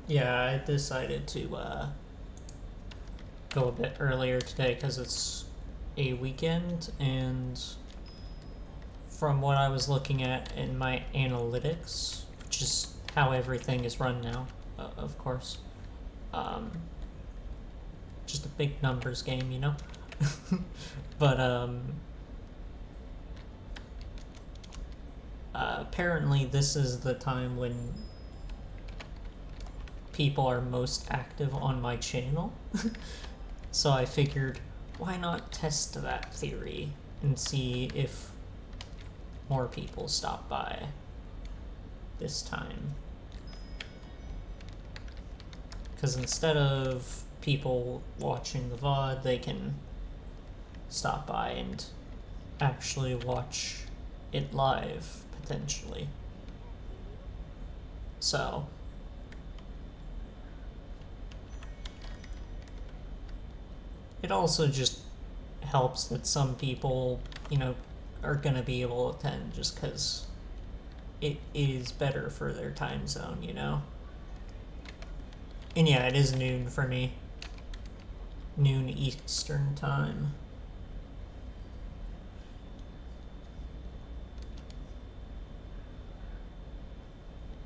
Yeah, I decided to go a bit earlier today because it's a weekend, and from what I was looking at in my analytics, which is how everything is run now, of course, um, just a big numbers game, you know? But apparently, this is the time when people are most active on my channel. So I figured, why not test that theory and see if more people stop by this time. Because instead of people watching the VOD, they can stop by and actually watch it live, potentially. So, it also just helps that some people, are gonna be able to attend just because it is better for their time zone. And yeah, it is noon for me. Noon Eastern time.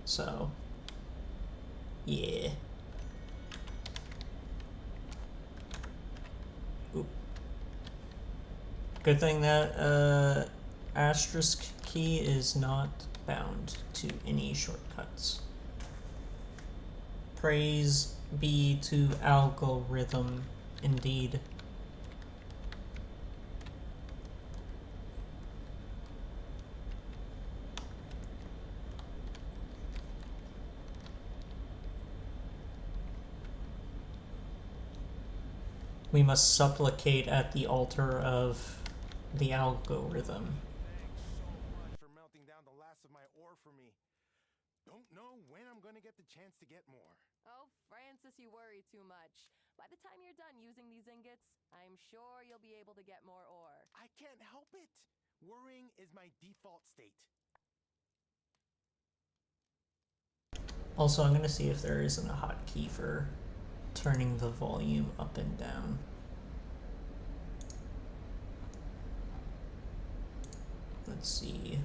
So, yeah. Oop. Good thing that asterisk key is not bound to any shortcuts. Praise be to algorithm, indeed. We must supplicate at the altar of the algorithm. Thanks so much for melting down the last of my ore for me. Don't know when I'm gonna get the chance to get more. Oh, Francis, you worry too much. By the time you're done using these ingots, I'm sure you'll be able to get more ore. I can't help it. Worrying is my default state. Also, I'm going to see if there isn't a hotkey for turning the volume up and down. Let's see.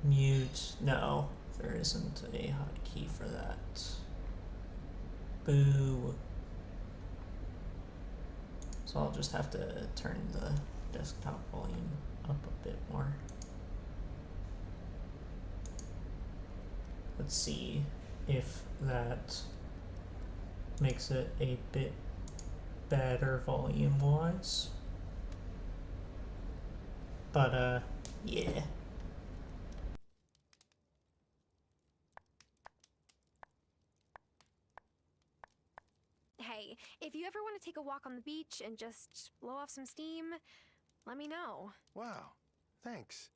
Mute. No, there isn't a hotkey for that. Boo. So I'll just have to turn the desktop volume up a bit more. Let's see if that makes it a bit better volume-wise. But, yeah. Hey, if you ever want to take a walk on the beach and just blow off some steam, let me know. Wow, thanks.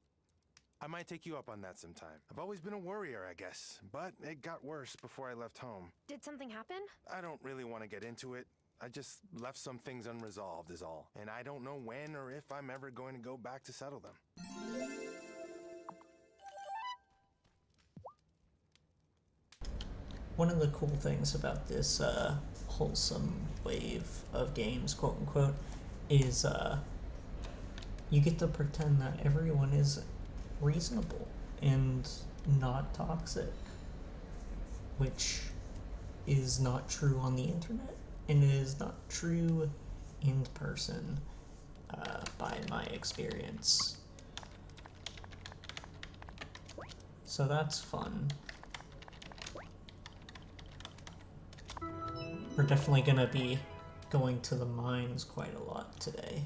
I might take you up on that sometime. I've always been a worrier, I guess, but it got worse before I left home. Did something happen? I don't really want to get into it. I just left some things unresolved is all, and I don't know when or if I'm ever going to go back to settle them. One of the cool things about this wholesome wave of games, quote unquote, is you get to pretend that everyone is reasonable and not toxic, which is not true on the internet, and it is not true in person by my experience. So that's fun. We're definitely gonna be going to the mines quite a lot today.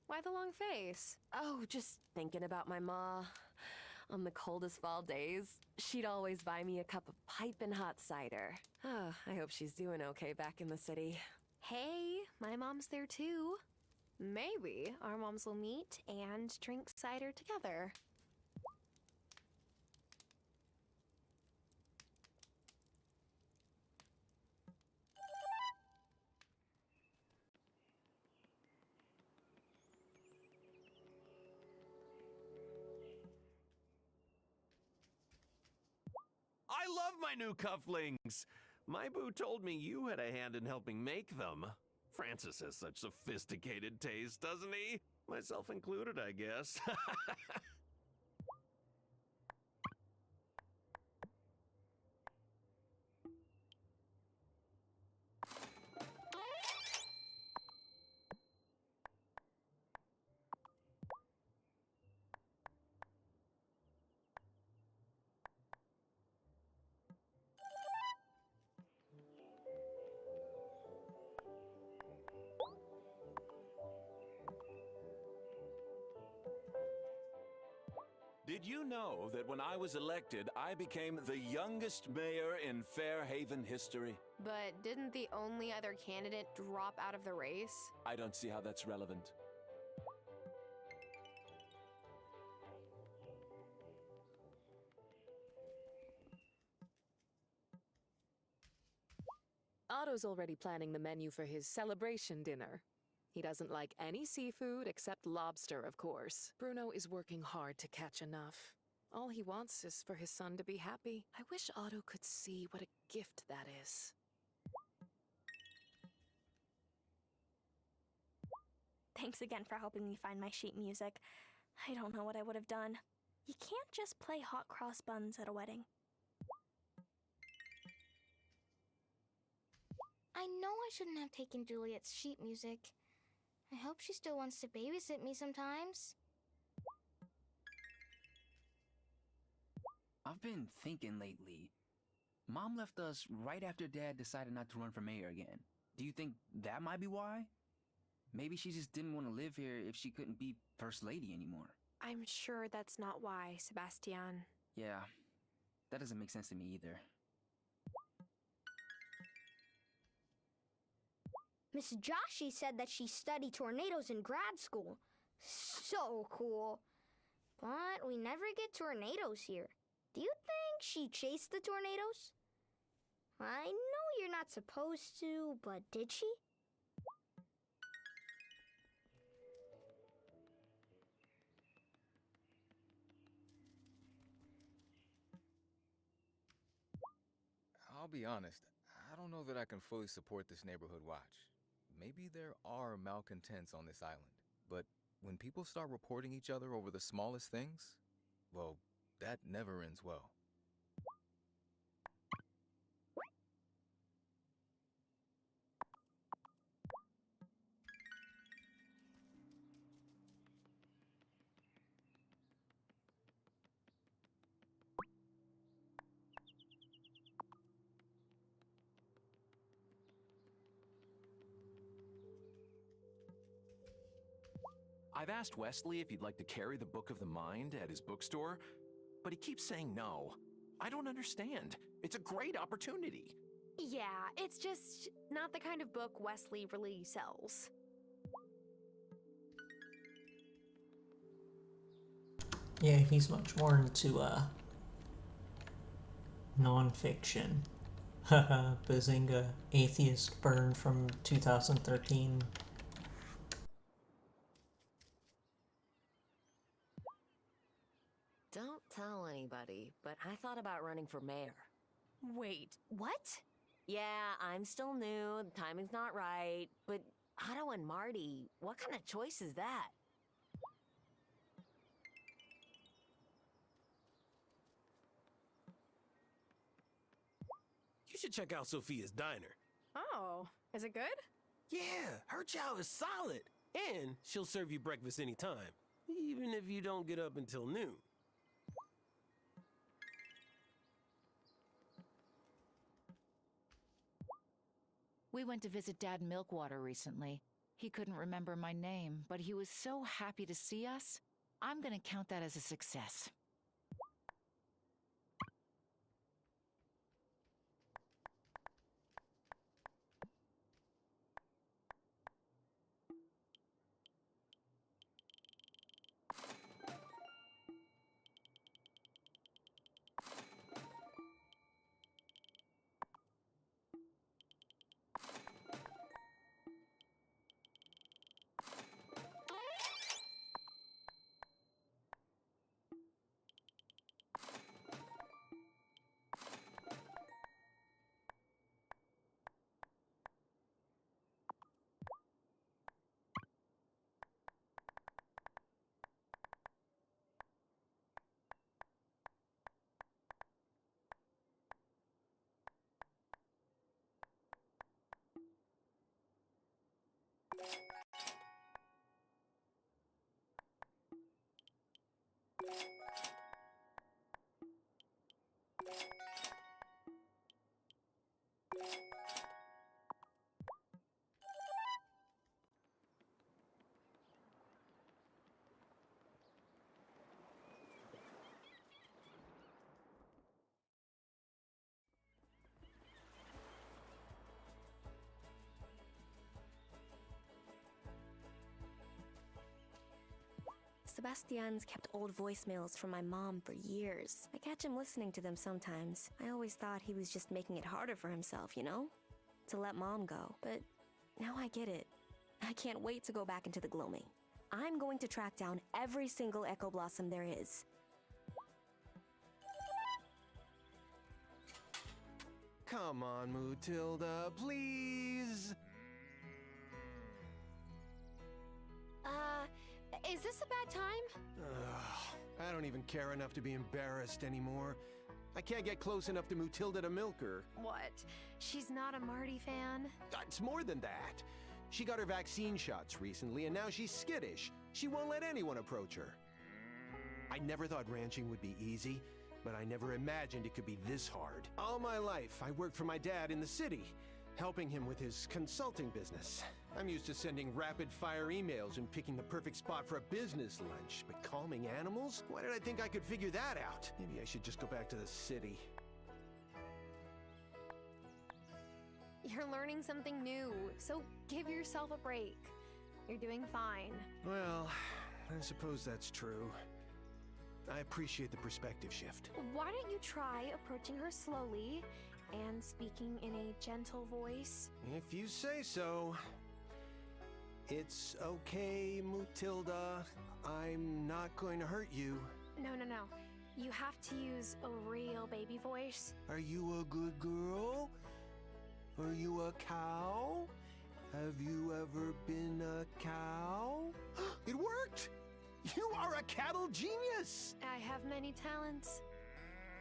Why the long face? Oh, just thinking about my ma. On the coldest fall days, she'd always buy me a cup of piping hot cider. Oh, I hope she's doing okay back in the city. Hey, my mom's there too. Maybe our moms will meet and drink cider together. love my new cufflinks. My boo told me you had a hand in helping make them. Francis has such sophisticated taste, doesn't he? Myself included, I guess. Did you know that when I was elected, I became the youngest mayor in Fairhaven history? But didn't the only other candidate drop out of the race? I don't see how that's relevant. Otto's already planning the menu for his celebration dinner. He doesn't like any seafood except lobster, of course. Bruno is working hard to catch enough. All he wants is for his son to be happy. I wish Otto could see what a gift that is. Thanks again for helping me find my sheet music. I don't know what I would have done. You can't just play hot cross buns at a wedding. I know I shouldn't have taken Juliet's sheet music. I hope she still wants to babysit me sometimes. I've been thinking lately. Mom left us right after Dad decided not to run for mayor again. Do you think that might be why? Maybe she just didn't want to live here if she couldn't be First Lady anymore. I'm sure that's not why, Sebastian. Yeah, that doesn't make sense to me either. Miss Joshi said that she studied tornadoes in grad school. So cool. But we never get tornadoes here. Do you think she chased the tornadoes? I know you're not supposed to, but did she? I'll be honest, I don't know that I can fully support this neighborhood watch. Maybe there are malcontents on this island, but when people start reporting each other over the smallest things, well, that never ends well. I've asked Wesley if he'd like to carry the Book of the Mind at his bookstore, but he keeps saying no. I don't understand. It's a great opportunity. Yeah, it's just not the kind of book Wesley really sells. Yeah, he's much more into, non-fiction. Haha, Bazinga, Atheist Burn from 2013. Don't tell anybody, but I thought about running for mayor. Wait, what? Yeah, I'm still new, the timing's not right, but Otto and Marty, what kind of choice is that? You should check out Sophia's Diner. Oh, is it good? Yeah, her chow is solid. And she'll serve you breakfast anytime, even if you don't get up until noon. We went to visit Dad in Milkwater recently. He couldn't remember my name, but he was so happy to see us. I'm gonna count that as a success. Sebastian's kept old voicemails from my mom for years. I catch him listening to them sometimes. I always thought he was just making it harder for himself, you know? To let mom go. But now I get it. I can't wait to go back into the gloaming. I'm going to track down every single Echo Blossom there is. Come on, Mutilda, please. Is this a bad time? Ugh, I don't even care enough to be embarrassed anymore. I can't get close enough to Mutilda to milk her. What? She's not a Marty fan? It's more than that. She got her vaccine shots recently, and now she's skittish. She won't let anyone approach her. I never thought ranching would be easy, but I never imagined it could be this hard. All my life, I worked for my dad in the city, helping him with his consulting business. I'm used to sending rapid-fire emails and picking the perfect spot for a business lunch, but calming animals? Why did I think I could figure that out? Maybe I should just go back to the city. You're learning something new, so give yourself a break. You're doing fine. Well, I suppose that's true. I appreciate the perspective shift. Why don't you try approaching her slowly and speaking in a gentle voice? If you say so. It's okay, Mutilda. I'm not going to hurt you. No. You have to use a real baby voice. Are you a good girl? Are you a cow? Have you ever been a cow? It worked! You are a cattle genius! I have many talents.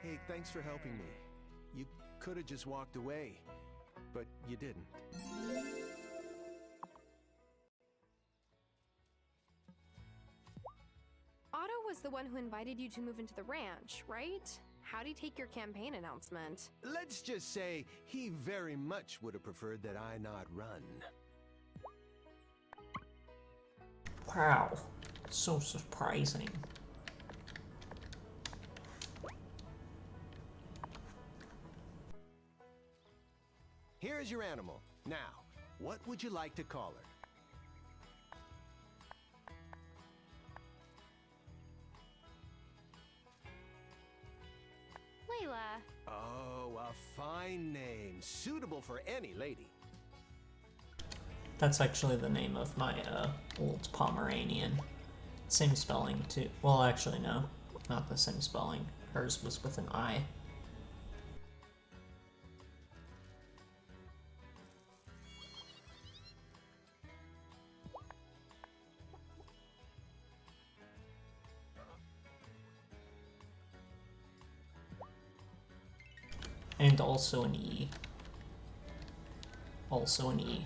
Hey, thanks for helping me. You could have just walked away, but you didn't. Otto was the one who invited you to move into the ranch, right? How'd he take your campaign announcement? Let's just say he very much would have preferred that I not run. Wow, so surprising. Here's your animal. Now, what would you like to call her? Layla. Oh, a fine name. Suitable for any lady. That's actually the name of my old Pomeranian. Same spelling too. Well, actually no, not the same spelling. Hers was with an I. And also an E. Also an E.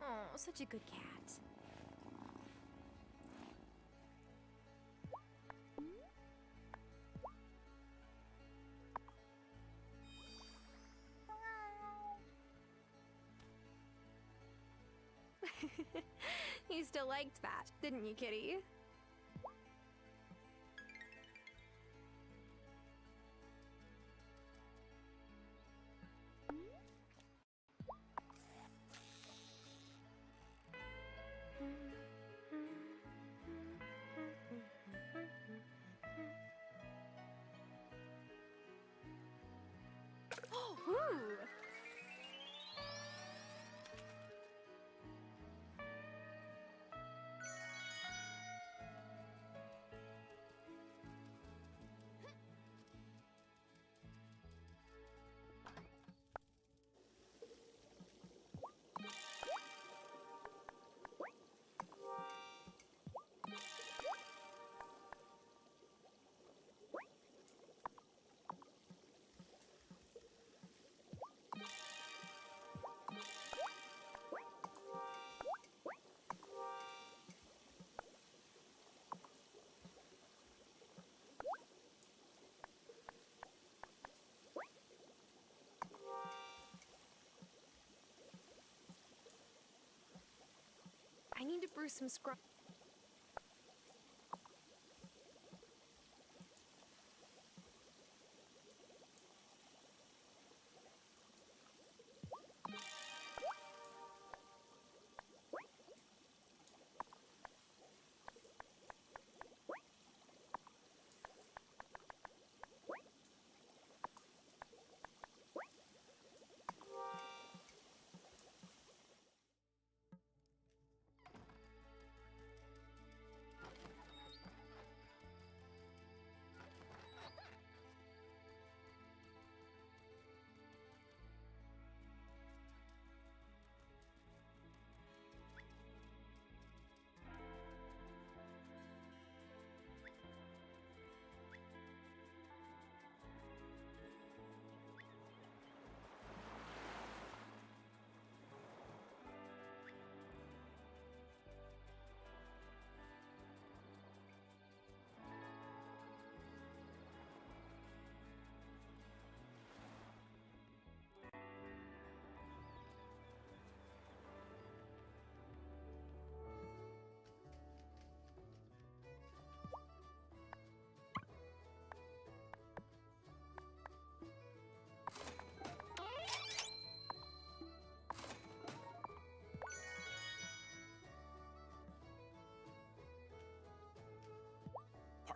Oh, such a good cat. You still liked that, didn't you, kitty? Woo! I need to brew some scrub.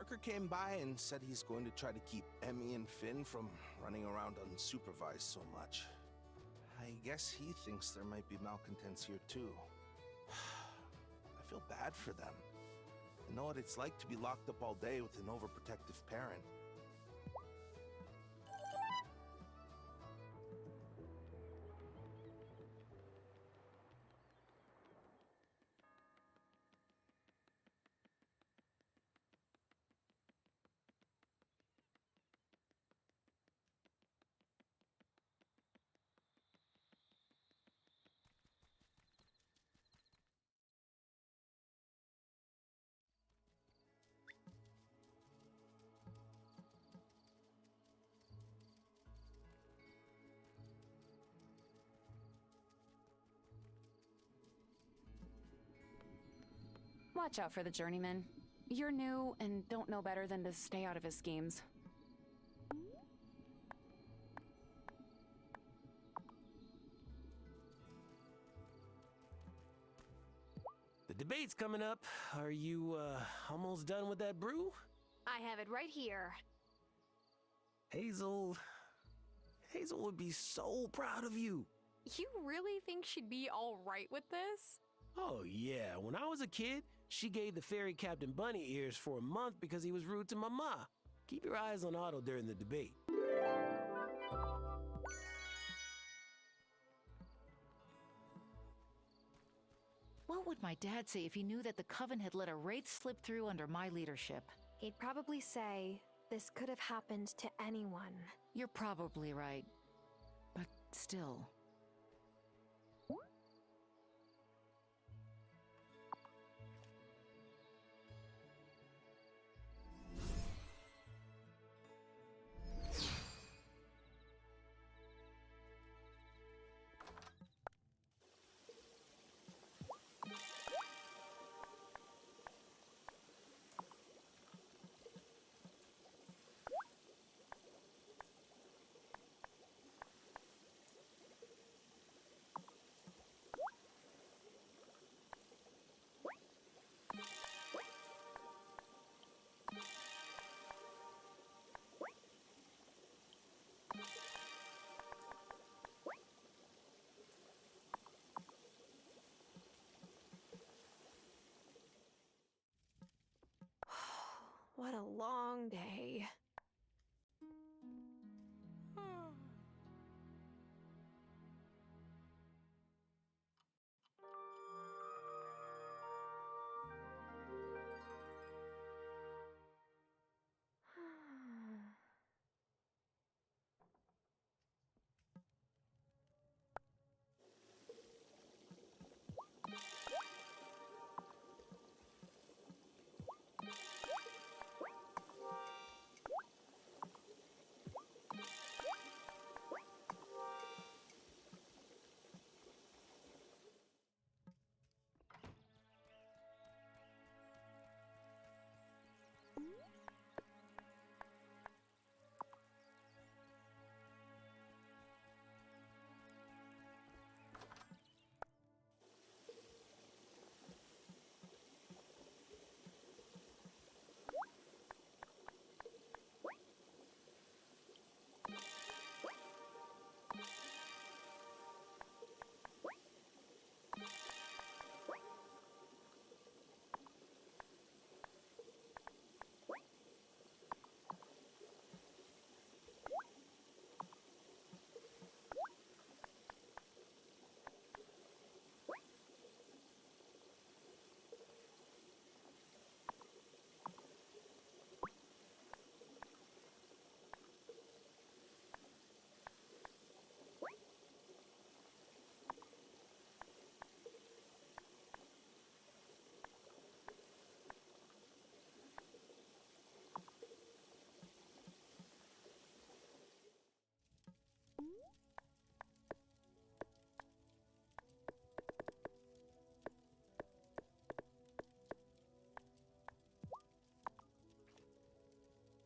Parker came by and said he's going to try to keep Emmy and Finn from running around unsupervised so much. I guess he thinks there might be malcontents here too. I feel bad for them. I know what it's like to be locked up all day with an overprotective parent. Watch out for the journeyman. You're new and don't know better than to stay out of his schemes. The debate's coming up. Are you, almost done with that brew? I have it right here. Hazel would be so proud of you. You really think she'd be all right with this? Oh yeah, when I was a kid, she gave the fairy Captain Bunny ears for a month because he was rude to my ma. Keep your eyes on Otto during the debate. What would my dad say if he knew that the Coven had let a wraith slip through under my leadership? He'd probably say, this could have happened to anyone. You're probably right. But still... What a long day.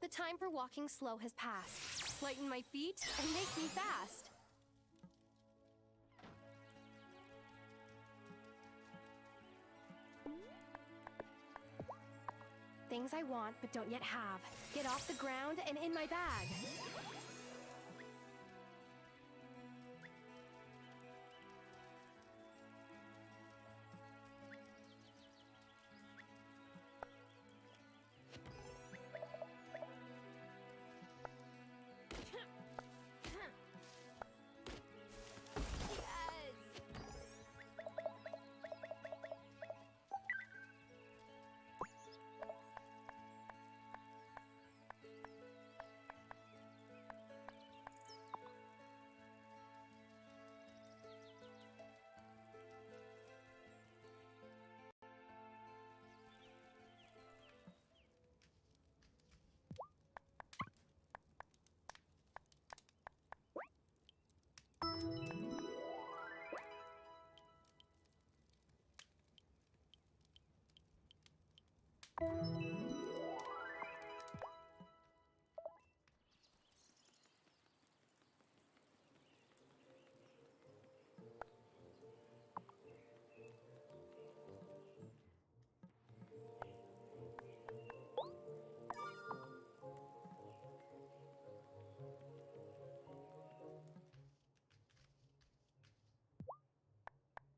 The time for walking slow has passed. Lighten my feet and make me fast. Things I want but don't yet have. Get off the ground and in my bag.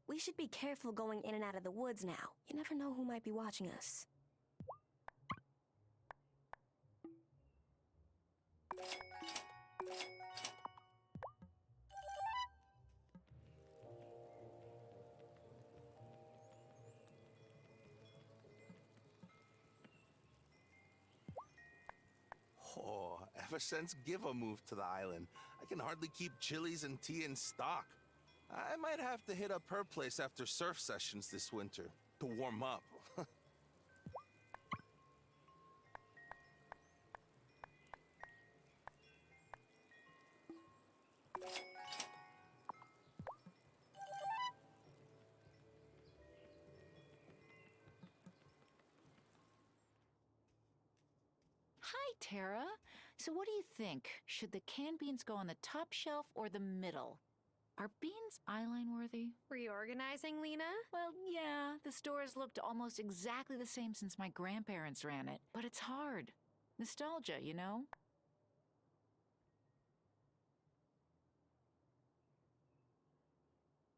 We should be careful going in and out of the woods now. You never know who might be watching us. Oh, ever since Giva moved to the island, I can hardly keep chilies and tea in stock. I might have to hit up her place after surf sessions this winter to warm up. Hi, Tara. So what do you think? Should the canned beans go on the top shelf or the middle? Are beans eyeline worthy? Reorganizing, Lena? Well, yeah, the store has looked almost exactly the same since my grandparents ran it, but it's hard. Nostalgia, you know?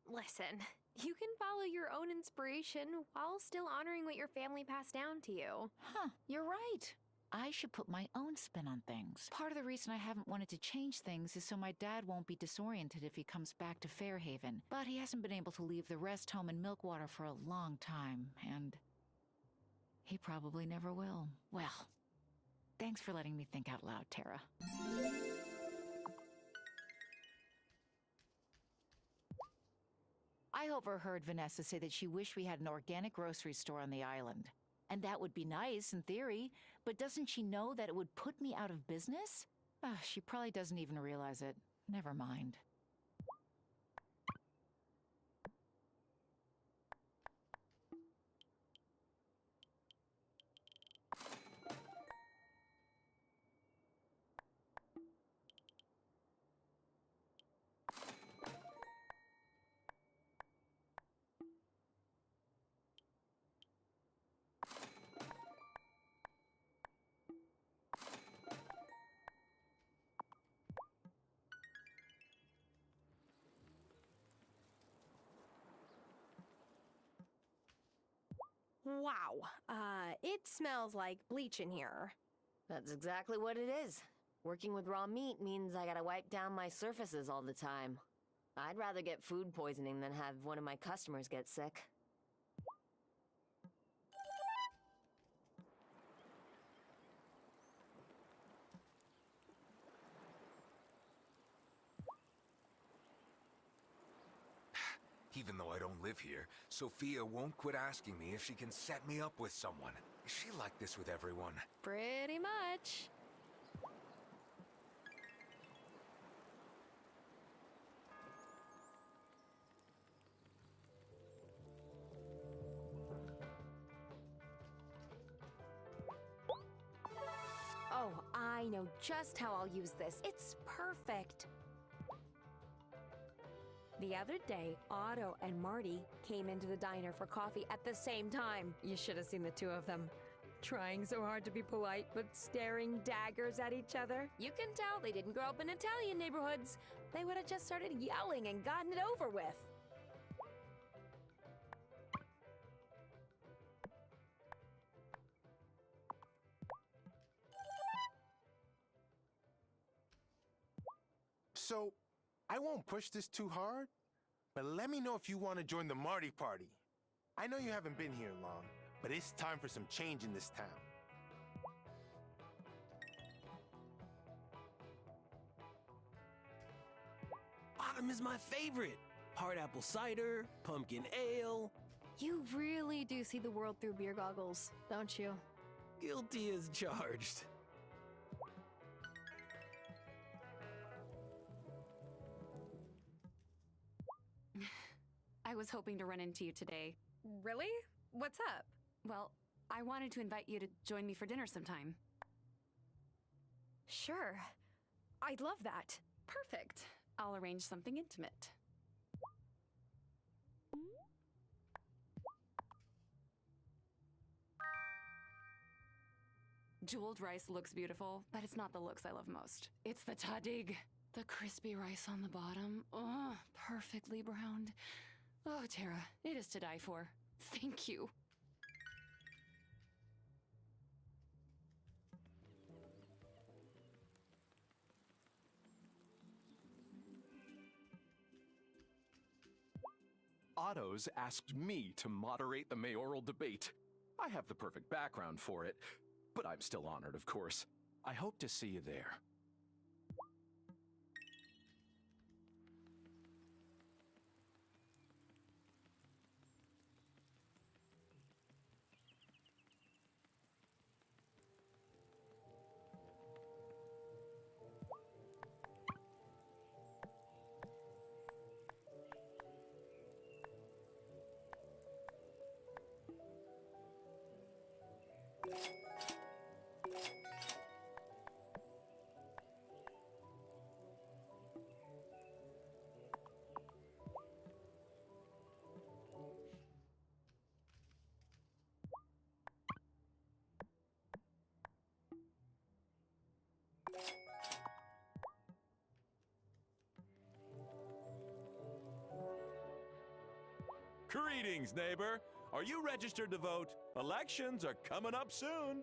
Listen, you can follow your own inspiration while still honoring what your family passed down to you. Huh, you're right. I should put my own spin on things. Part of the reason I haven't wanted to change things is so my dad won't be disoriented if he comes back to Fairhaven. But he hasn't been able to leave the rest home in Milkwater for a long time, and he probably never will. Well, thanks for letting me think out loud, Tara. I overheard Vanessa say that she wished we had an organic grocery store on the island. And that would be nice in theory, but doesn't she know that it would put me out of business? She probably doesn't even realize it. Never mind. Wow, it smells like bleach in here. That's exactly what it is. Working with raw meat means I gotta wipe down my surfaces all the time. I'd rather get food poisoning than have one of my customers get sick. Even though I don't live here, Sophia won't quit asking me if she can set me up with someone. Is she like this with everyone? Pretty much. Oh, I know just how I'll use this. It's perfect. The other day, Otto and Marty came into the diner for coffee at the same time. You should have seen the two of them. Trying so hard to be polite, but staring daggers at each other. You can tell they didn't grow up in Italian neighborhoods. They would have just started yelling and gotten it over with. So, I won't push this too hard, but let me know if you want to join the Marty party. I know you haven't been here long, but it's time for some change in this town. Autumn is my favorite. Hard apple cider, pumpkin ale. You really do see the world through beer goggles, don't you? Guilty as charged. I was hoping to run into you today. Really? What's up? Well, I wanted to invite you to join me for dinner sometime. Sure. I'd love that. Perfect. I'll arrange something intimate. Jeweled rice looks beautiful, but it's not the looks I love most. It's the tadig. The crispy rice on the bottom. Oh, perfectly browned. Oh, Tara, it is to die for. Thank you. Otto's asked me to moderate the mayoral debate. I have the perfect background for it, but I'm still honored, of course. I hope to see you there. Greetings, neighbor. Are you registered to vote? Elections are coming up soon.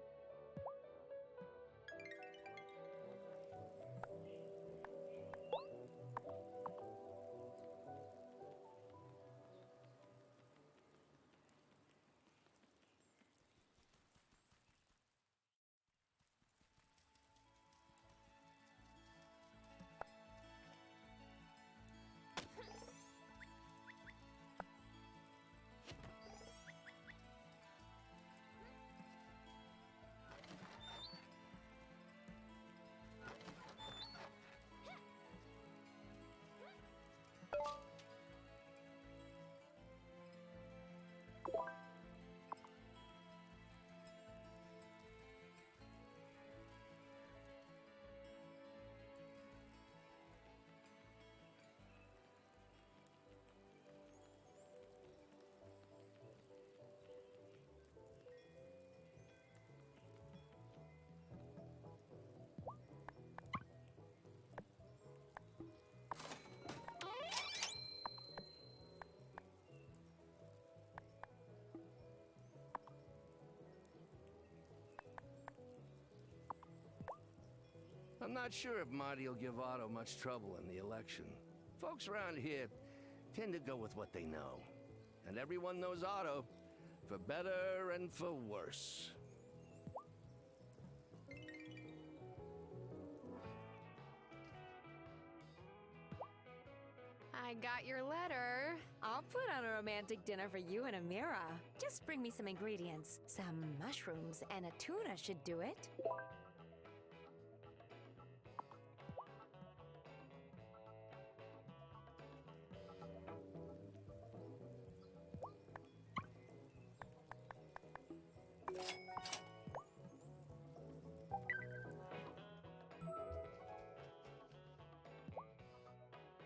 I'm not sure if Marty will give Otto much trouble in the election. Folks around here tend to go with what they know. And everyone knows Otto, for better and for worse. I got your letter. I'll put on a romantic dinner for you and Amira. Just bring me some ingredients. Some mushrooms and a tuna should do it.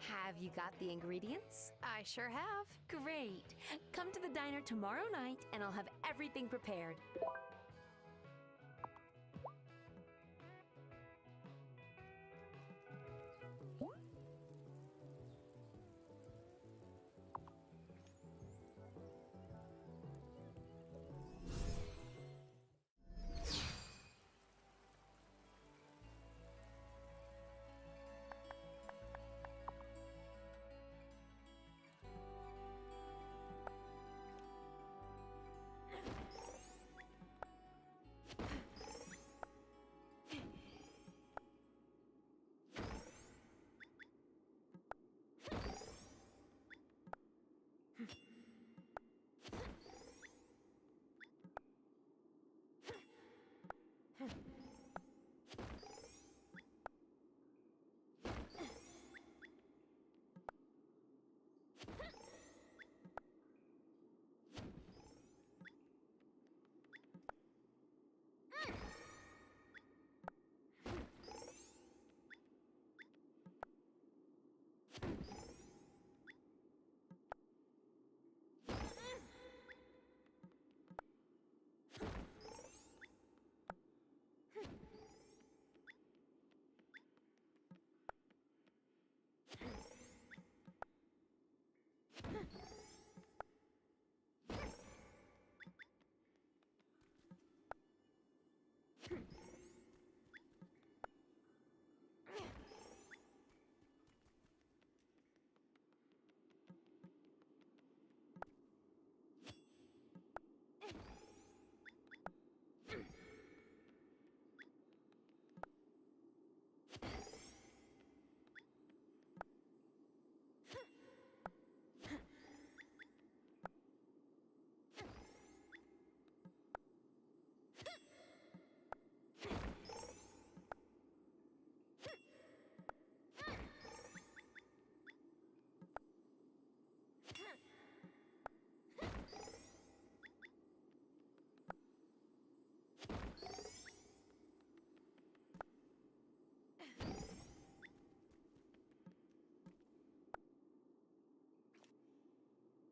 Have you got the ingredients? I sure have. Great. Come to the diner tomorrow night and I'll have everything prepared.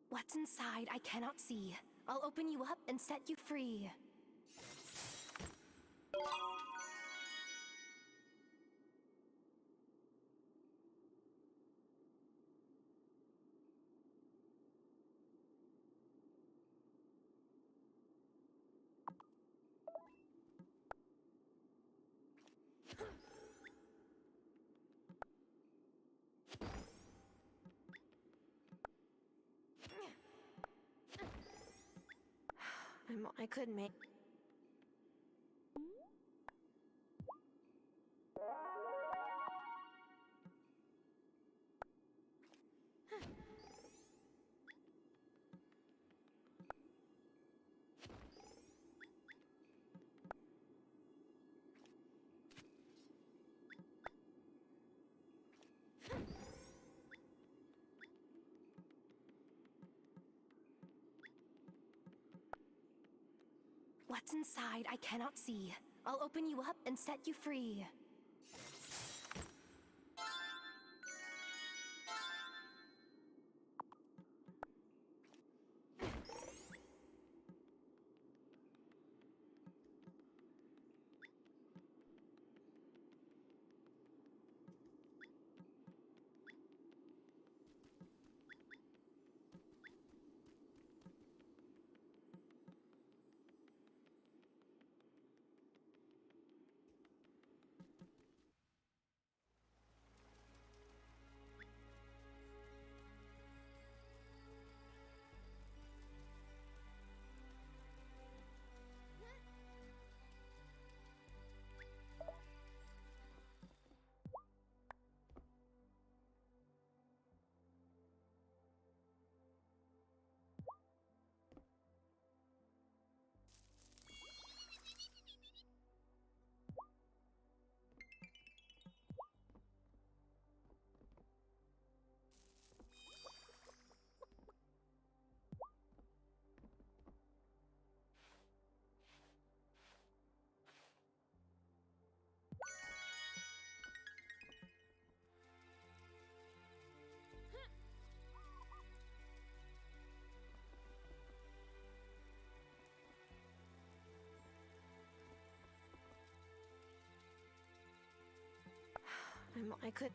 What's inside I cannot see. I'll open you up and set you free. I could make... What's inside I cannot see. I'll open you up and set you free. I could.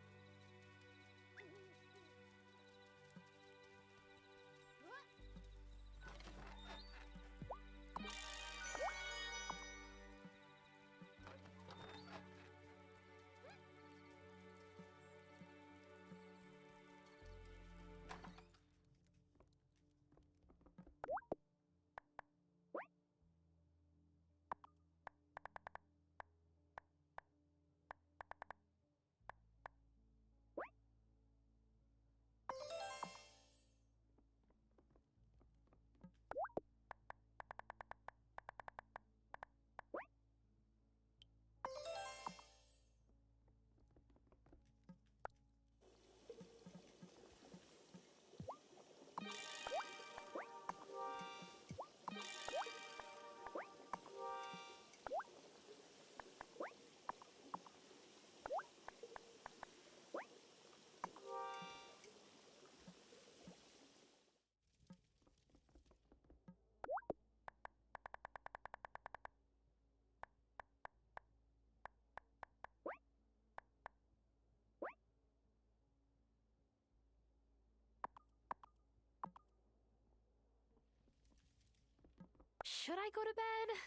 Should I go to bed?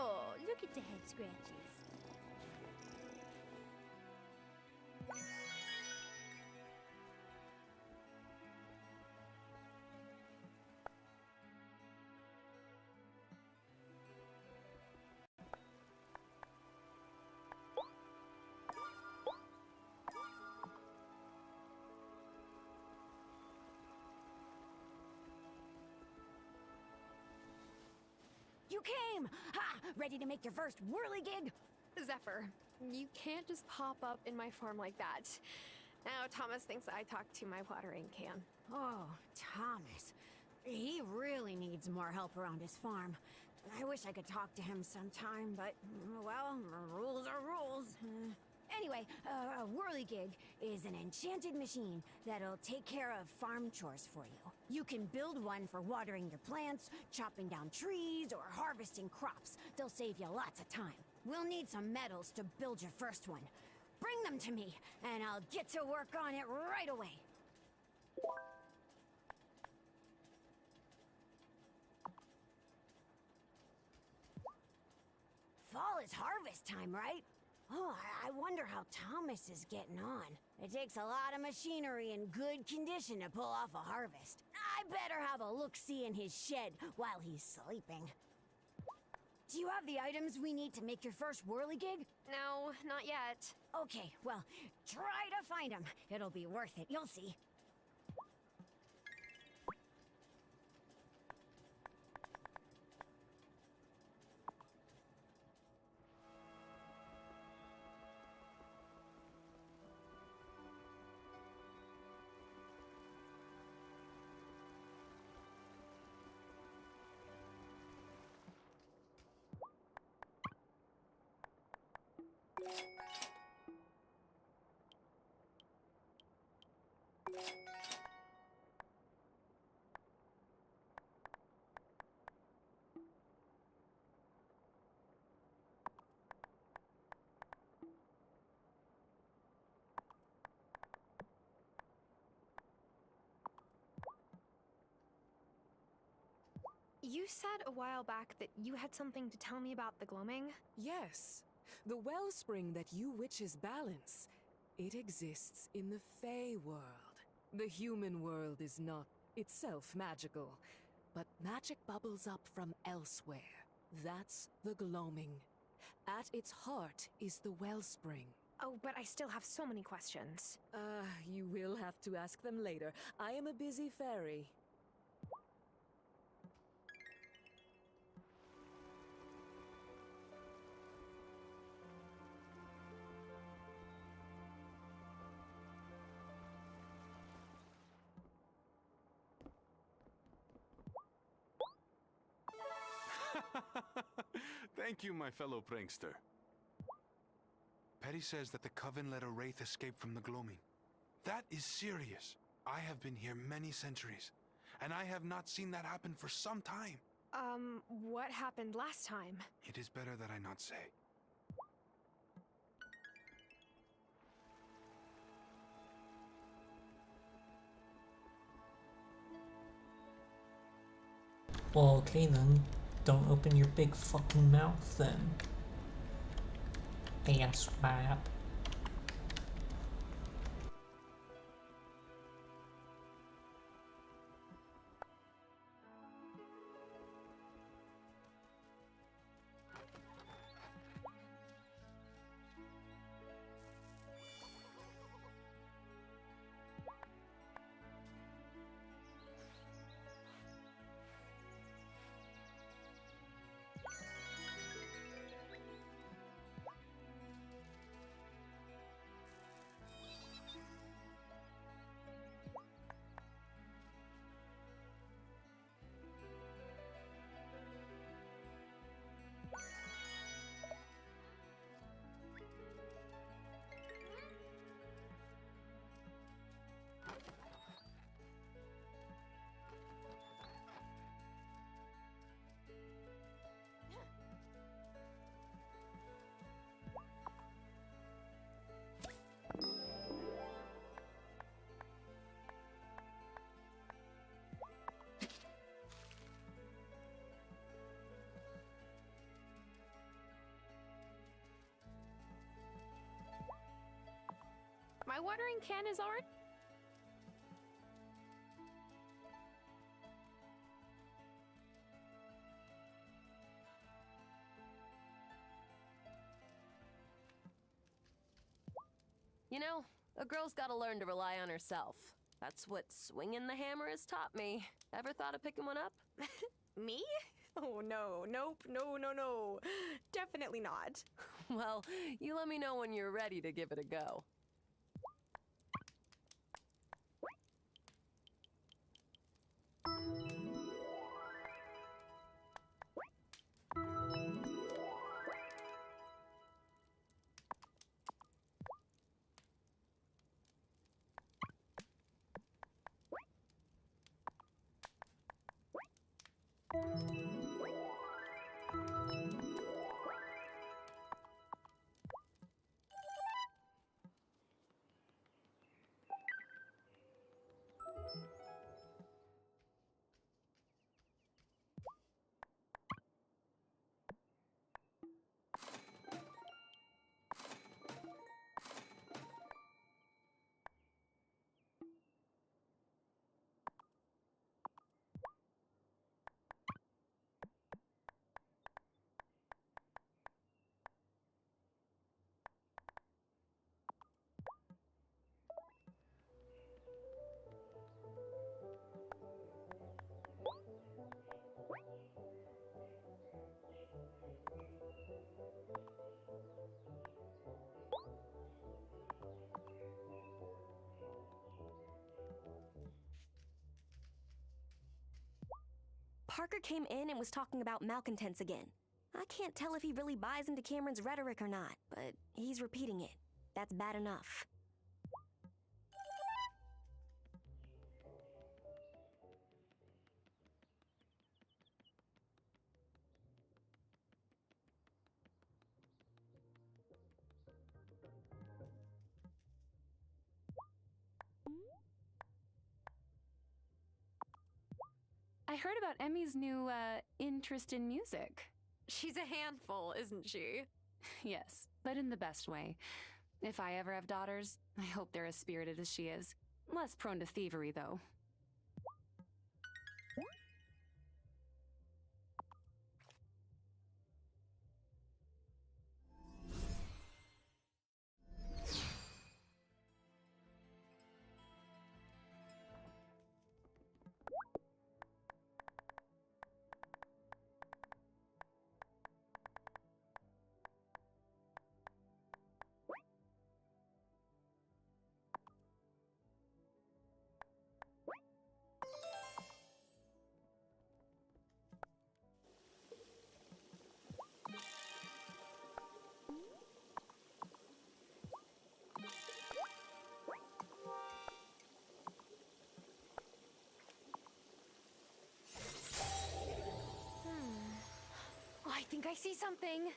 Oh, look at the head scratches. You came! Ha! Ready to make your first whirligig? Zephyr, you can't just pop up in my farm like that. Now Thomas thinks I talked to my watering can. Oh, Thomas. He really needs more help around his farm. I wish I could talk to him sometime, but, well, rules are rules. Anyway, a whirligig is an enchanted machine that'll take care of farm chores for you. You can build one for watering your plants, chopping down trees, or harvesting crops. They'll save you lots of time. We'll need some metals to build your first one. Bring them to me, and I'll get to work on it right away. Fall is harvest time, right? Oh, I wonder how Thomas is getting on. It takes a lot of machinery in good condition to pull off a harvest. I better have a look-see in his shed while he's sleeping. Do you have the items we need to make your first whirligig? No, not yet. Okay, well, try to find them. It'll be worth it, you'll see. You said a while back that you had something to tell me about the gloaming? Yes. The wellspring that you witches balance. It exists in the Fey world. The human world is not itself magical, but magic bubbles up from elsewhere. That's the gloaming. At its heart is the wellspring. Oh, but I still have so many questions. You will have to ask them later. I am a busy fairy. Thank you, my fellow prankster. Petty says that the Coven let a wraith escape from the gloaming. That is serious. I have been here many centuries, and I have not seen that happen for some time. What happened last time? It is better that I not say. Well, okay then. Don't open your big fucking mouth then. Ass rap. My watering can is already... You know, a girl's gotta learn to rely on herself. That's what swinging the hammer has taught me. Ever thought of picking one up? Me? Oh, no. Nope. No. Definitely not. Well, you let me know when you're ready to give it a go. Parker came in and was talking about malcontents again. I can't tell if he really buys into Cameron's rhetoric or not, but he's repeating it. That's bad enough. I heard about Emmy's new, interest in music. She's a handful, isn't she? Yes, but in the best way. If I ever have daughters, I hope they're as spirited as she is. Less prone to thievery, though. I think I see something.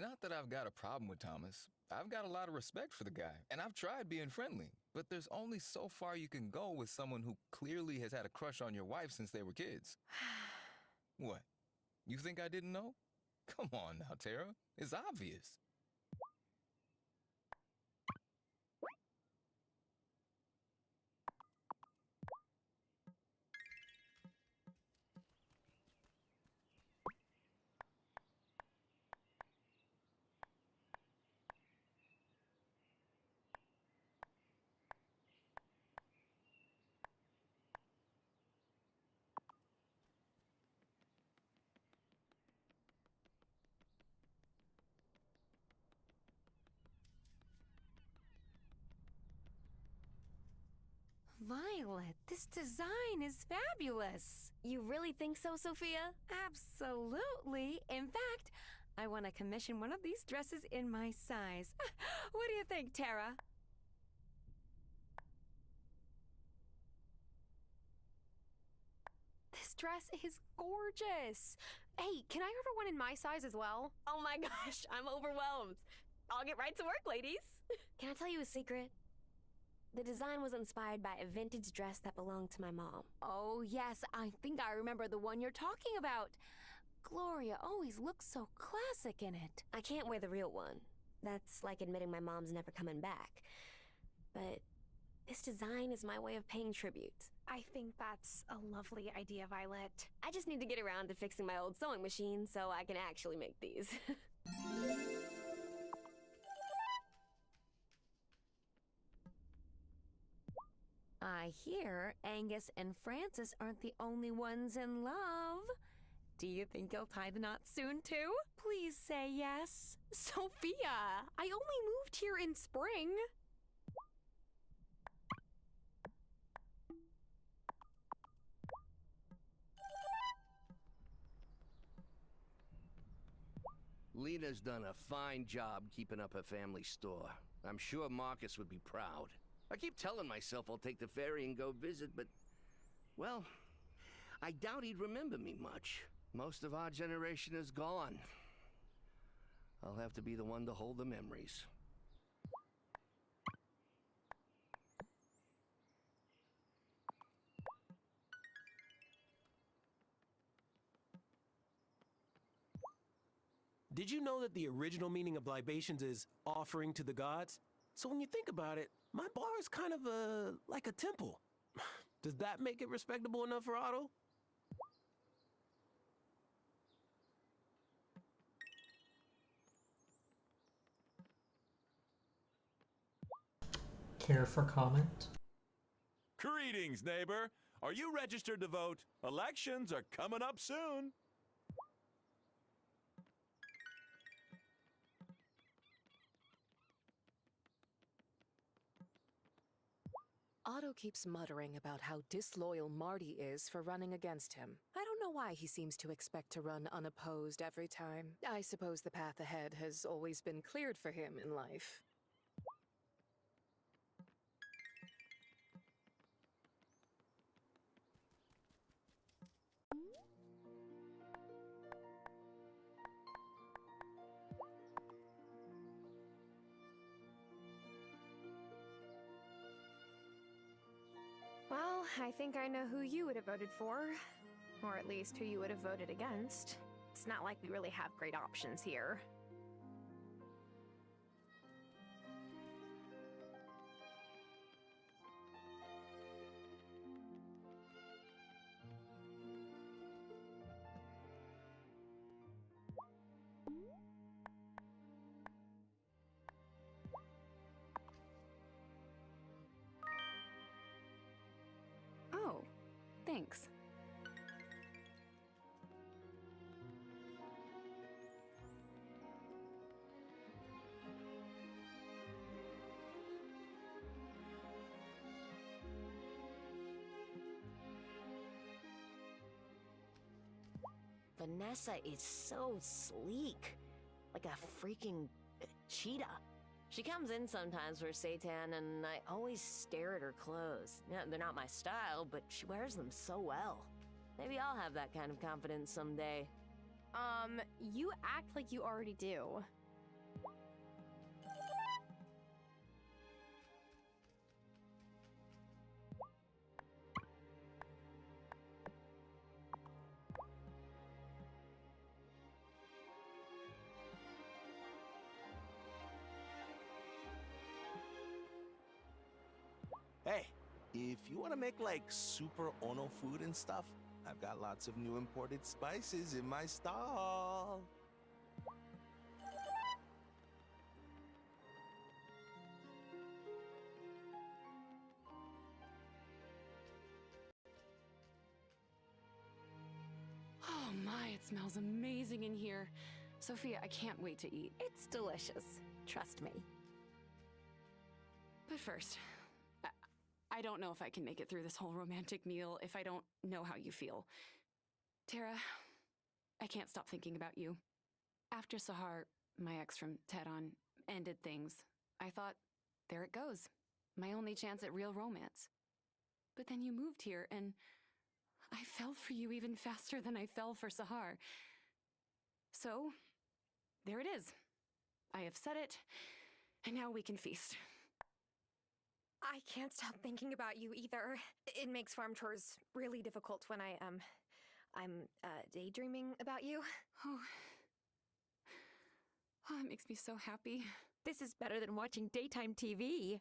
not that I've got a problem with Thomas. I've got a lot of respect for the guy, and I've tried being friendly. But there's only so far you can go with someone who clearly has had a crush on your wife since they were kids. What? You think I didn't know? Come on now, Tara. It's obvious. Violet, this design is fabulous. You really think so, Sophia? Absolutely. In fact, I want to commission one of these dresses in my size. What do you think, Tara? This dress is gorgeous. Hey, can I order one in my size as well? Oh my gosh, I'm overwhelmed. I'll get right to work, ladies. Can I tell you a secret? The design was inspired by a vintage dress that belonged to my mom. Oh, yes, I think I remember the one you're talking about. Gloria always looks so classic in it. I can't wear the real one. That's like admitting my mom's never coming back. But this design is my way of paying tribute. I think that's a lovely idea, Violet. I just need to get around to fixing my old sewing machine so I can actually make these. I hear Angus and Francis aren't the only ones in love. Do you think you'll tie the knot soon, too? Please say yes. Sophia, I only moved here in spring. Lena's done a fine job keeping up her family store. I'm sure Marcus would be proud. I keep telling myself I'll take the ferry and go visit, but, well, I doubt he'd remember me much. Most of our generation is gone. I'll have to be the one to hold the memories. Did you know that the original meaning of libations is offering to the gods? So when you think about it, my bar is kind of like a temple. Does that make it respectable enough for Otto? Care for comment? Greetings, neighbor. Are you registered to vote? Elections are coming up soon. Otto keeps muttering about how disloyal Marty is for running against him. I don't know why he seems to expect to run unopposed every time. I suppose the path ahead has always been cleared for him in life. Well, I think I know who you would have voted for. Or at least who you would have voted against. It's not like we really have great options here. Oh, thanks. Vanessa is so sleek. Like a freaking cheetah. She comes in sometimes for Satan, and I always stare at her clothes. Yeah, they're not my style, but she wears them so well. Maybe I'll have that kind of confidence someday. You act like you already do. If you want to make like super Ono food and stuff, I've got lots of new imported spices in my stall. Oh my, it smells amazing in here. Sophia, I can't wait to eat. It's delicious. Trust me. But first, I don't know if I can make it through this whole romantic meal if I don't know how you feel. Tara, I can't stop thinking about you. After Sahar, my ex from Tehran, ended things, I thought, there it goes. My only chance at real romance. But then you moved here, and I fell for you even faster than I fell for Sahar. So, there it is. I have said it, and now we can feast. I can't stop thinking about you either. It makes farm chores really difficult when I'm daydreaming about you. Oh, it makes me so happy. This is better than watching daytime TV.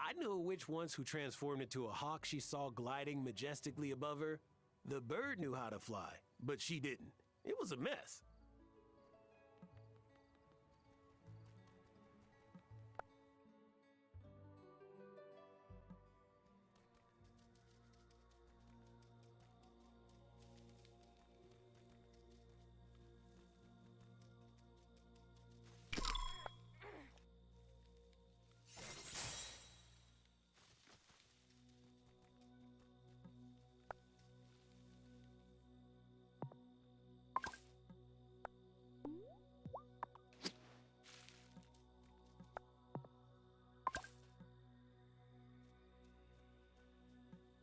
I knew which ones who transformed into a hawk she saw gliding majestically above her. The bird knew how to fly, but she didn't. It was a mess.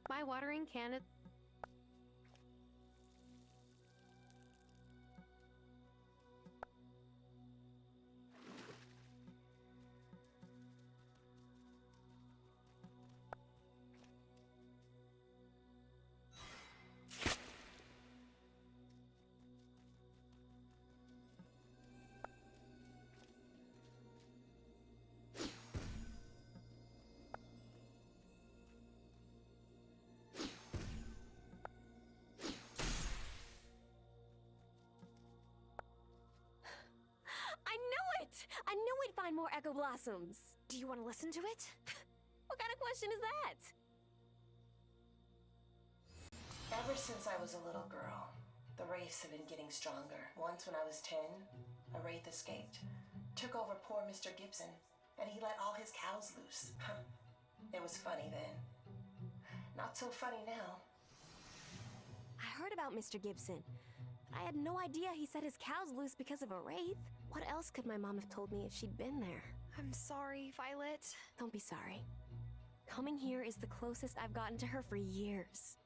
My watering can is... I knew we'd find more Echo Blossoms. Do you want to listen to it? What kind of question is that? Ever since I was a little girl, the wraiths have been getting stronger. Once when I was 10, a wraith escaped, took over poor Mr. Gibson, and he let all his cows loose. It was funny then. Not so funny now. I heard about Mr. Gibson. I had no idea he set his cows loose because of a wraith. What else could my mom have told me if she'd been there? I'm sorry, Violet. Don't be sorry. Coming here is the closest I've gotten to her for years.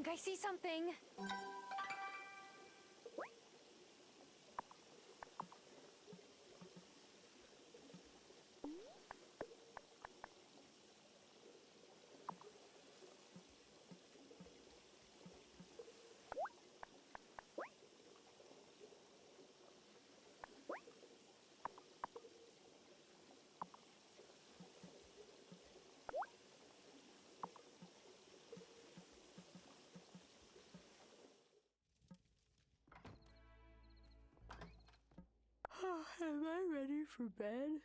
think I see something. Am I ready for bed?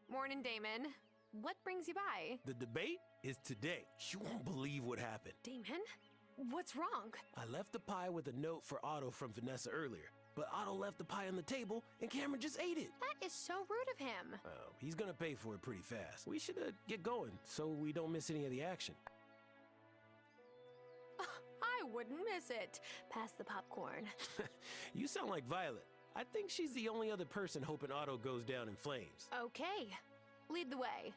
Morning, Damon. What brings you by? The debate is today. You won't believe what happened. Damon? What's wrong? I left the pie with a note for Otto from Vanessa earlier, but Otto left the pie on the table and Cameron just ate it. That is so rude of him. Oh, he's gonna pay for it pretty fast. We should get going so we don't miss any of the action. I wouldn't miss it. Pass the popcorn. You sound like Violet. I think she's the only other person hoping Otto goes down in flames. Okay. Lead the way.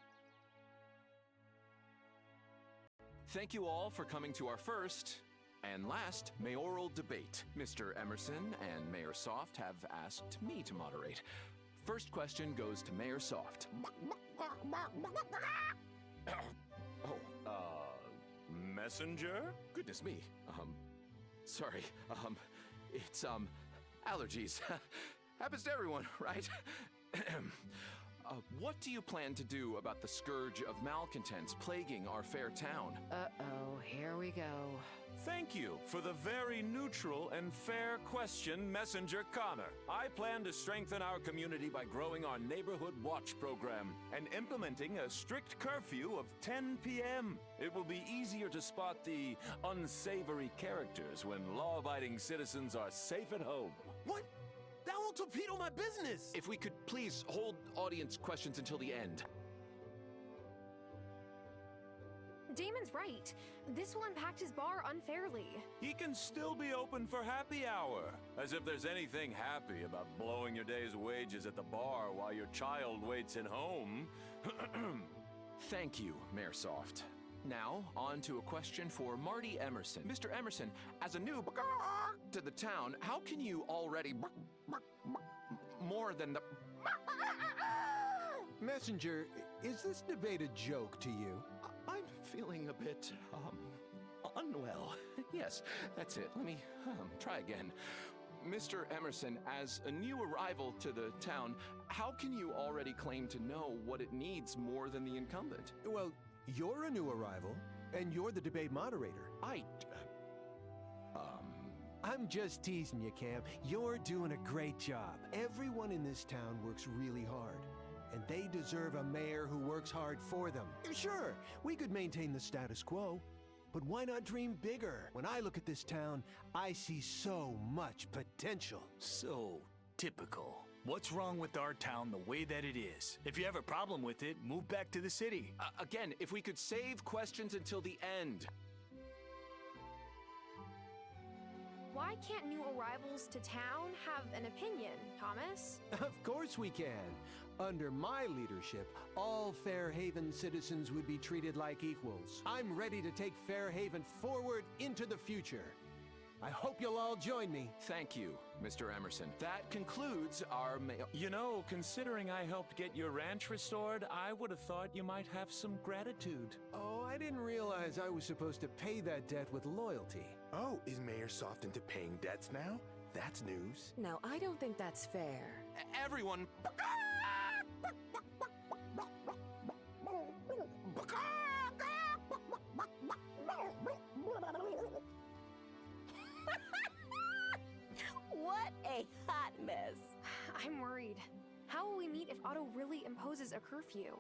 Thank you all for coming to our first and last mayoral debate. Mr. Emerson and Mayor Soft have asked me to moderate. First question goes to Mayor Soft. Messenger? Goodness me. Sorry. It's, allergies. Happens to everyone, right? What do you plan to do about the scourge of malcontents plaguing our fair town? Uh-oh, here we go. Thank you for the very neutral and fair question, Messenger Connor. I plan to strengthen our community by growing our neighborhood watch program and implementing a strict curfew of 10 p.m. It will be easier to spot the unsavory characters when law-abiding citizens are safe at home. What? That will torpedo my business! If we could please hold audience questions until the end. Damon's right. This will impact his bar unfairly. He can still be open for happy hour. As if there's anything happy about blowing your day's wages at the bar while your child waits at home. Thank you, Mayor Soft. Now, on to a question for Marty Emerson. Mr. Emerson, as a new to the town, how can you already more than the... Messenger, is this debate a joke to you? I'm feeling a bit, unwell. Yes, that's it. Let me try again. Mr. Emerson, as a new arrival to the town, how can you already claim to know what it needs more than the incumbent? Well, you're a new arrival, and you're the debate moderator. I'm just teasing you, Cam. You're doing a great job. Everyone in this town works really hard, and they deserve a mayor who works hard for them. Sure, we could maintain the status quo, but why not dream bigger? When I look at this town, I see so much potential. So typical. What's wrong with our town the way that it is? If you have a problem with it, move back to the city. Again, if we could save questions until the end. Why can't new arrivals to town have an opinion, Thomas? Of course we can. Under my leadership, all Fairhaven citizens would be treated like equals. I'm ready to take Fairhaven forward into the future. I hope you'll all join me. Thank you, Mr. Emerson. That concludes our mail. You know, considering I helped get your ranch restored, I would have thought you might have some gratitude. Oh, I didn't realize I was supposed to pay that debt with loyalty. Oh, is Mayor Soft into paying debts now? That's news. Now, I don't think that's fair. Everyone... What a hot mess. I'm worried. How will we meet if Otto really imposes a curfew?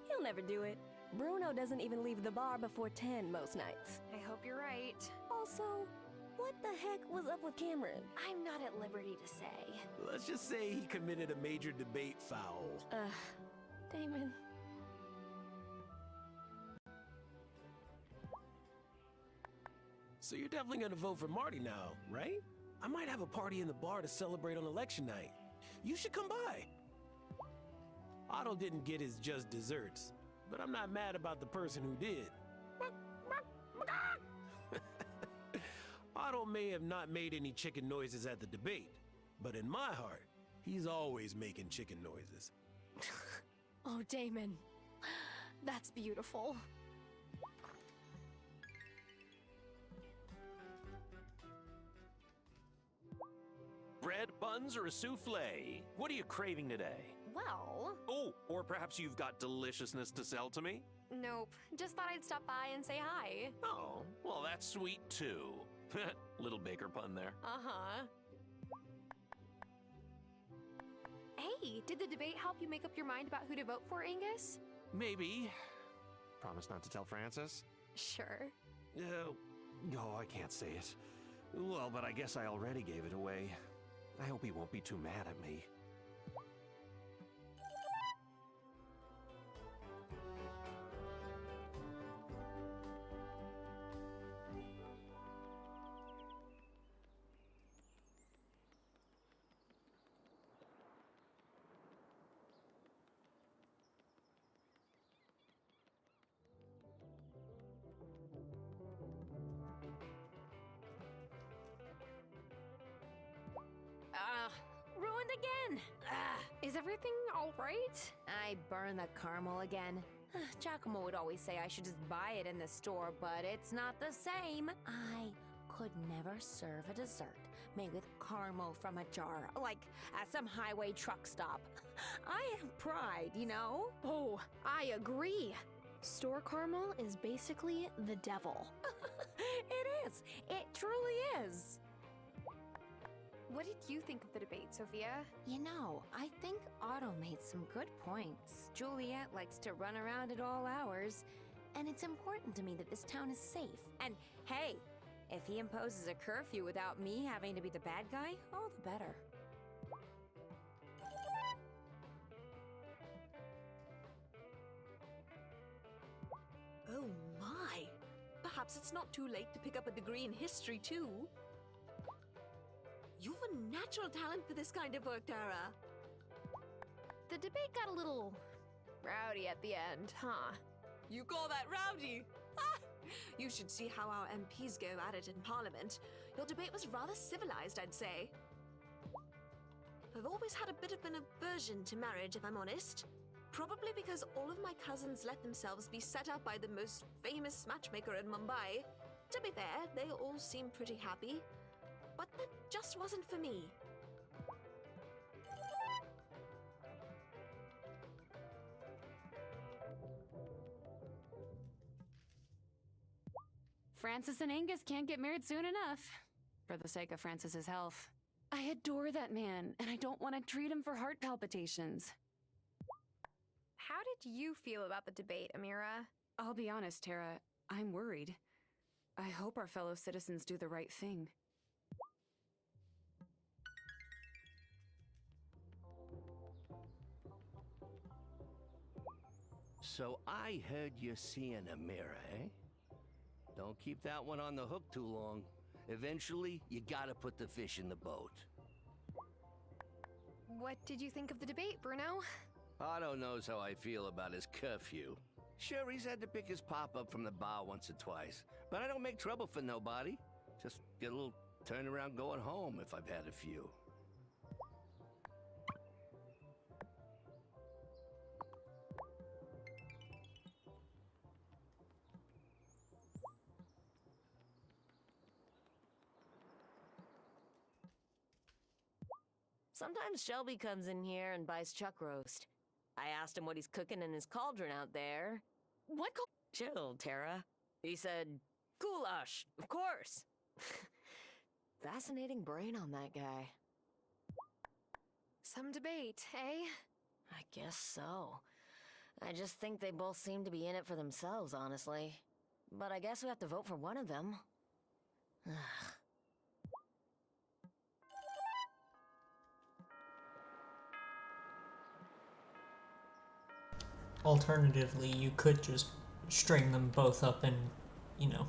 He'll never do it. Bruno doesn't even leave the bar before 10 most nights. I hope you're right. Also, what the heck was up with Cameron? I'm not at liberty to say. Let's just say he committed a major debate foul. Damon. So you're definitely gonna vote for Marty now, right? I might have a party in the bar to celebrate on election night. You should come by. Otto didn't get his just desserts, but I'm not mad about the person who did. Otto may have not made any chicken noises at the debate, but in my heart, he's always making chicken noises. Oh, Damon. That's beautiful. Bread, buns, or a souffle? What are you craving today? Well... Oh, or perhaps you've got deliciousness to sell to me? Nope. Just thought I'd stop by and say hi. Oh, well, that's sweet too. Little baker pun there. Uh-huh. Hey, did the debate help you make up your mind about who to vote for, Angus? Maybe. Promise not to tell Francis? Sure. No, I can't say it. Well, but I guess I already gave it away. I hope he won't be too mad at me. Ruined again! Is everything all right? I burned the caramel again. Giacomo would always say I should just buy it in the store, but it's not the same. I could never serve a dessert made with caramel from a jar, like at some highway truck stop. I have pride, you know? Oh, I agree. Store caramel is basically the devil. It is. It truly is. What did you think of the debate, Sophia? You know, I think Otto made some good points. Juliet likes to run around at all hours, and it's important to me that this town is safe. And hey, if he imposes a curfew without me having to be the bad guy, all the better. Oh my! Perhaps it's not too late to pick up a degree in history, too. You've a natural talent for this kind of work, Tara. The debate got a little rowdy at the end, huh? You call that rowdy? Ah! You should see how our MPs go at it in Parliament. Your debate was rather civilized, I'd say. I've always had a bit of an aversion to marriage, if I'm honest. Probably because all of my cousins let themselves be set up by the most famous matchmaker in Mumbai. To be fair, they all seem pretty happy. But that just wasn't for me. Francis and Angus can't get married soon enough. For the sake of Francis's health. I adore that man, and I don't want to treat him for heart palpitations. How did you feel about the debate, Amira? I'll be honest, Tara. I'm worried. I hope our fellow citizens do the right thing. So I heard you're seeing a mirror, eh? Don't keep that one on the hook too long. Eventually, you gotta put the fish in the boat. What did you think of the debate, Bruno? Otto knows how I feel about his curfew. Sure, he's had to pick his pop up from the bar once or twice, but I don't make trouble for nobody. Just get a little turnaround going home if I've had a few. Sometimes Shelby comes in here and buys chuck roast. I asked him what he's cooking in his cauldron out there. What Chill, Tara. He said, goulash, of course. Fascinating brain on that guy. Some debate, eh? I guess so. I just think they both seem to be in it for themselves, honestly. But I guess we have to vote for one of them. Alternatively, you could just string them both up and, you know,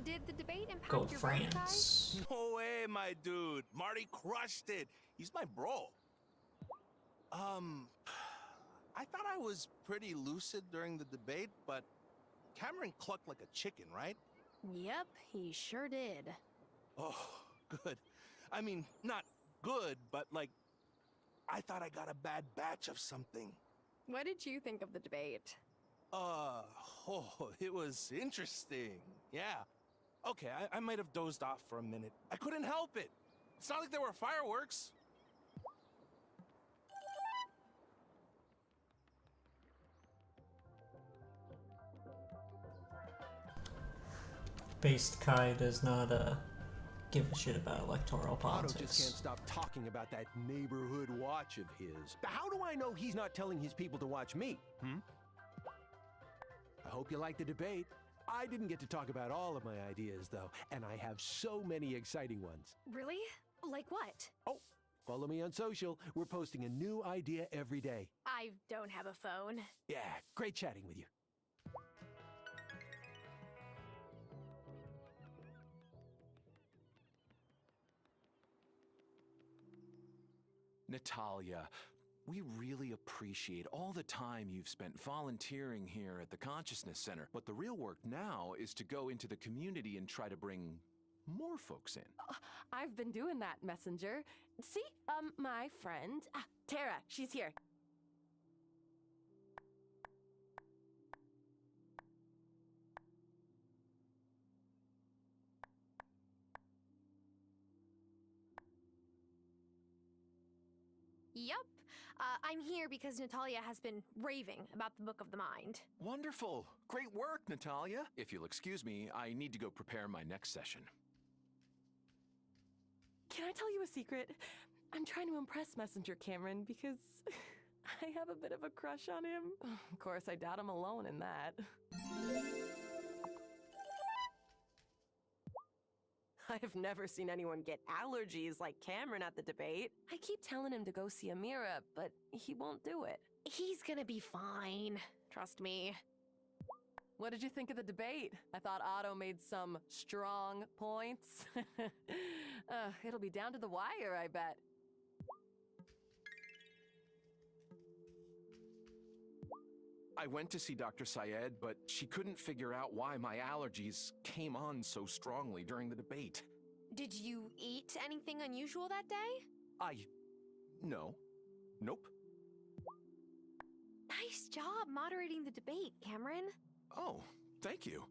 Did the debate impact go your vote, Kai? France. No way, my dude. Marty crushed it. He's my bro. I thought I was pretty lucid during the debate, but Cameron clucked like a chicken, right? Yep, he sure did. Oh, good. I mean, not good, but like, I thought I got a bad batch of something. What did you think of the debate? It was interesting. Yeah. Okay, I might have dozed off for a minute. I couldn't help it. It's not like there were fireworks. Based Kai does not give a shit about electoral Otto just politics. can't stop talking about that neighborhood watch of his. How do I know he's not telling his people to watch me? I hope you like the debate. I didn't get to talk about all of my ideas, though, and I have so many exciting ones. Really? Like what? Oh, follow me on social. We're posting a new idea every day. I don't have a phone. Yeah, great chatting with you. Natalia, we really appreciate all the time you've spent volunteering here at the Consciousness Center. But the real work now is to go into the community and try to bring more folks in. I've been doing that, Messenger. See, my friend, Tara, she's here. Yep. I'm here because Natalia has been raving about the Book of the Mind. Wonderful. Great work, Natalia. If you'll excuse me, I need to go prepare my next session. Can I tell you a secret? I'm trying to impress Messenger Cameron because I have a bit of a crush on him. Of course, I doubt I'm alone in that. I have never seen anyone get allergies like Cameron at the debate. I keep telling him to go see Amira, but he won't do it. He's gonna be fine. Trust me. What did you think of the debate? I thought Otto made some strong points. It'll be down to the wire, I bet. I went to see Dr. Syed, but she couldn't figure out why my allergies came on so strongly during the debate. Did you eat anything unusual that day? No. Nope. Nice job moderating the debate, Cameron. Oh, thank you.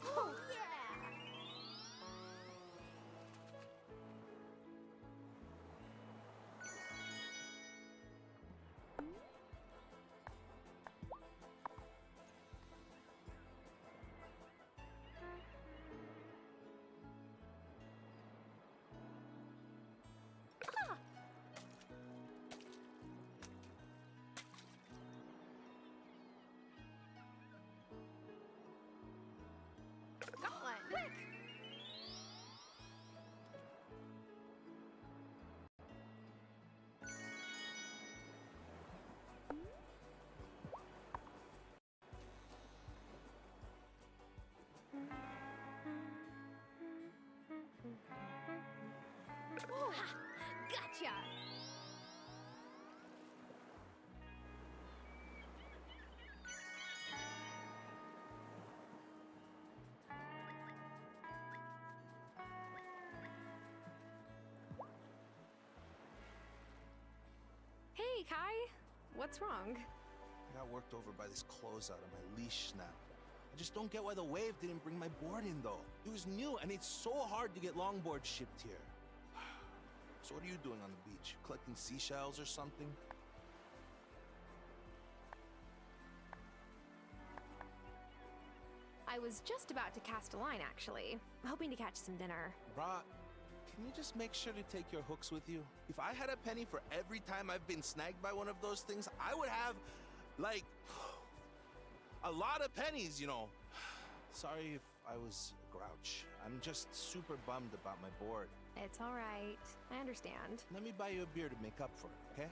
Oh, yeah! Gauntlet, quick! Gotcha! Hey, Kai. What's wrong? I got worked over by this closeout and my leash snapped. I just don't get why the wave didn't bring my board in, though. It was new, and it's so hard to get longboards shipped here. So what are you doing on the beach? Collecting seashells or something? I was just about to cast a line, actually. Hoping to catch some dinner. Brah, can you just make sure to take your hooks with you? If I had a penny for every time I've been snagged by one of those things, I would have, like, a lot of pennies, you know. Sorry if I was a grouch. I'm just super bummed about my board. It's all right. I understand. Let me buy you a beer to make up for it, okay?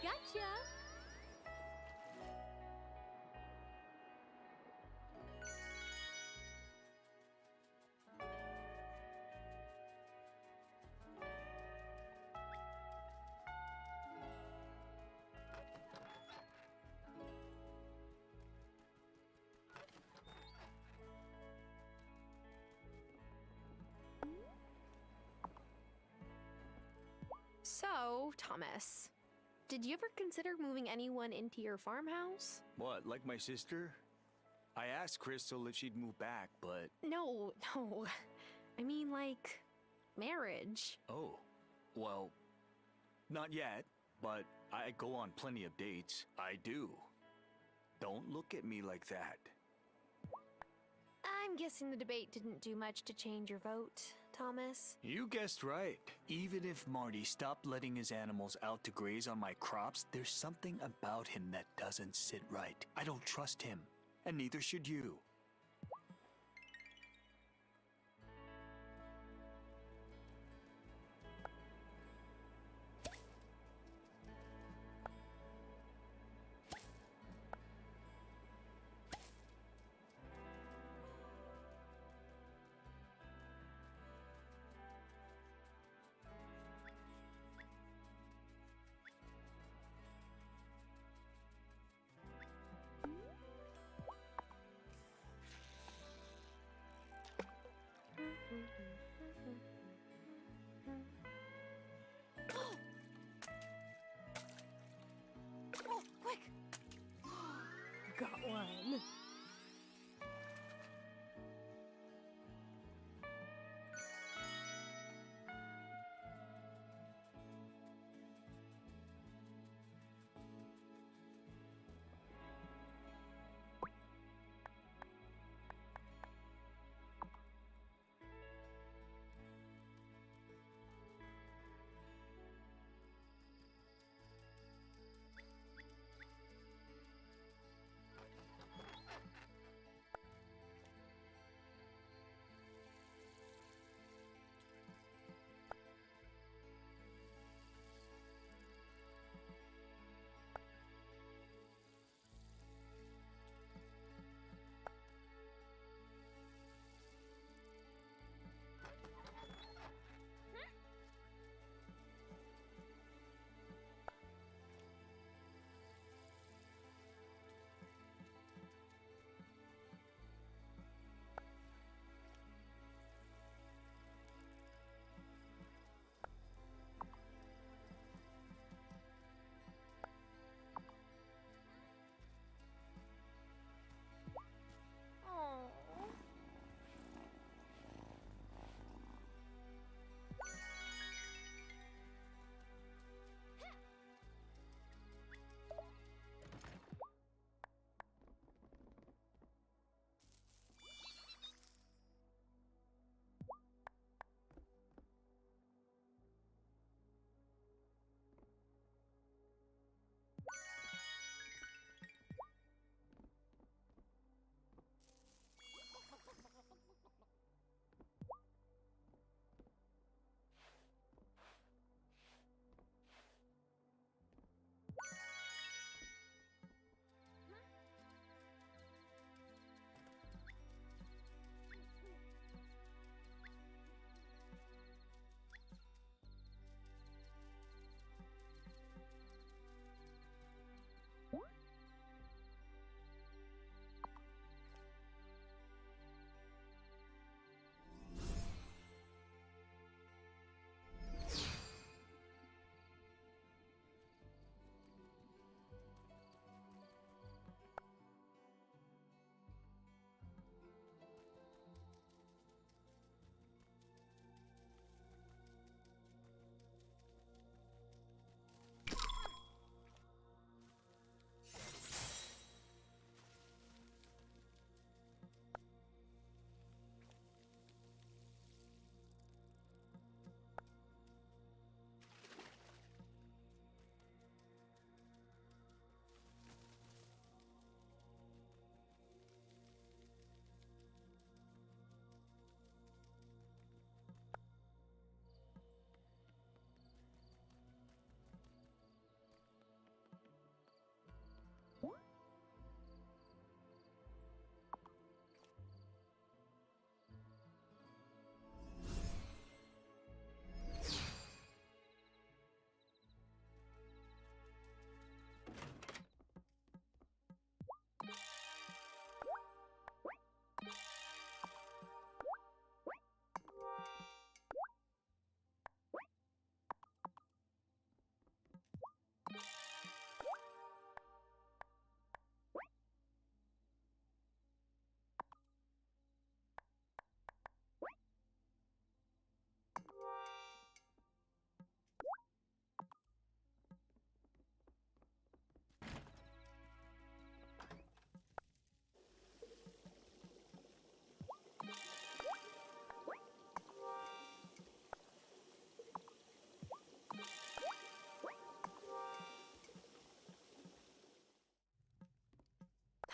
Gotcha! So, Thomas, did you ever consider moving anyone into your farmhouse? What, like my sister? I asked Crystal if she'd move back, but... No. I mean, like, marriage. Oh, well, not yet, but I go on plenty of dates. I do. Don't look at me like that. I'm guessing the debate didn't do much to change your vote, Thomas. You guessed right. Even if Marty stopped letting his animals out to graze on my crops, there's something about him that doesn't sit right. I don't trust him, and neither should you. Oh, quick! Got one.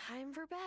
Time for bed.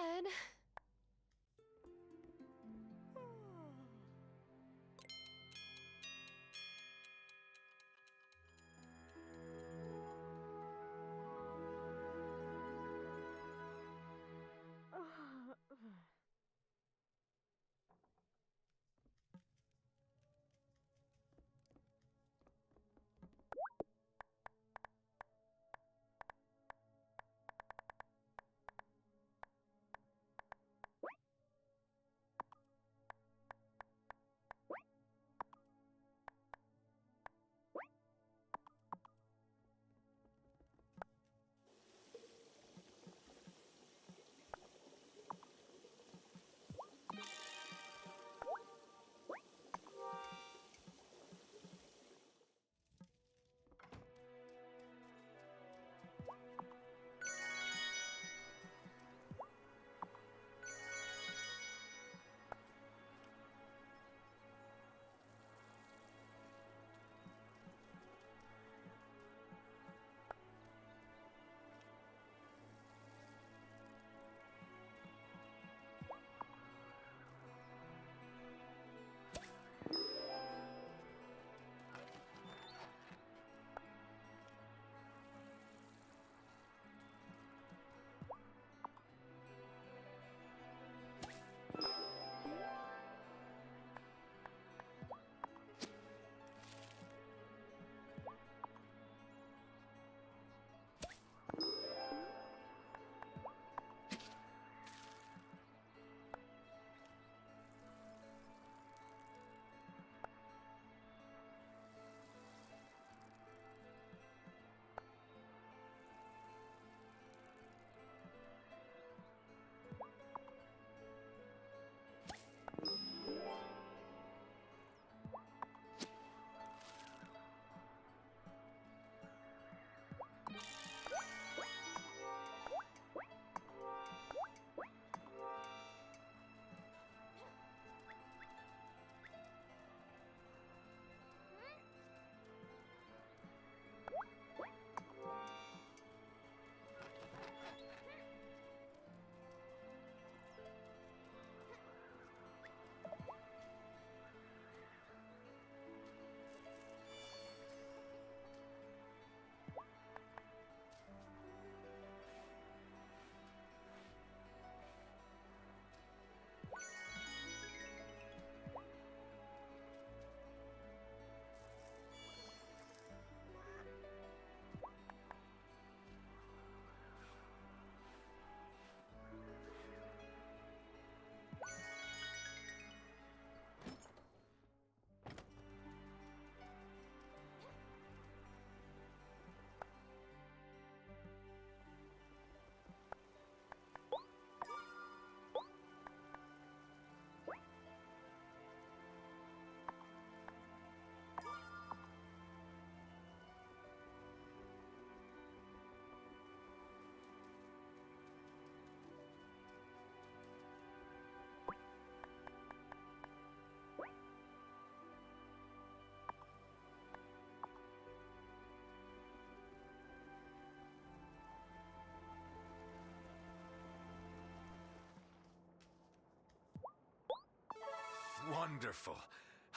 Wonderful.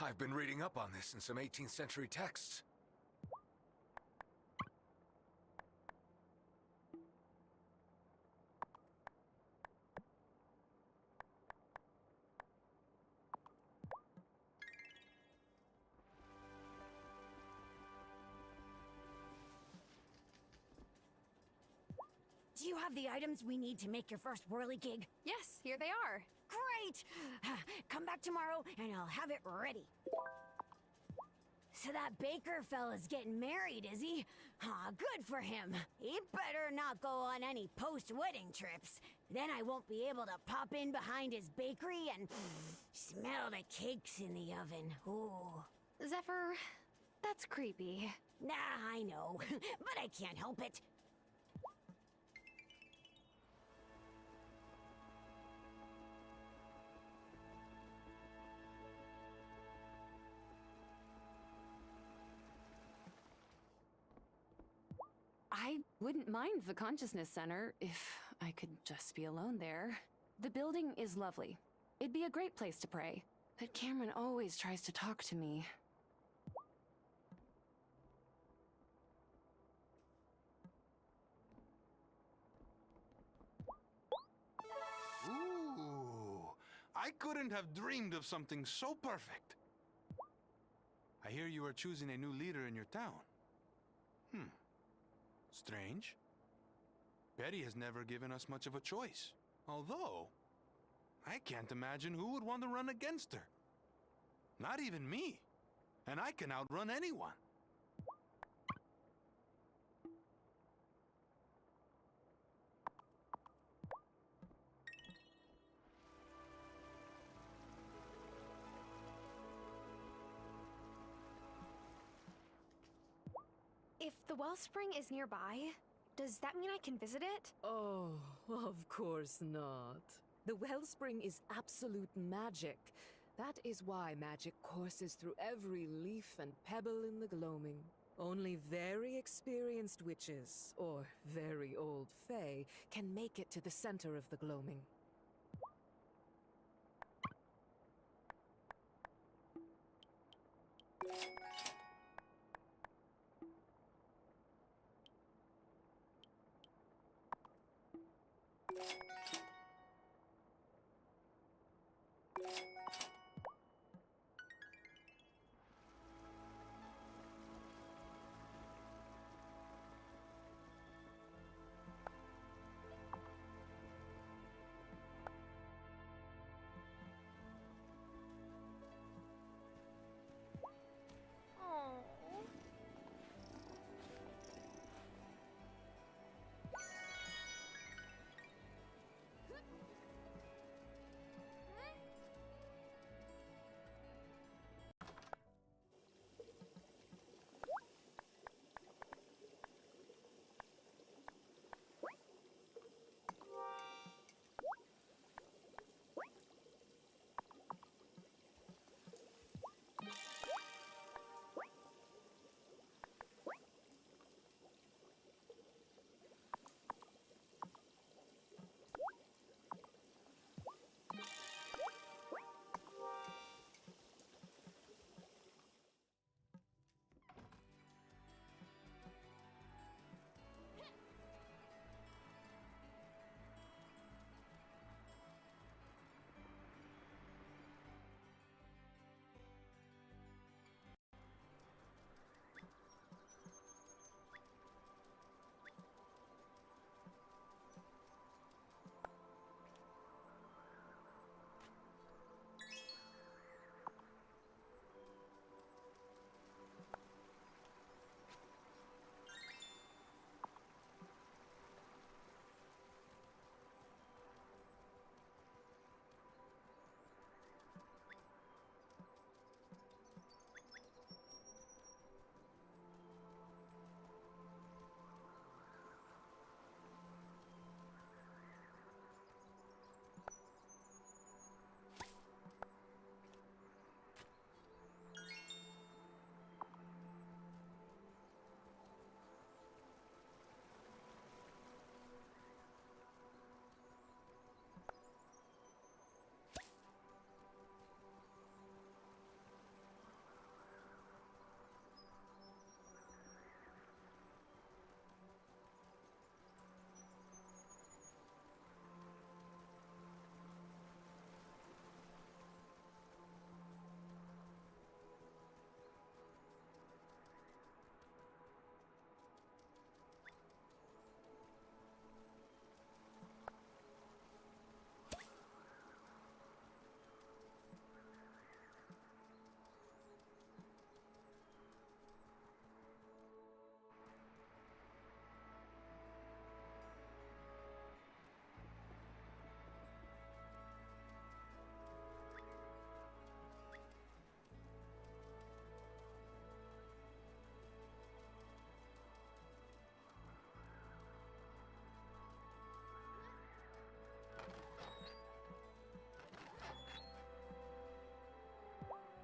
I've been reading up on this in some 18th century texts. Do you have the items we need to make your first whirligig? Yes, here they are. Great! Come back tomorrow and I'll have it ready. So that Baker fella's getting married, is he? Aw, good for him. He better not go on any post-wedding trips. Then I won't be able to pop in behind his bakery and smell the cakes in the oven. Ooh. Zephyr, that's creepy. Nah, I know, but I can't help it. I wouldn't mind the Consciousness Center if I could just be alone there. The building is lovely. It'd be a great place to pray. But Cameron always tries to talk to me. Ooh, I couldn't have dreamed of something so perfect. I hear you are choosing a new leader in your town. Strange. Betty has never given us much of a choice. Although, I can't imagine who would want to run against her. Not even me. And I can outrun anyone. If the wellspring is nearby, does that mean I can visit it? Oh, of course not. The wellspring is absolute magic. That is why magic courses through every leaf and pebble in the gloaming. Only very experienced witches, or very old fae, can make it to the center of the gloaming.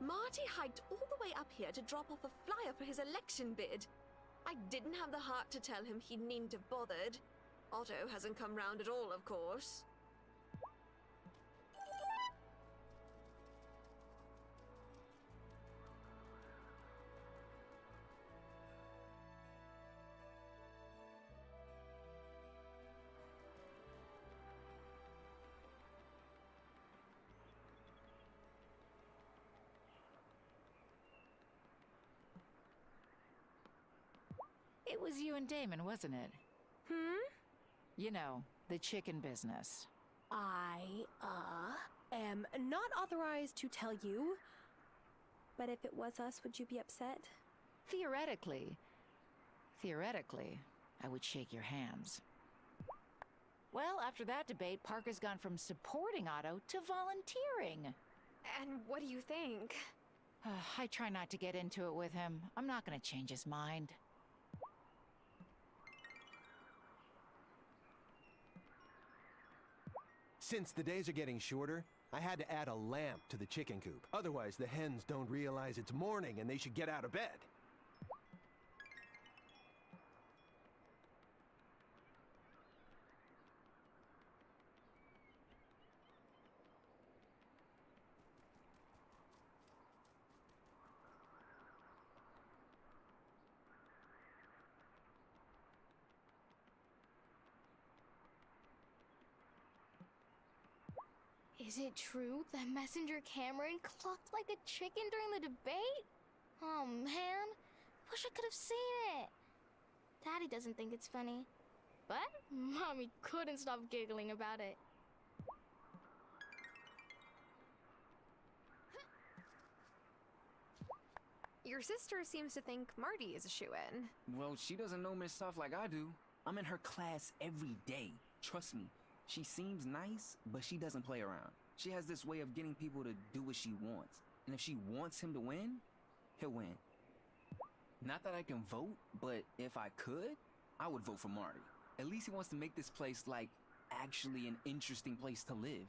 Marty hiked all the way up here to drop off a flyer for his election bid. I didn't have the heart to tell him he needn't have bothered. Otto hasn't come round at all, of course. It was you and Damon, wasn't it? You know, the chicken business. I, am not authorized to tell you. But if it was us, would you be upset? Theoretically, I would shake your hands. Well, after that debate, Parker's gone from supporting Otto to volunteering. And what do you think? I try not to get into it with him. I'm not gonna change his mind. Since the days are getting shorter, I had to add a lamp to the chicken coop. Otherwise, the hens don't realize it's morning and they should get out of bed. Is it true that Messenger Cameron clucked like a chicken during the debate? Oh man, wish I could have seen it. Daddy doesn't think it's funny, but Mommy couldn't stop giggling about it. Your sister seems to think Marty is a shoo-in. Well, she doesn't know Miss Soft like I do. I'm in her class every day. Trust me. She seems nice, but she doesn't play around. She has this way of getting people to do what she wants. And if she wants him to win, he'll win. Not that I can vote, but if I could, I would vote for Marty. At least he wants to make this place, like, actually an interesting place to live.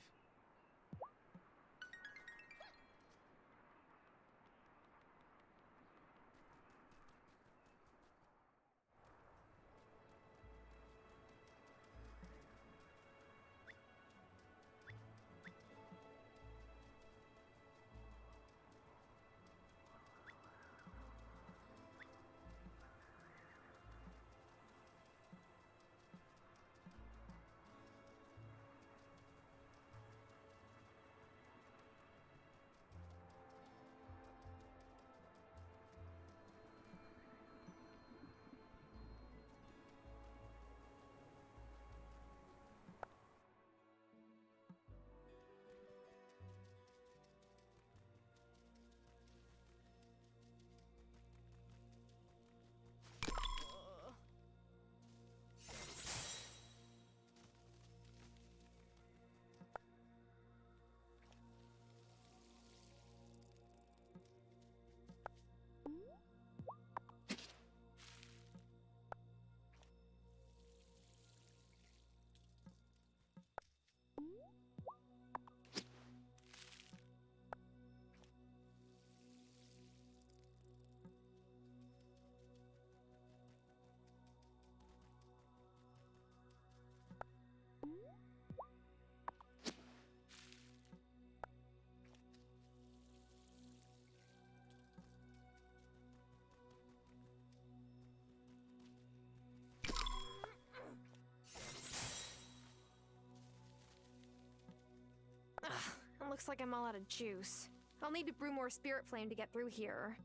It looks like I'm all out of juice. I'll need to brew more Spirit Flame to get through here.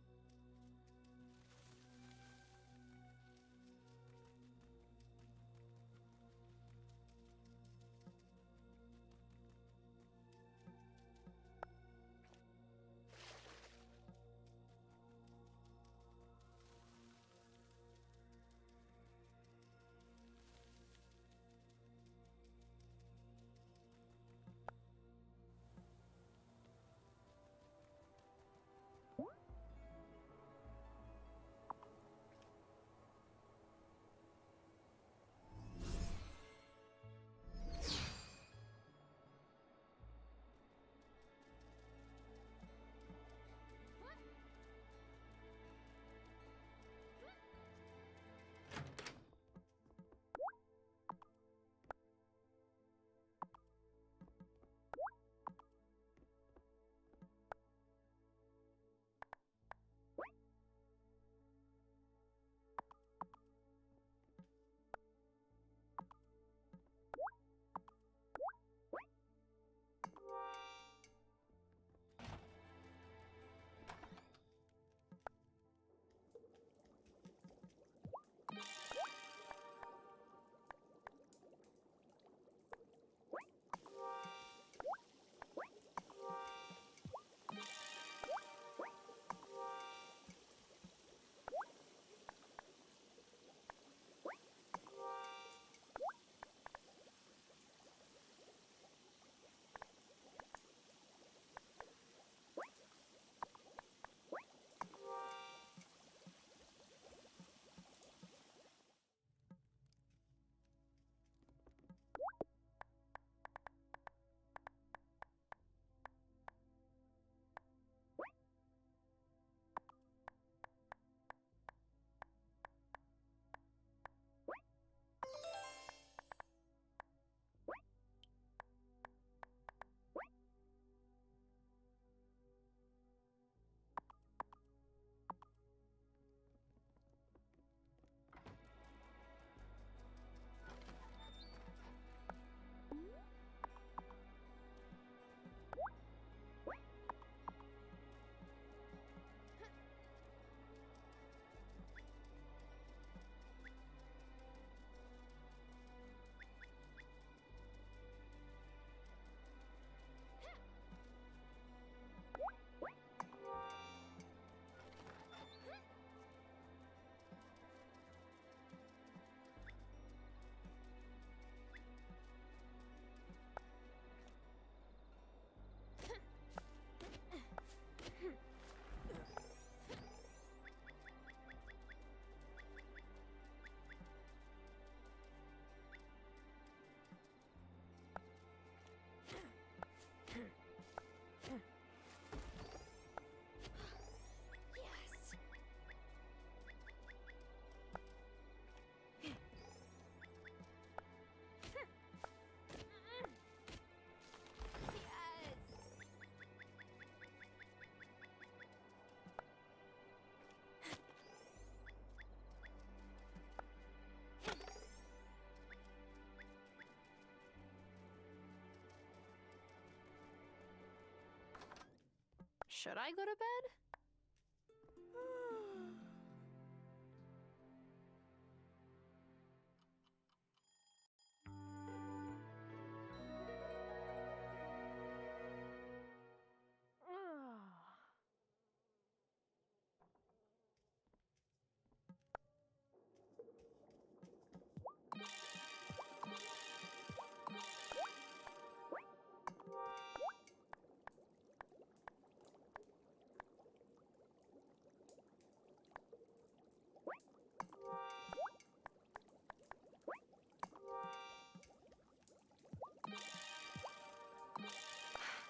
Should I go to bed?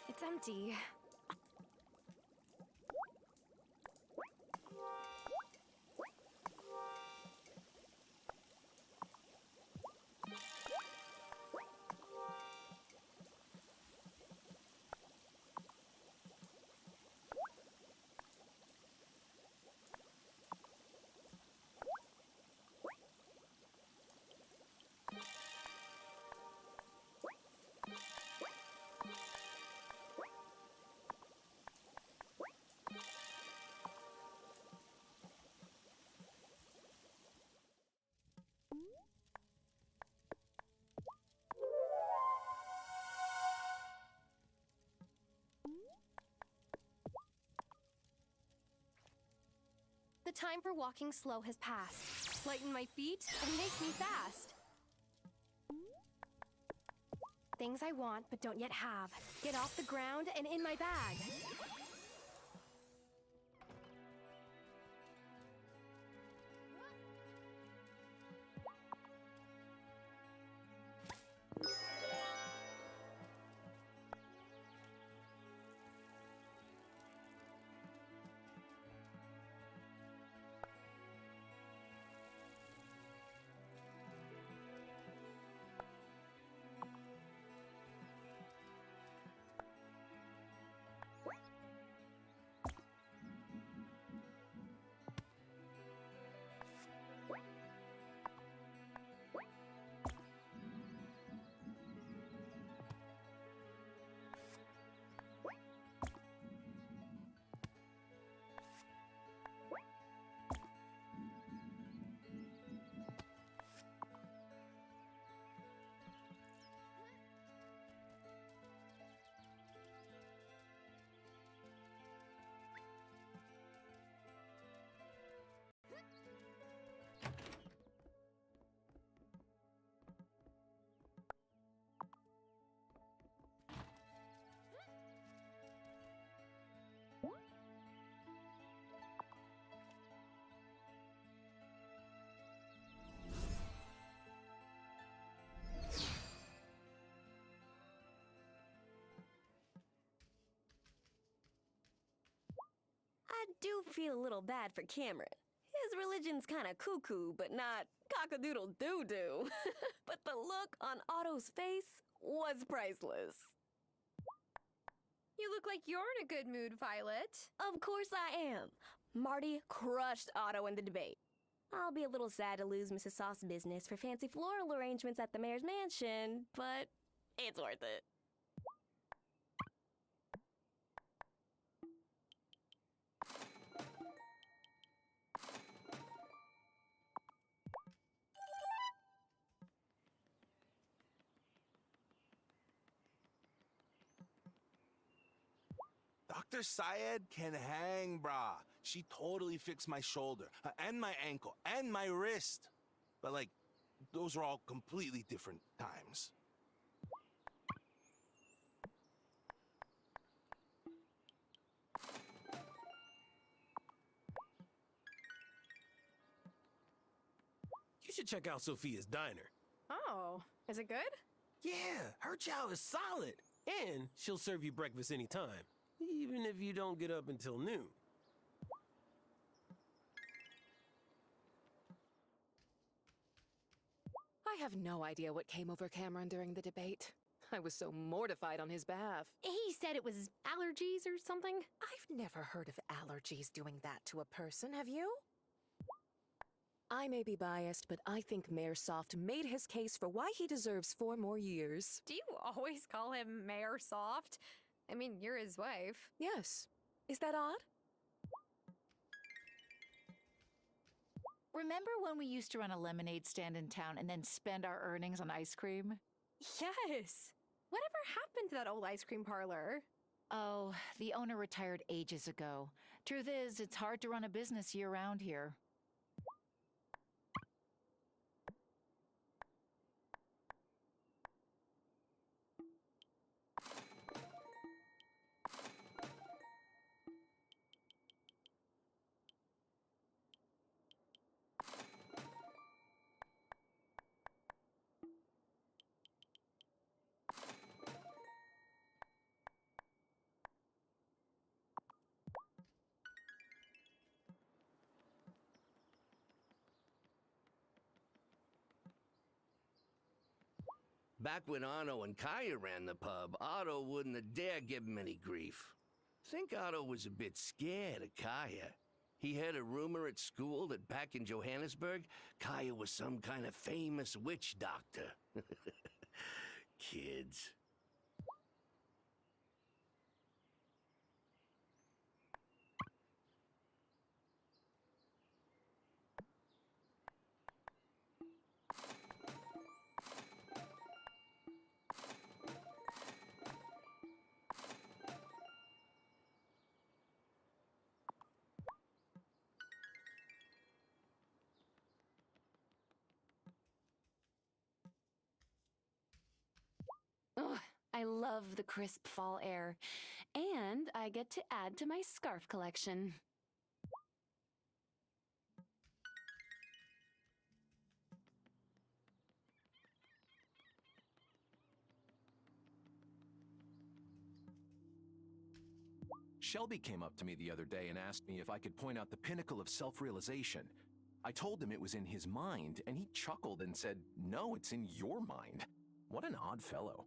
It's empty. The time for walking slow has passed. Lighten my feet and make me fast. Things I want but don't yet have. Get off the ground and in my bag. I do feel a little bad for Cameron. His religion's kinda cuckoo, but not cockadoodle-doo-doo. But the look on Otto's face was priceless. You look like you're in a good mood, Violet. Of course I am. Marty crushed Otto in the debate. I'll be a little sad to lose Mrs. Sauce's business for fancy floral arrangements at the mayor's mansion, but it's worth it. Dr. Syed can hang, brah. She totally fixed my shoulder, and my ankle, and my wrist. But, like, those are all completely different times. You should check out Sophia's diner. Oh, is it good? Yeah, her chow is solid. And she'll serve you breakfast anytime, even if you don't get up until noon. I have no idea what came over Cameron during the debate. I was so mortified on his behalf. He said it was allergies or something. I've never heard of allergies doing that to a person, have you? I may be biased, but I think Mayor Soft made his case for why he deserves 4 more years. Do you always call him Mayor Soft? I mean, you're his wife. Yes. Is that odd? Remember when we used to run a lemonade stand in town and then spend our earnings on ice cream? Yes. Whatever happened to that old ice cream parlor? Oh, the owner retired ages ago. Truth is, it's hard to run a business year-round here. Back when Otto and Kaya ran the pub, Otto wouldn't have dared give him any grief. Think Otto was a bit scared of Kaya. He heard a rumor at school that back in Johannesburg, Kaya was some kind of famous witch doctor. Kids. Oh, I love the crisp fall air. And I get to add to my scarf collection. Shelby came up to me the other day and asked me if I could point out the pinnacle of self-realization. I told him it was in his mind, and he chuckled and said, "No, it's in your mind." What an odd fellow.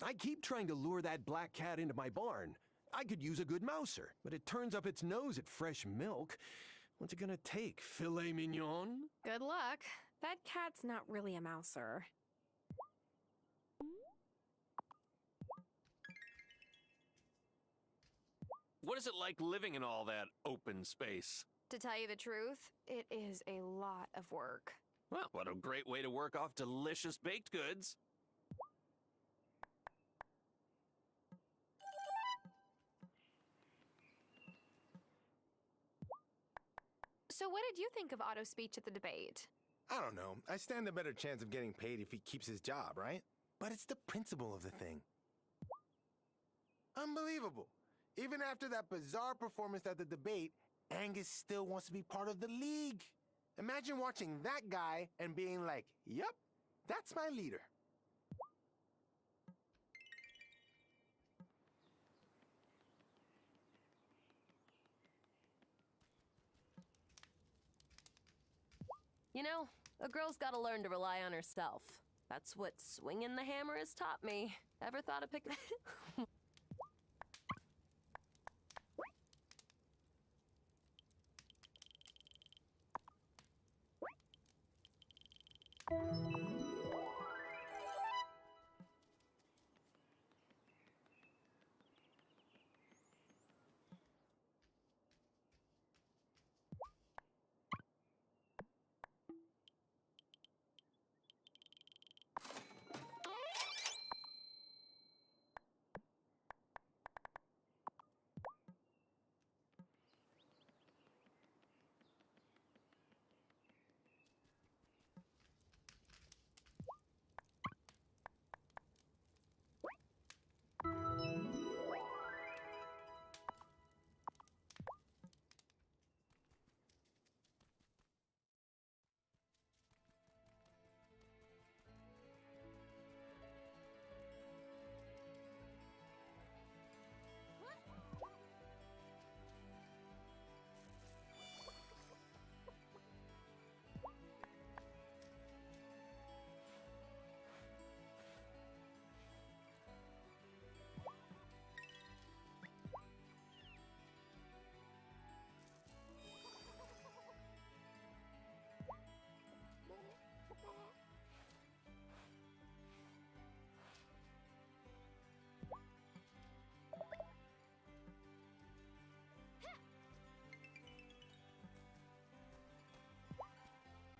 I keep trying to lure that black cat into my barn. I could use a good mouser, but it turns up its nose at fresh milk. What's it gonna take, filet mignon? Good luck. That cat's not really a mouser. What is it like living in all that open space? To tell you the truth, it is a lot of work. Well, what a great way to work off delicious baked goods. So what did you think of Otto's speech at the debate? I don't know. I stand a better chance of getting paid if he keeps his job, right? But it's the principle of the thing. Unbelievable. Even after that bizarre performance at the debate, Angus still wants to be part of the league. Imagine watching that guy and being like, "Yep, that's my leader." You know, a girl's gotta learn to rely on herself. That's what swinging the hammer has taught me. Ever thought of picking...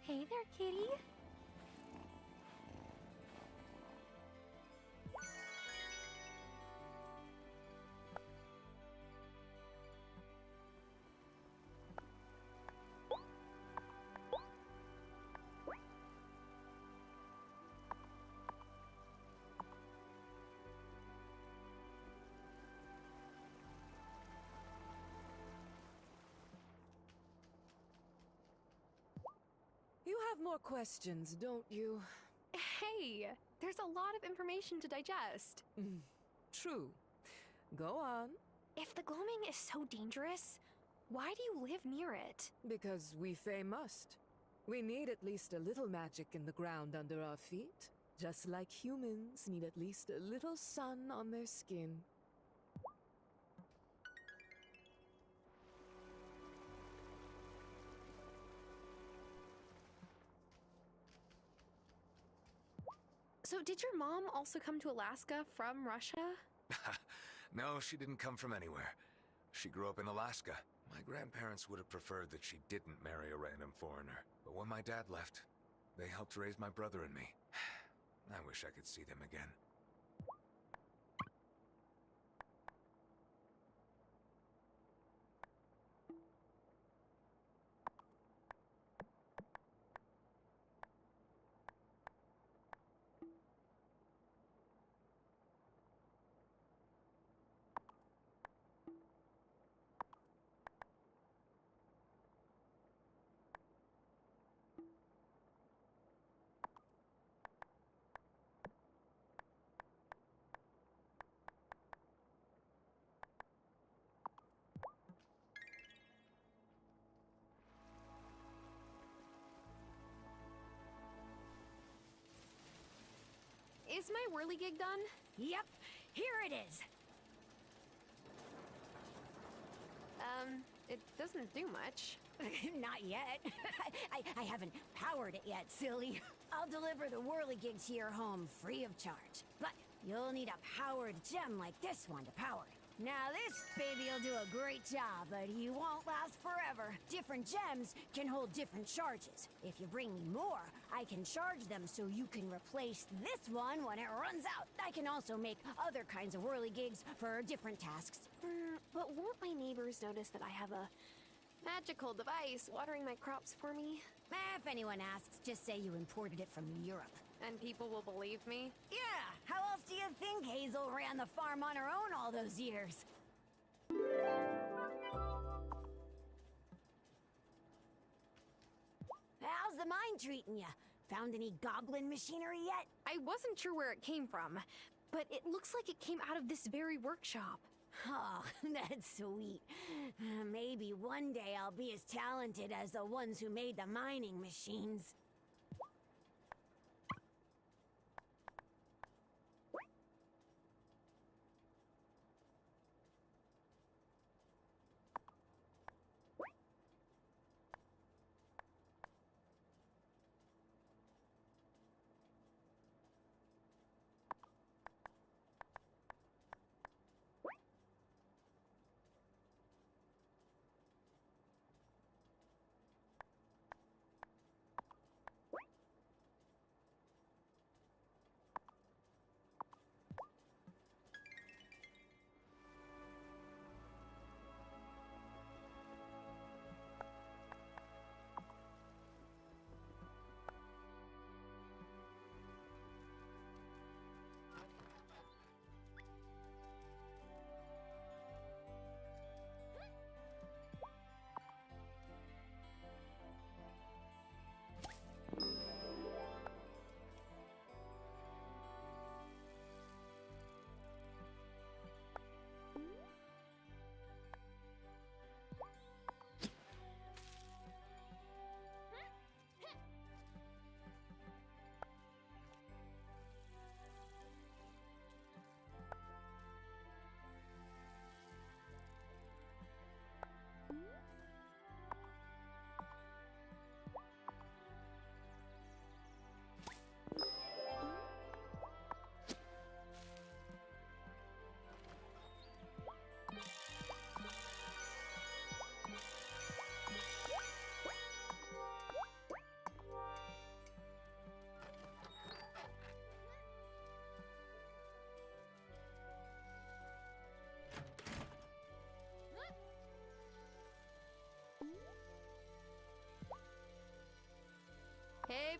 Hey there, kitty. You have more questions, don't you? Hey, there's a lot of information to digest. True. Go on. If the gloaming is so dangerous, why do you live near it? Because we Fae must. We need at least a little magic in the ground under our feet, just like humans need at least a little sun on their skin. So did your mom also come to Alaska from Russia? No, she didn't come from anywhere. She grew up in Alaska. My grandparents would have preferred that she didn't marry a random foreigner. But when my dad left, they helped raise my brother and me. I wish I could see them again. Is my whirligig done? Yep, here it is. It doesn't do much. Not yet. I haven't powered it yet, silly. I'll deliver the whirligigs to your home free of charge. But you'll need a powered gem like this one to power it. Now this baby will do a great job, but he won't last forever. Different gems can hold different charges. If you bring me more, I can charge them so you can replace this one when it runs out. I can also make other kinds of whirligigs for different tasks. But won't my neighbors notice that I have a magical device watering my crops for me? If anyone asks, just say you imported it from Europe. And people will believe me? Yeah, how else do you think Hazel ran the farm on her own all those years? How's the mine treating ya? Found any goblin machinery yet? I wasn't sure where it came from, but it looks like it came out of this very workshop. Oh, that's sweet. Maybe one day I'll be as talented as the ones who made the mining machines.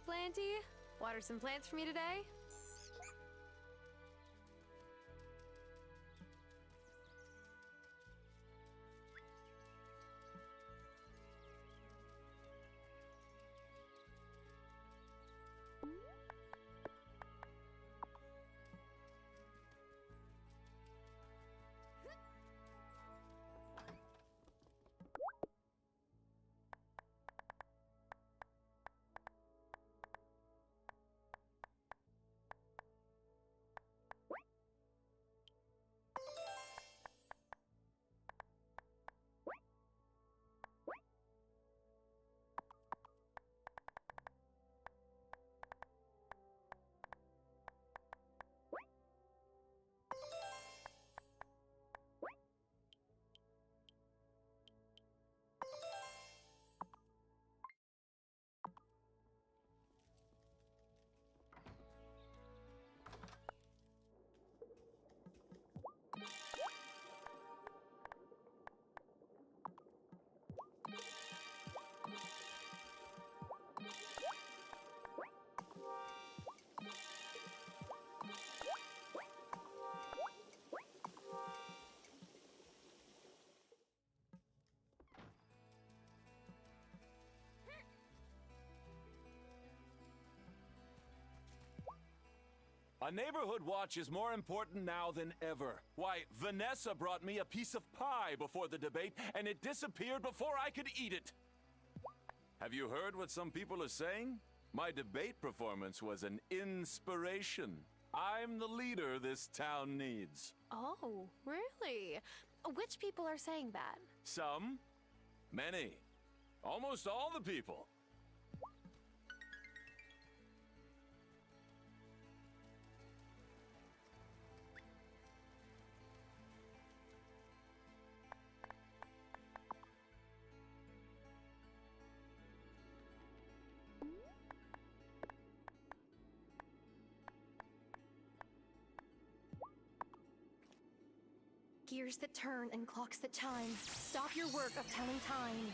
Planty. Water some plants for me today? A neighborhood watch is more important now than ever. Why, Vanessa brought me a piece of pie before the debate, and it disappeared before I could eat it. Have you heard what some people are saying? My debate performance was an inspiration. I'm the leader this town needs. Oh, really? Which people are saying that? Some. Many. Almost all the people. Gears that turn and clocks that chime. Stop your work of telling time.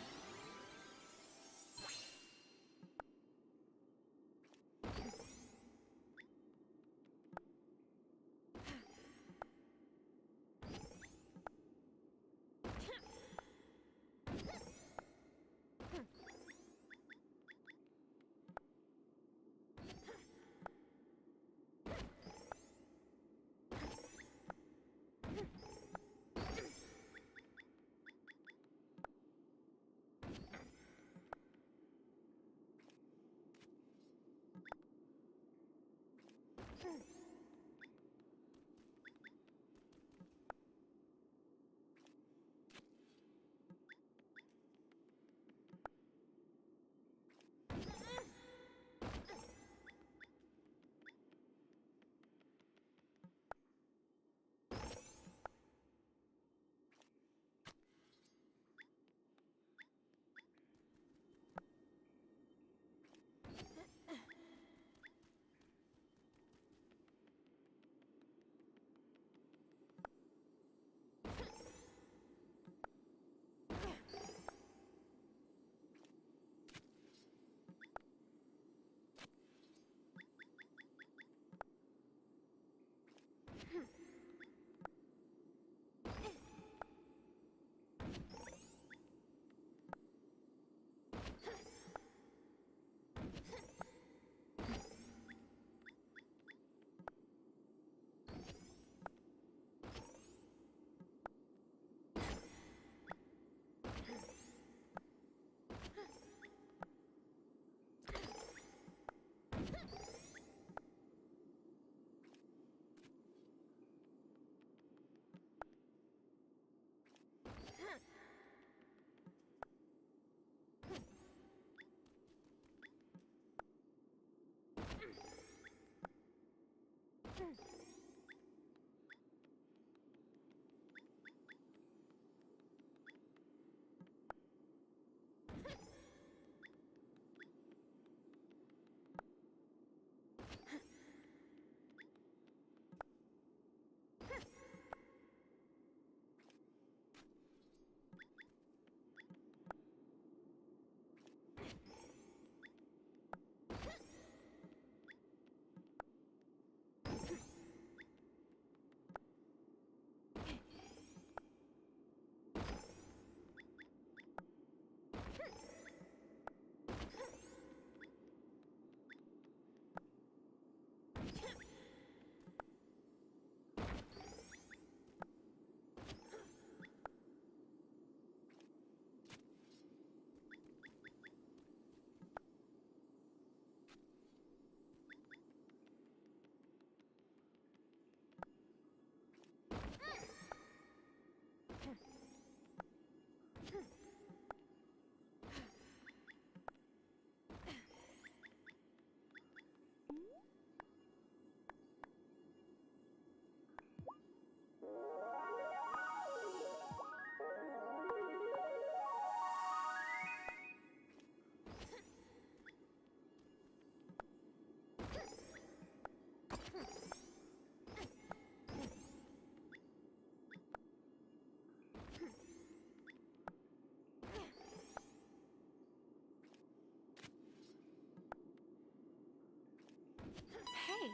Hey,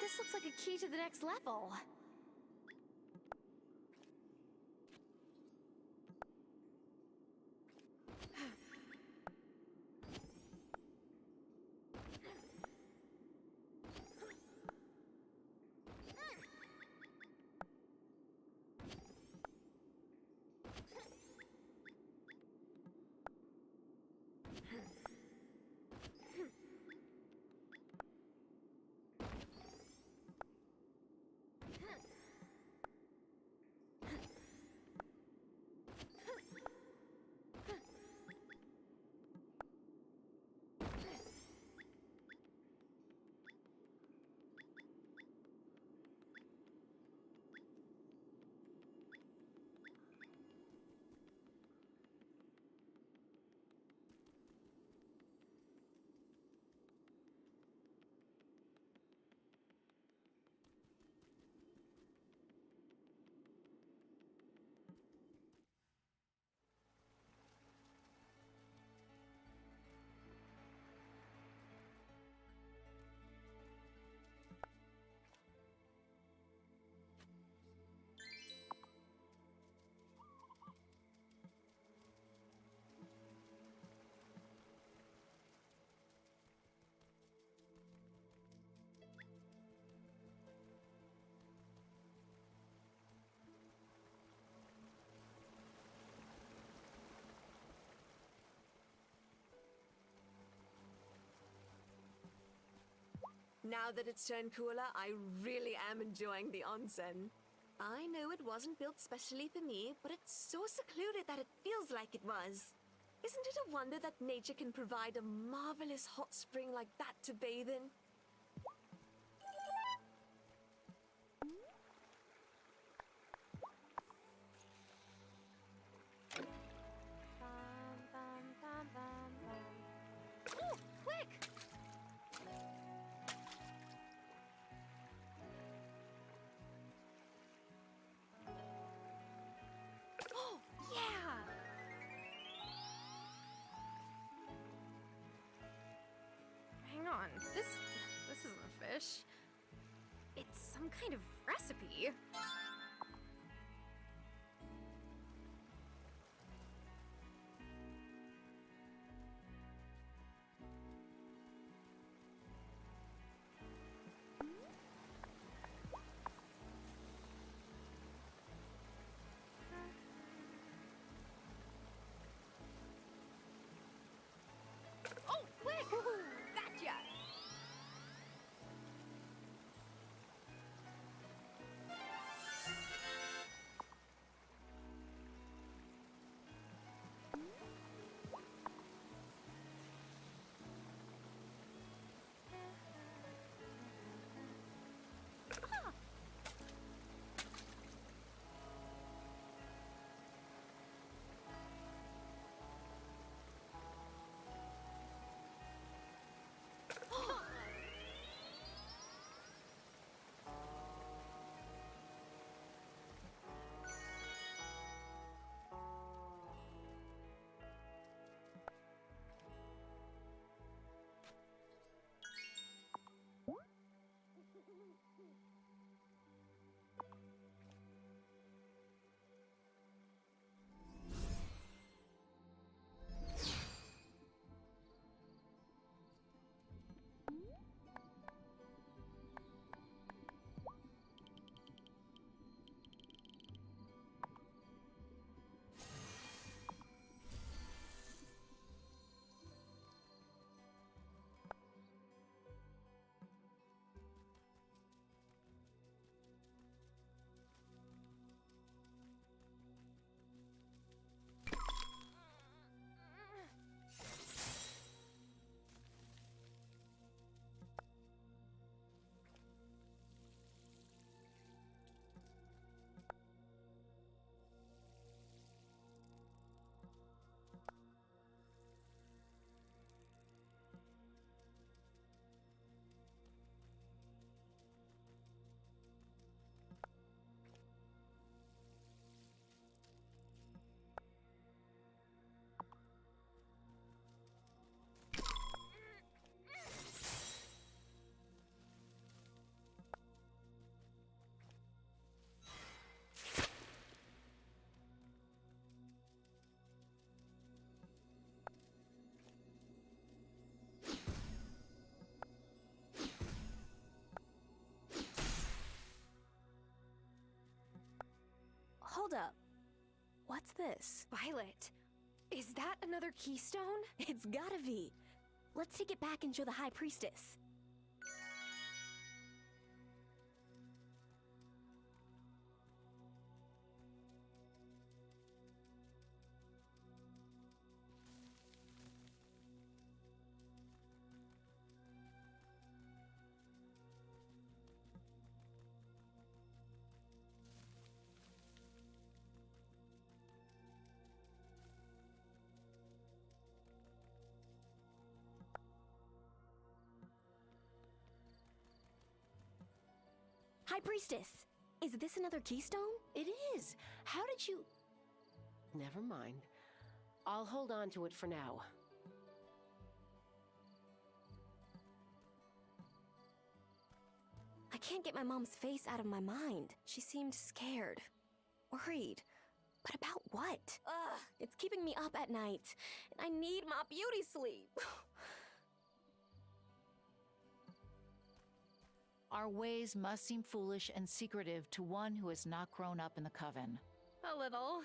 this looks like a key to the next level. Now that it's turned cooler, I really am enjoying the onsen. I know it wasn't built specially for me, but it's so secluded that it feels like it was. Isn't it a wonder that nature can provide a marvelous hot spring like that to bathe in? Oh, quick! Oh, yeah! Hang on, this isn't a fish. It's some kind of recipe. Oh, quick! Gotcha! up. What's this? Violet, is that another keystone? It's gotta be. Let's take it back and show the High Priestess. High Priestess, is this another keystone? It is. How did you... Never mind. I'll hold on to it for now. I can't get my mom's face out of my mind. She seemed scared, worried. But about what? Ugh, it's keeping me up at night. And I need my beauty sleep. Our ways must seem foolish and secretive to one who has not grown up in the coven. A little.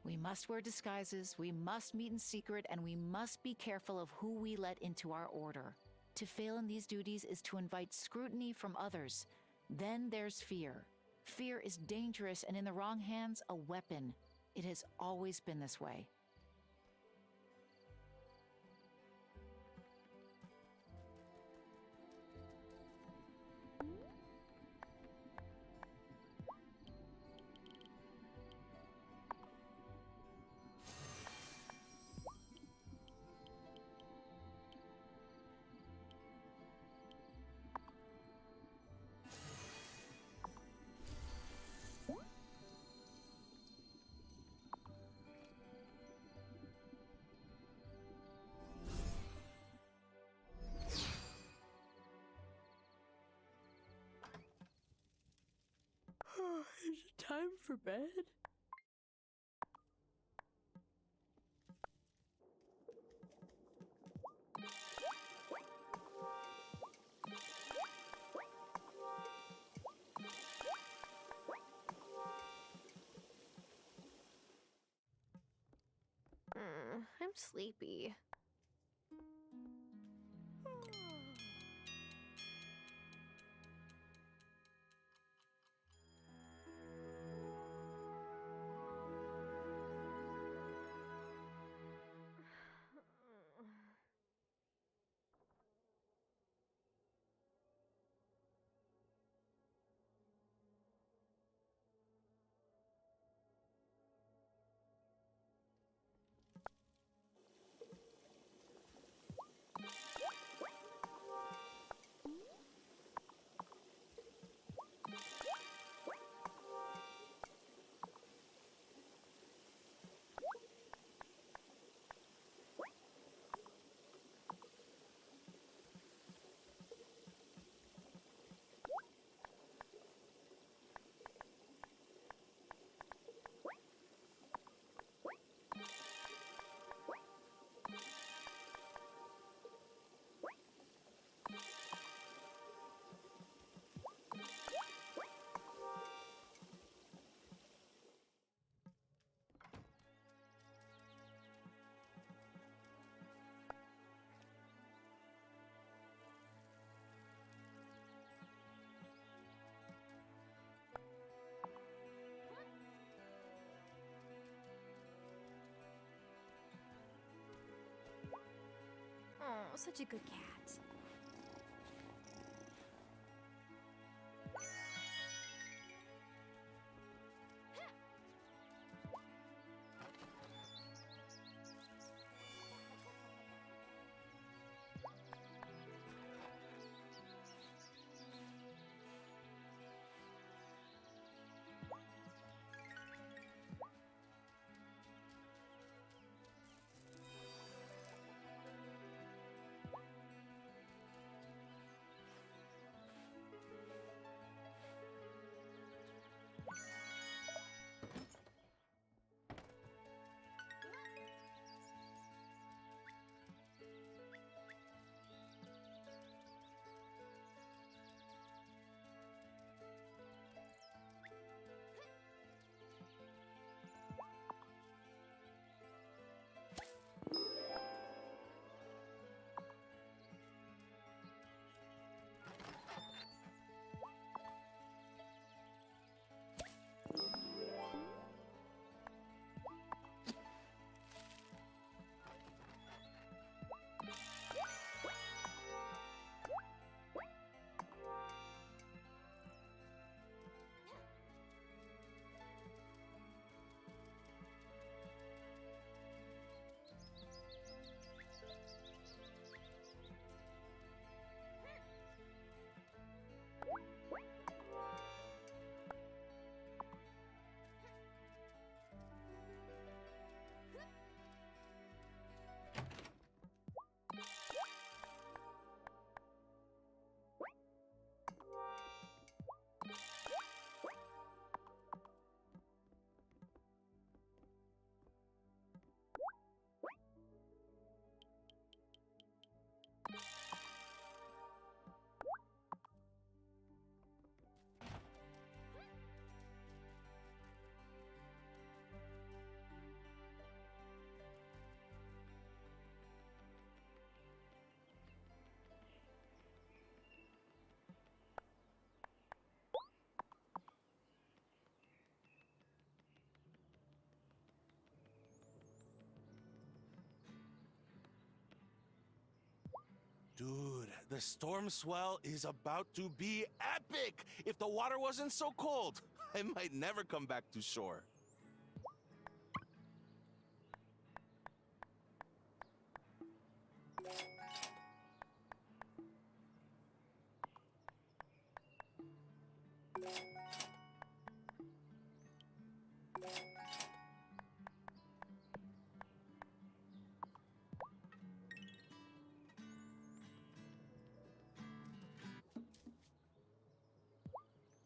We must wear disguises, we must meet in secret, and we must be careful of who we let into our order. To fail in these duties is to invite scrutiny from others. Then there's fear. Fear is dangerous and in the wrong hands, a weapon. It has always been this way. Is it time for bed? I'm sleepy. Oh, such a good cat. Dude, the storm swell is about to be epic! If the water wasn't so cold, I might never come back to shore.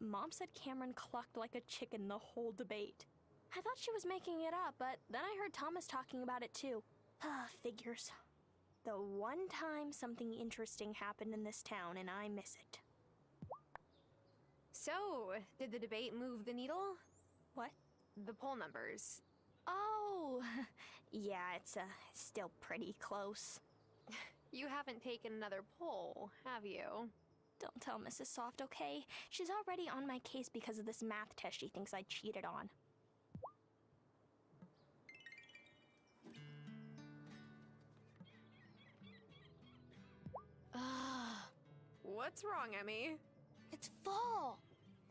Mom said Cameron clucked like a chicken the whole debate. I thought she was making it up, but then I heard Thomas talking about it too. Figures. The one time something interesting happened in this town and I miss it. So, did the debate move the needle? What? The poll numbers. Oh, yeah, it's still pretty close. You haven't taken another poll, have you? Don't tell Mrs. Soft, okay? She's already on my case because of this math test she thinks I cheated on. What's wrong, Emmy? It's fall.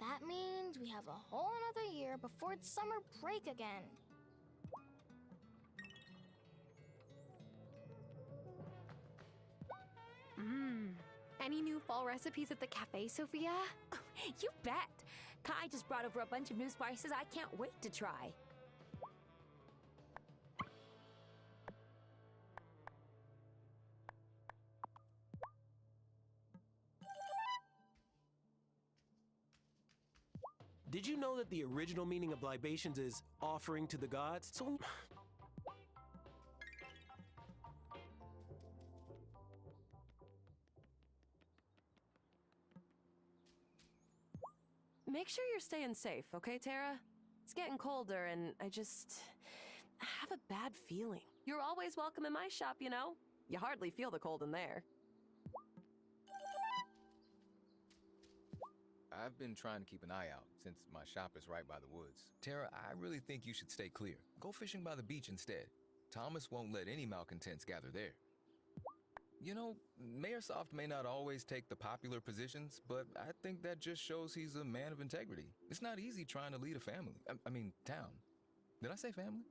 That means we have a whole another year before it's summer break again. Any new fall recipes at the cafe, Sophia? You bet! Kai just brought over a bunch of new spices I can't wait to try. Did you know that the original meaning of libations is offering to the gods? So Make sure you're staying safe, okay, Tara? It's getting colder and I have a bad feeling. You're always welcome in my shop, you know? You hardly feel the cold in there. I've been trying to keep an eye out since my shop is right by the woods. Tara, I really think you should stay clear. Go fishing by the beach instead. Thomas won't let any malcontents gather there. You know, Mayor Soft may not always take the popular positions, but I think that just shows he's a man of integrity. It's not easy trying to lead a family. I mean, town. Did I say family?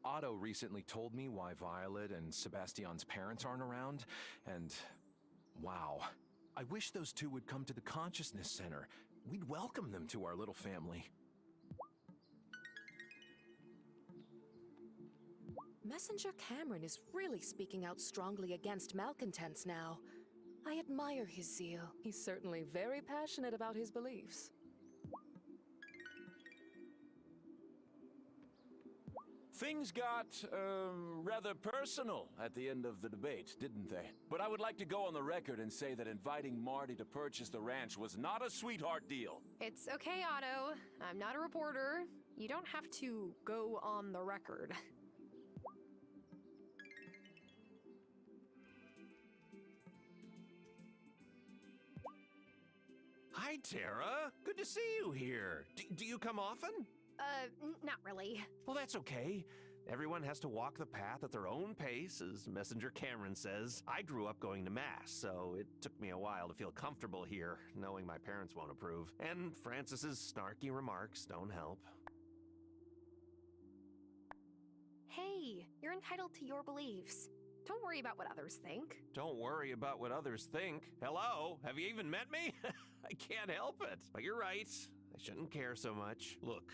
Otto recently told me why Violet and Sebastian's parents aren't around, and wow. I wish those two would come to the Consciousness Center. We'd welcome them to our little family. Messenger Cameron is really speaking out strongly against malcontents now. I admire his zeal. He's certainly very passionate about his beliefs. Things got, rather personal at the end of the debate, didn't they? But I would like to go on the record and say that inviting Marty to purchase the ranch was not a sweetheart deal. It's okay, Otto. I'm not a reporter. You don't have to go on the record. Hi, Tara. Good to see you here. Do you come often? Not really. Well, that's okay. Everyone has to walk the path at their own pace, as Messenger Cameron says. I grew up going to Mass, so it took me a while to feel comfortable here, knowing my parents won't approve. And Francis's snarky remarks don't help. Hey, you're entitled to your beliefs. Don't worry about what others think. Don't worry about what others think. Hello? Have you even met me? I can't help it. But you're right. I shouldn't care so much. Look,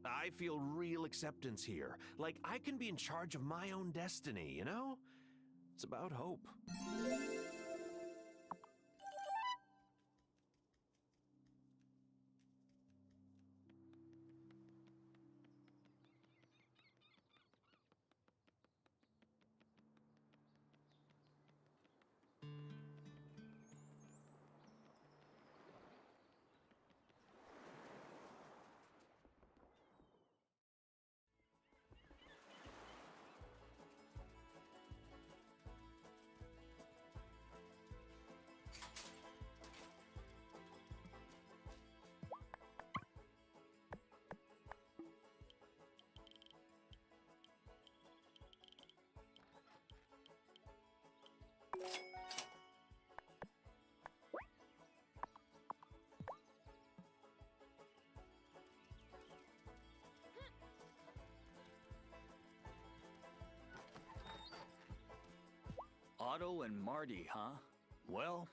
I feel real acceptance here. Like I can be in charge of my own destiny, you know? It's about hope. Otto and Marty, huh? Well,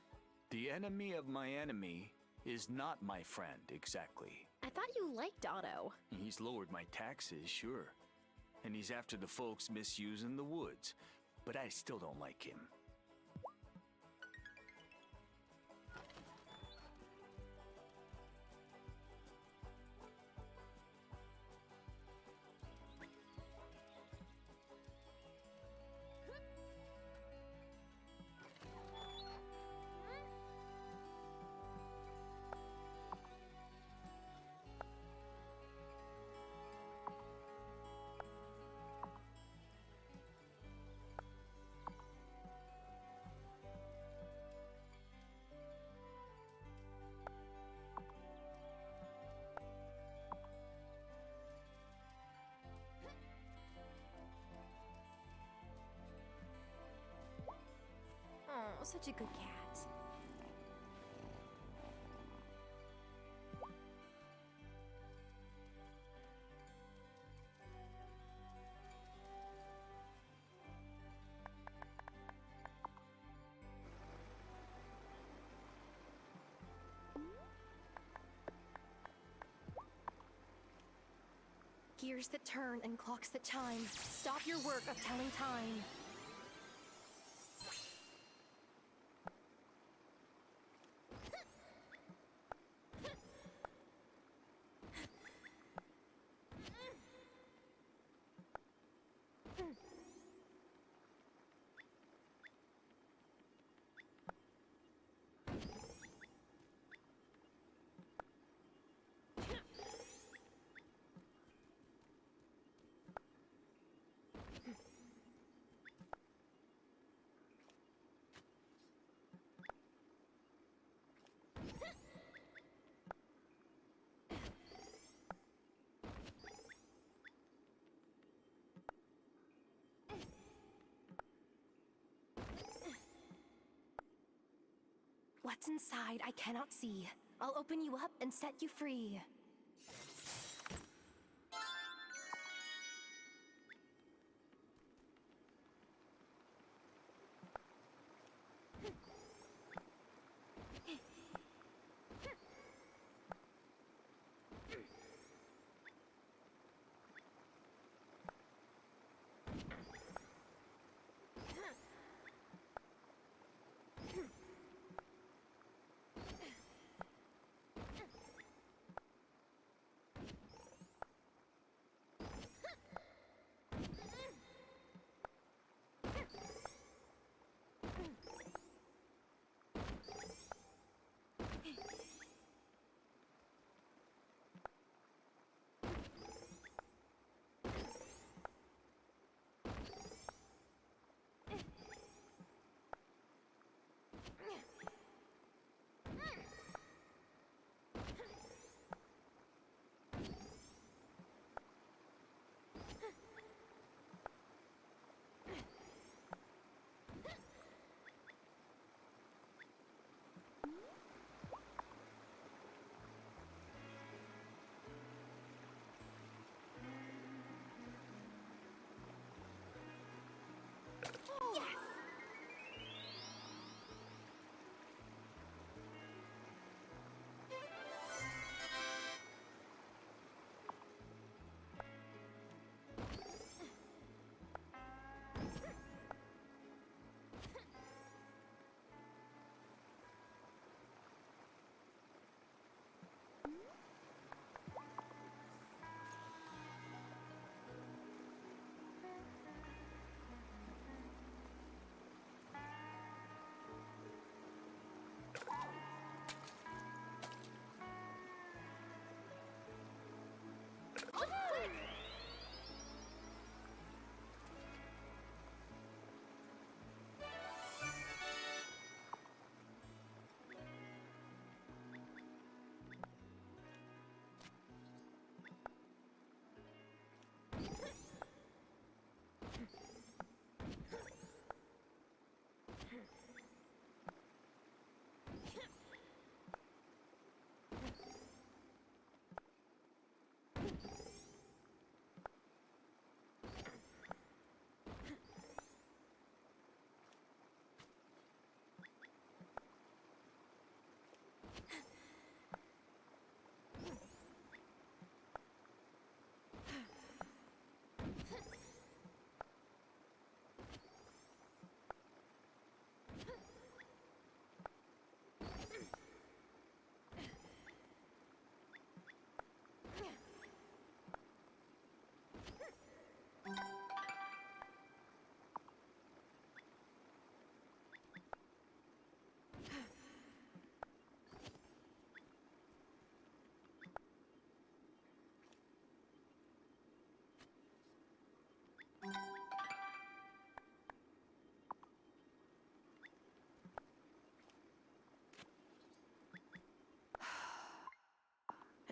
the enemy of my enemy is not my friend, exactly. I thought you liked Otto. He's lowered my taxes, sure. And he's after the folks misusing the woods. But I still don't like him. Oh, such a good cat. Gears that turn and clocks that chime. Stop your work of telling time. What's inside I cannot see. I'll open you up and set you free.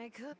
I could.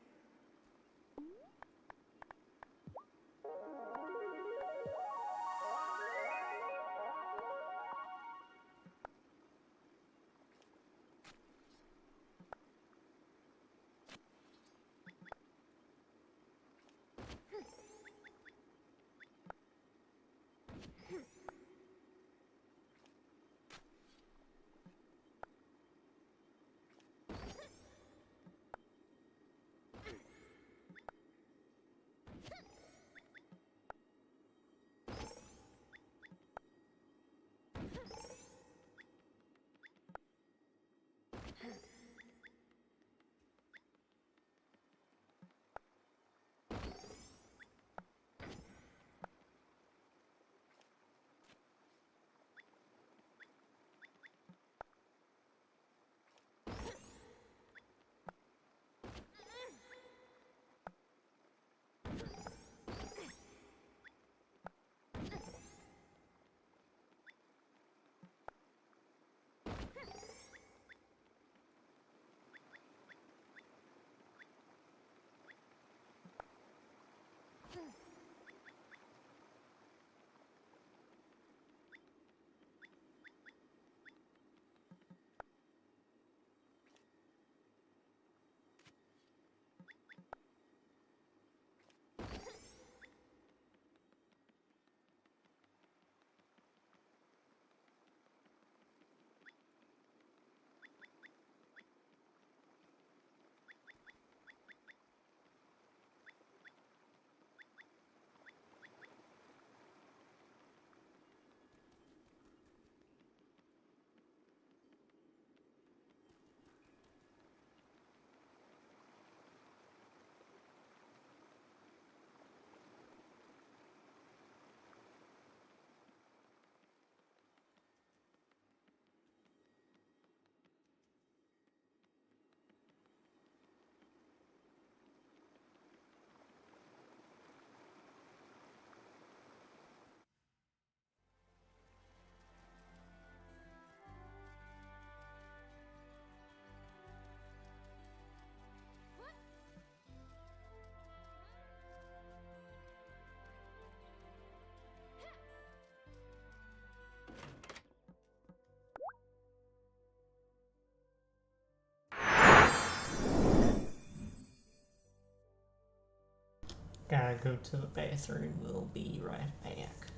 Gotta go to the bathroom. We'll be right back.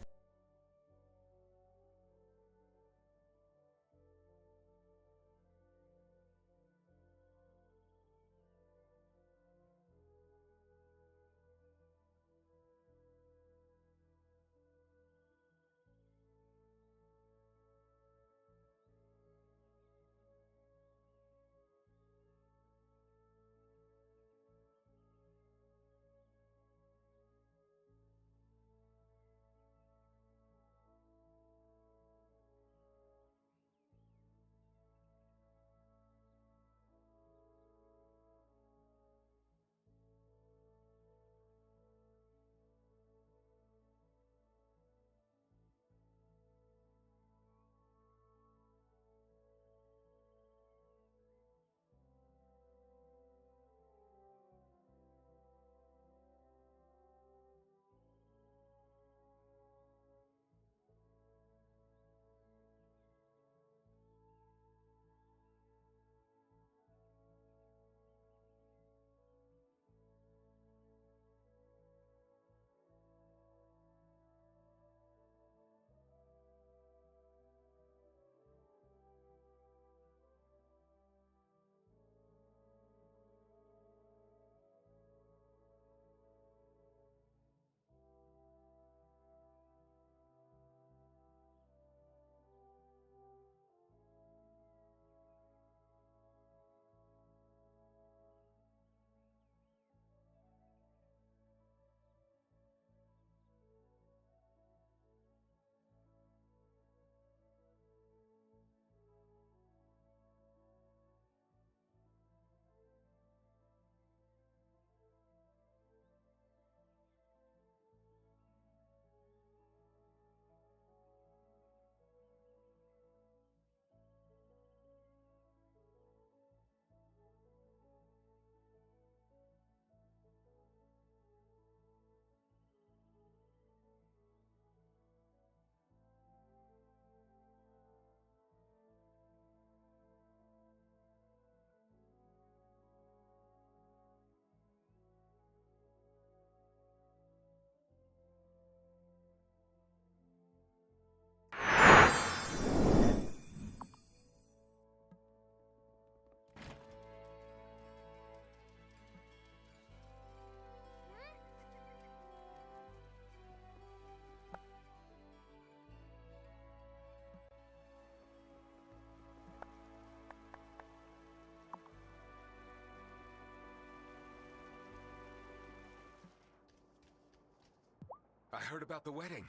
I heard about the wedding.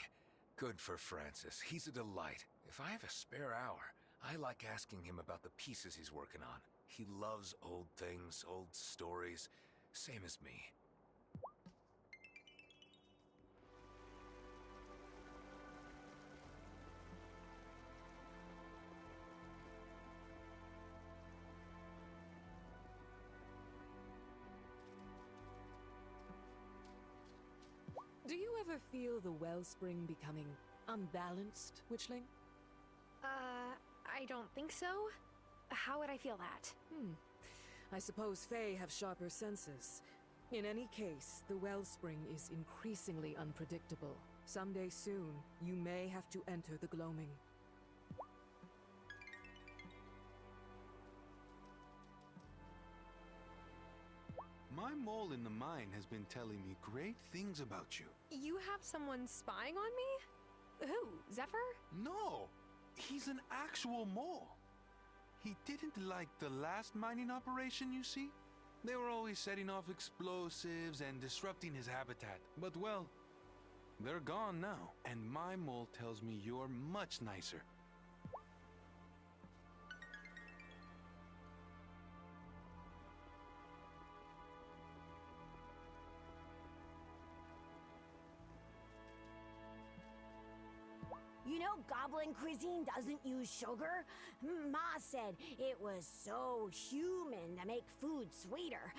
Good for Francis. He's a delight. If I have a spare hour, I like asking him about the pieces he's working on. He loves old things, old stories, same as me. Do you ever feel the wellspring becoming unbalanced, Witchling? I don't think so. How would I feel that? I suppose Fae have sharper senses. In any case, the wellspring is increasingly unpredictable. Someday soon, you may have to enter the gloaming. My mole in the mine has been telling me great things about you. You have someone spying on me? Who? Zephyr? No! He's an actual mole. He didn't like the last mining operation, you see? They were always setting off explosives and disrupting his habitat. But well, they're gone now. And my mole tells me you're much nicer. You know, goblin cuisine doesn't use sugar. Ma said it was so human to make food sweeter.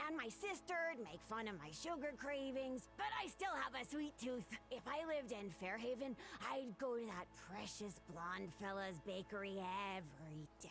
And my sister'd make fun of my sugar cravings, but I still have a sweet tooth. If I lived in Fairhaven, I'd go to that precious blonde fella's bakery every day.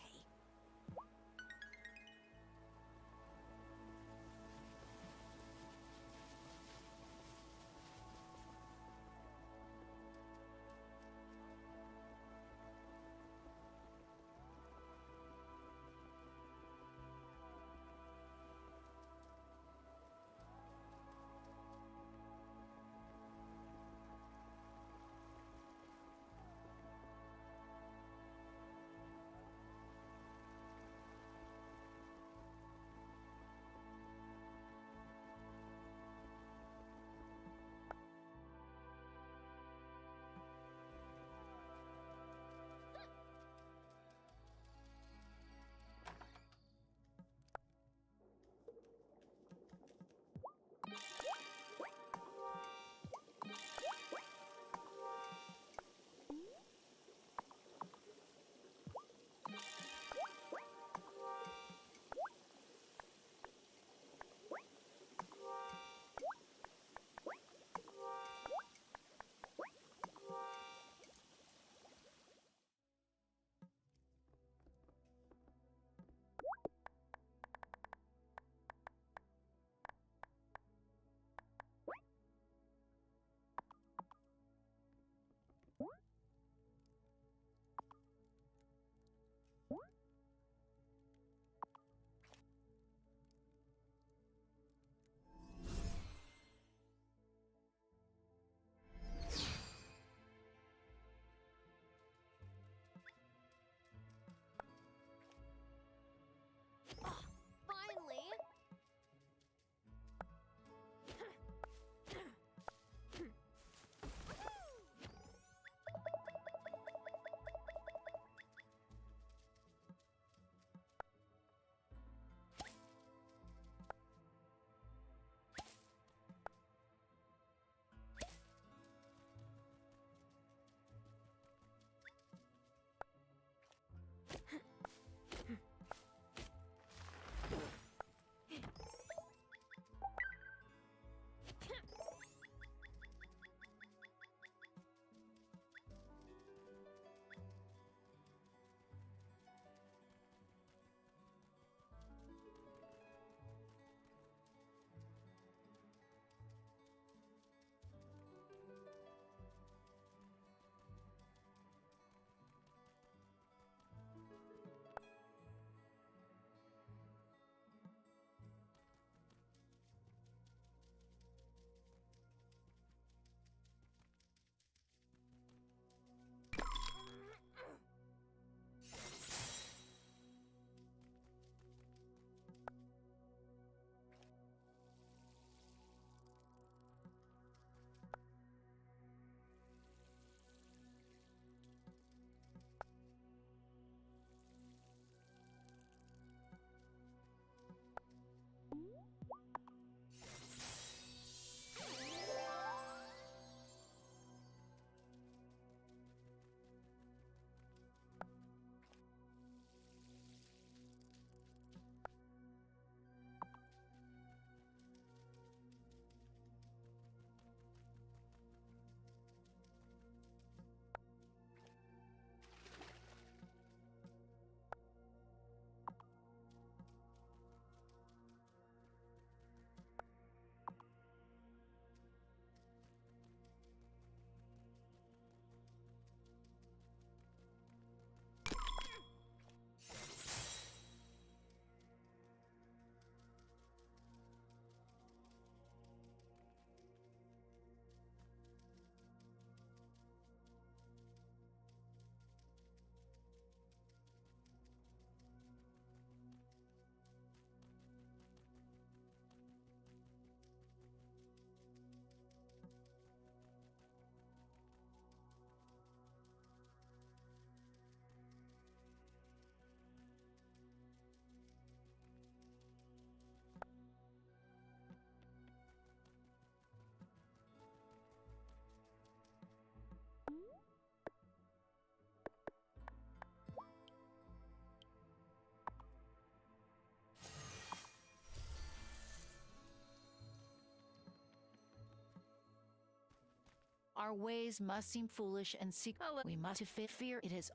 Our ways must seem foolish and secret. We must fit fear. It is.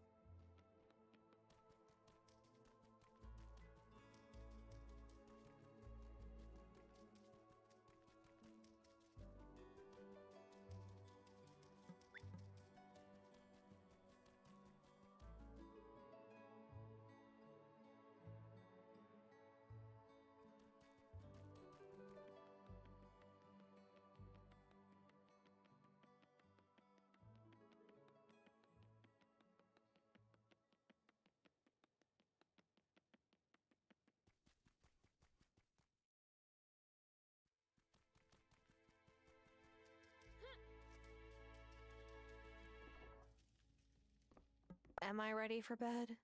Am I ready for bed?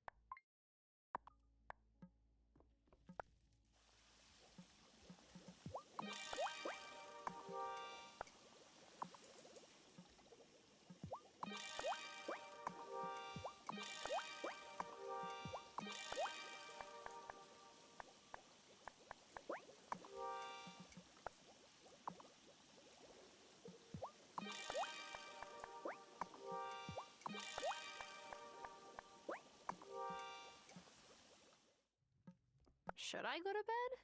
Should I go to bed?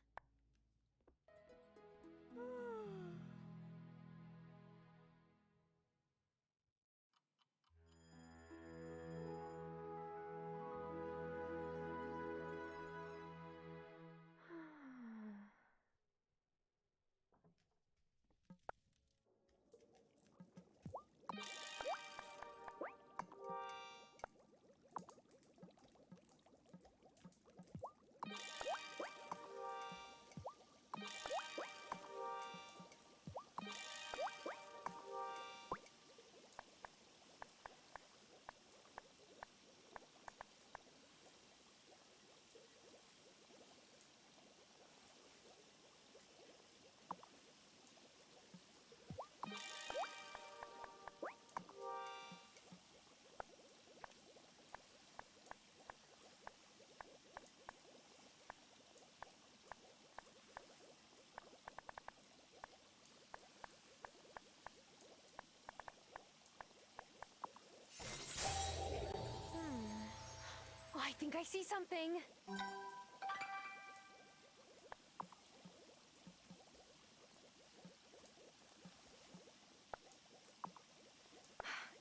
I think I see something.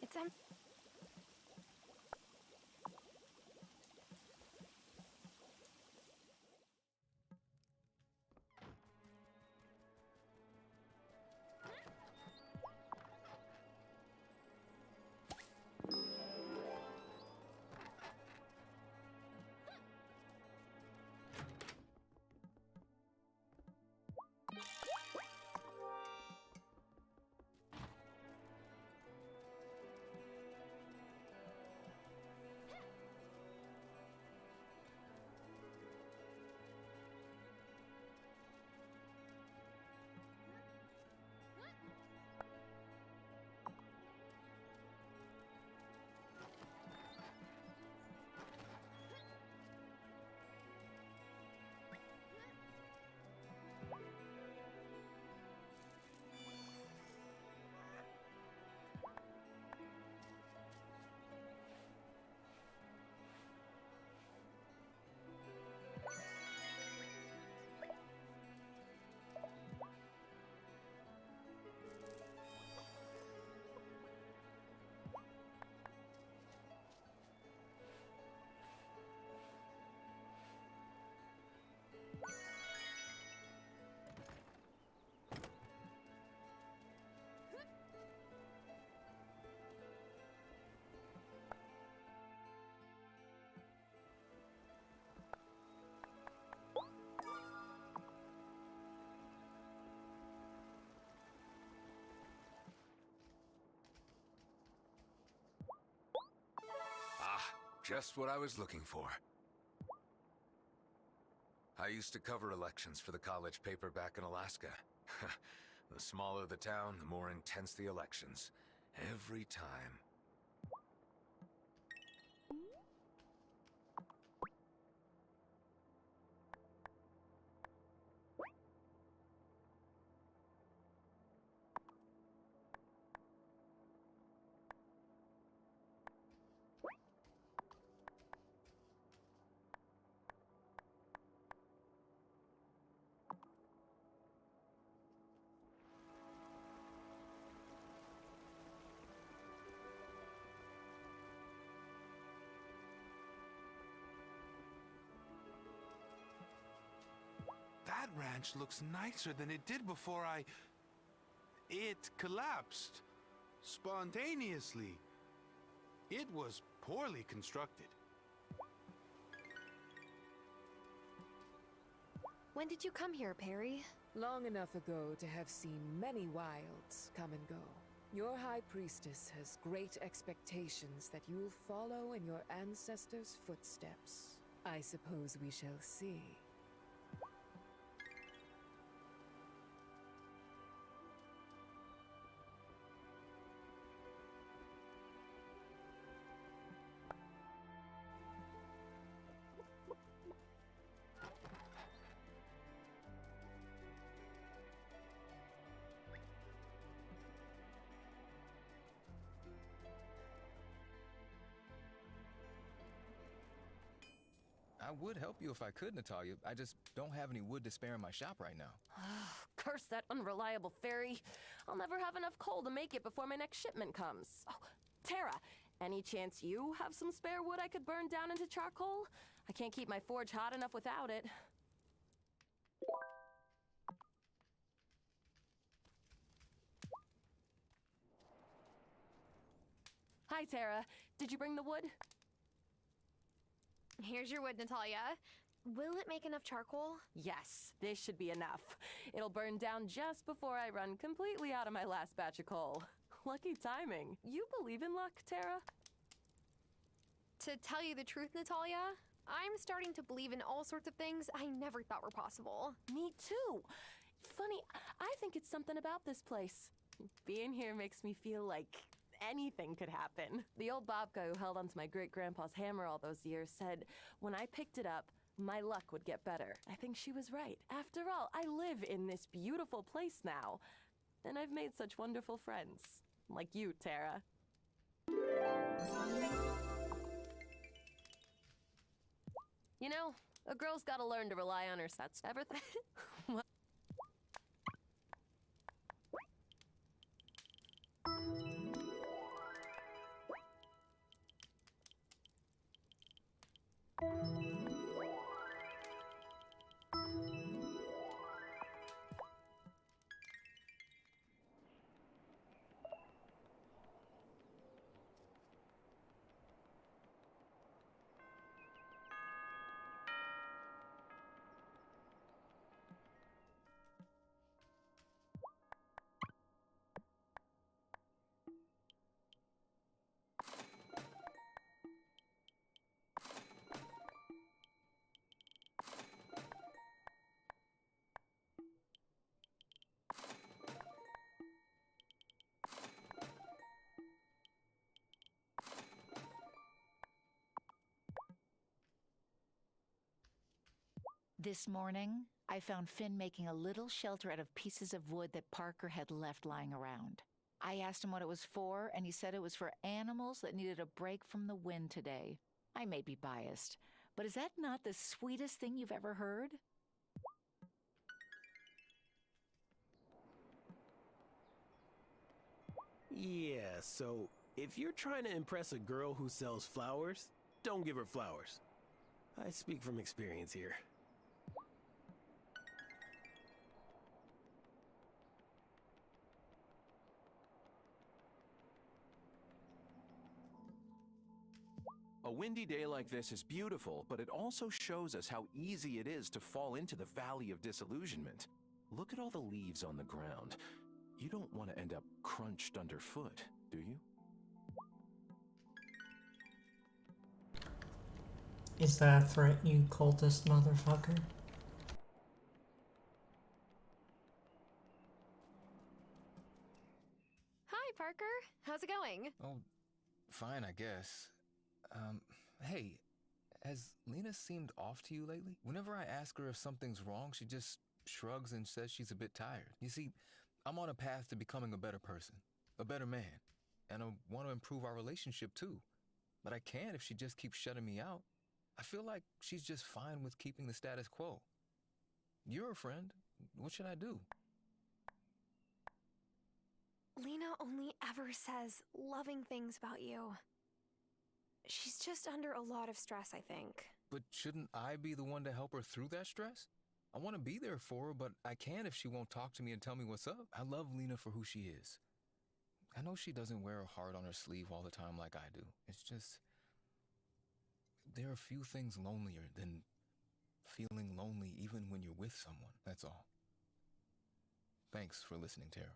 It's empty. Just what I was looking for. I used to cover elections for the college paper back in Alaska. The smaller the town, the more intense the elections. Every time. ranch looks nicer than it did before It collapsed. Spontaneously. It was poorly constructed. When did you come here, Perry? Long enough ago to have seen many wilds come and go. Your High Priestess has great expectations that you'll follow in your ancestors' footsteps. I suppose we shall see. I would help you if I could, Natalia. I just don't have any wood to spare in my shop right now. Curse that unreliable fairy. I'll never have enough coal to make it before my next shipment comes. Oh, Tara, any chance you have some spare wood I could burn down into charcoal? I can't keep my forge hot enough without it. Hi, Tara. Did you bring the wood? Here's your wood, Natalia. Will it make enough charcoal? Yes, this should be enough. It'll burn down just before I run completely out of my last batch of coal. Lucky timing. You believe in luck, Tara? To tell you the truth, Natalia, I'm starting to believe in all sorts of things I never thought were possible. Me too. Funny, I think it's something about this place. Being here makes me feel like anything could happen. The old babka who held onto my great-grandpa's hammer all those years said when I picked it up, my luck would get better. I think she was right. After all, I live in this beautiful place now, and I've made such wonderful friends. Like you, Tara. You know, a girl's gotta learn to rely on her sets. Everything. What? This morning, I found Finn making a little shelter out of pieces of wood that Parker had left lying around. I asked him what it was for, and he said it was for animals that needed a break from the wind today. I may be biased, but is that not the sweetest thing you've ever heard? Yeah, so if you're trying to impress a girl who sells flowers, don't give her flowers. I speak from experience here. A windy day like this is beautiful, but it also shows us how easy it is to fall into the valley of disillusionment. Look at all the leaves on the ground. You don't want to end up crunched underfoot, do you? Is that a threat, you cultist motherfucker? Hi, Parker. How's it going? Oh, fine, I guess. Hey, has Lena seemed off to you lately? Whenever I ask her if something's wrong, she just shrugs and says she's a bit tired. You see, I'm on a path to becoming a better person, a better man, and I want to improve our relationship too. But I can't if she just keeps shutting me out. I feel like she's just fine with keeping the status quo. You're a friend. What should I do? Lena only ever says loving things about you. She's just under a lot of stress, I think. But shouldn't I be the one to help her through that stress? I want to be there for her, but I can't if she won't talk to me and tell me what's up. I love Lena for who she is. I know she doesn't wear her heart on her sleeve all the time like I do. It's just, there are few things lonelier than feeling lonely even when you're with someone, that's all. Thanks for listening, Tara.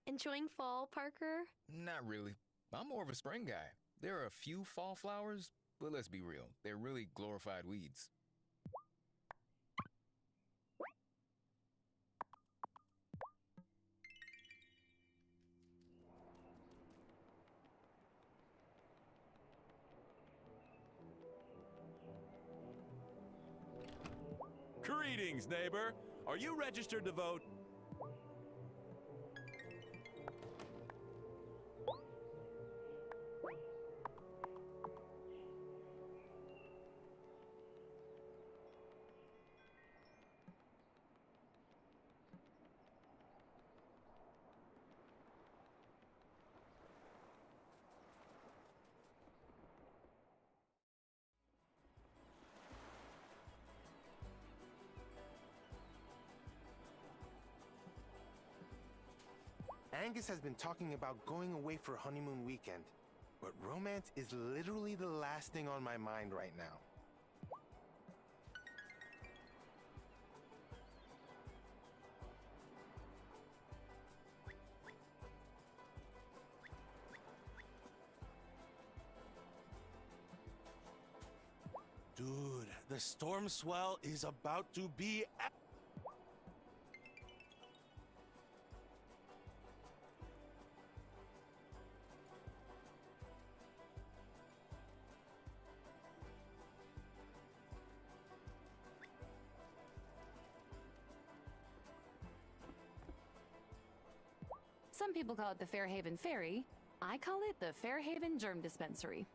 Enjoying fall, Parker? Not really. I'm more of a spring guy. There are a few fall flowers, but let's be real, they're really glorified weeds. Greetings, neighbor. Are you registered to vote? Angus has been talking about going away for honeymoon weekend, but romance is literally the last thing on my mind right now. Dude, the storm swell is about to be Some people call it the Fairhaven Ferry. I call it the Fairhaven Germ Dispensary.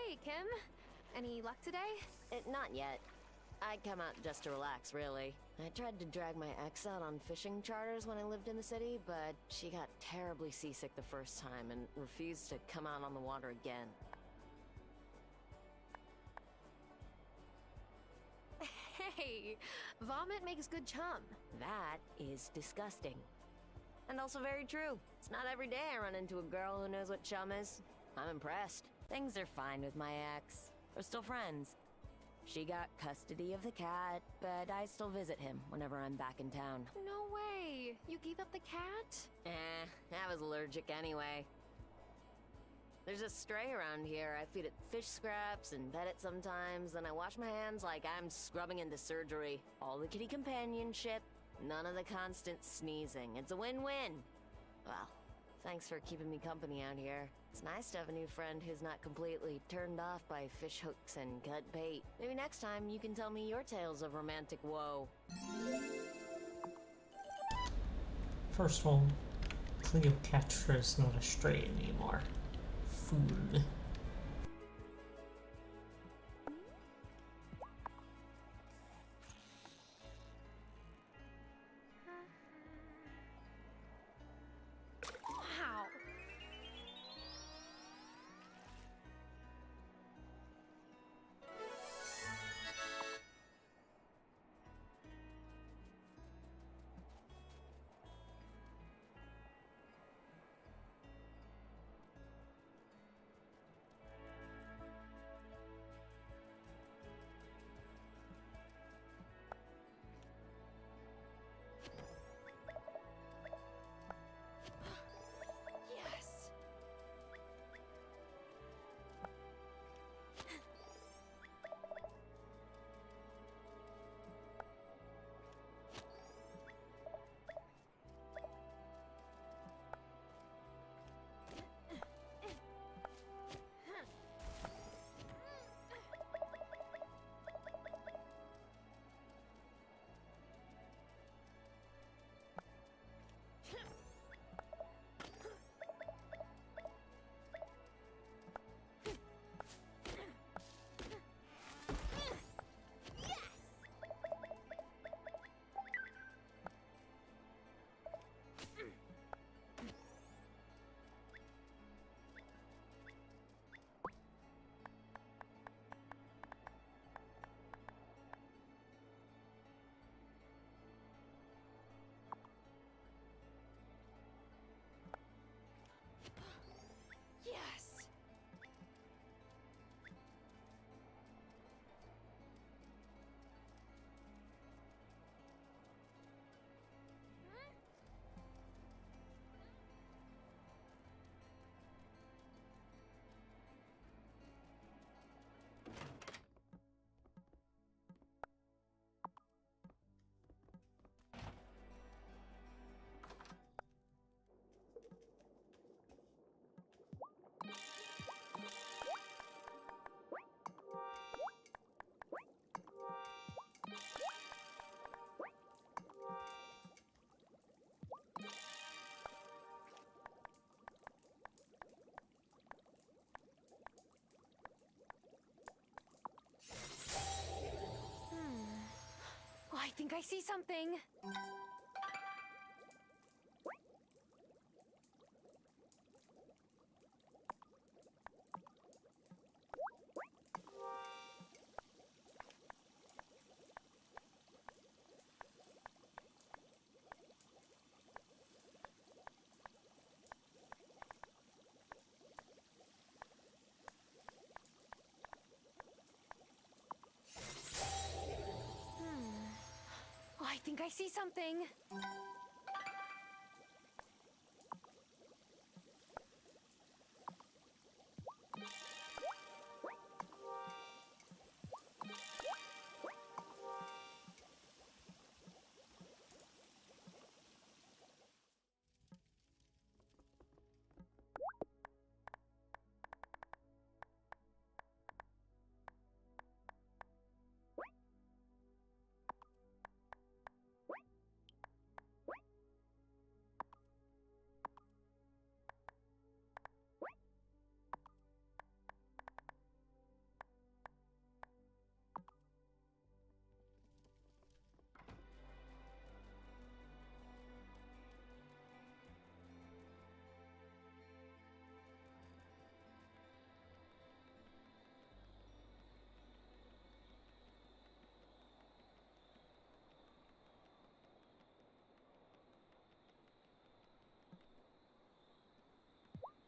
Hey, Kim. Any luck today? Not yet. I come out just to relax, really. I tried to drag my ex out on fishing charters when I lived in the city, but she got terribly seasick the first time and refused to come out on the water again. Hey, vomit makes good chum. That is disgusting. And also very true. It's not every day I run into a girl who knows what chum is. I'm impressed. Things are fine with my ex. We're still friends. She got custody of the cat, but I still visit him whenever I'm back in town. No way. You gave up the cat? I was allergic anyway. There's a stray around here. I feed it fish scraps and pet it sometimes, and I wash my hands like I'm scrubbing into surgery. All the kitty companionship, none of the constant sneezing. It's a win-win. Well, thanks for keeping me company out here. It's nice to have a new friend who's not completely turned off by fish hooks and cut bait. Maybe next time you can tell me your tales of romantic woe. First of all, Cleopatra is not a stray anymore. Food. think I see something. I think I see something.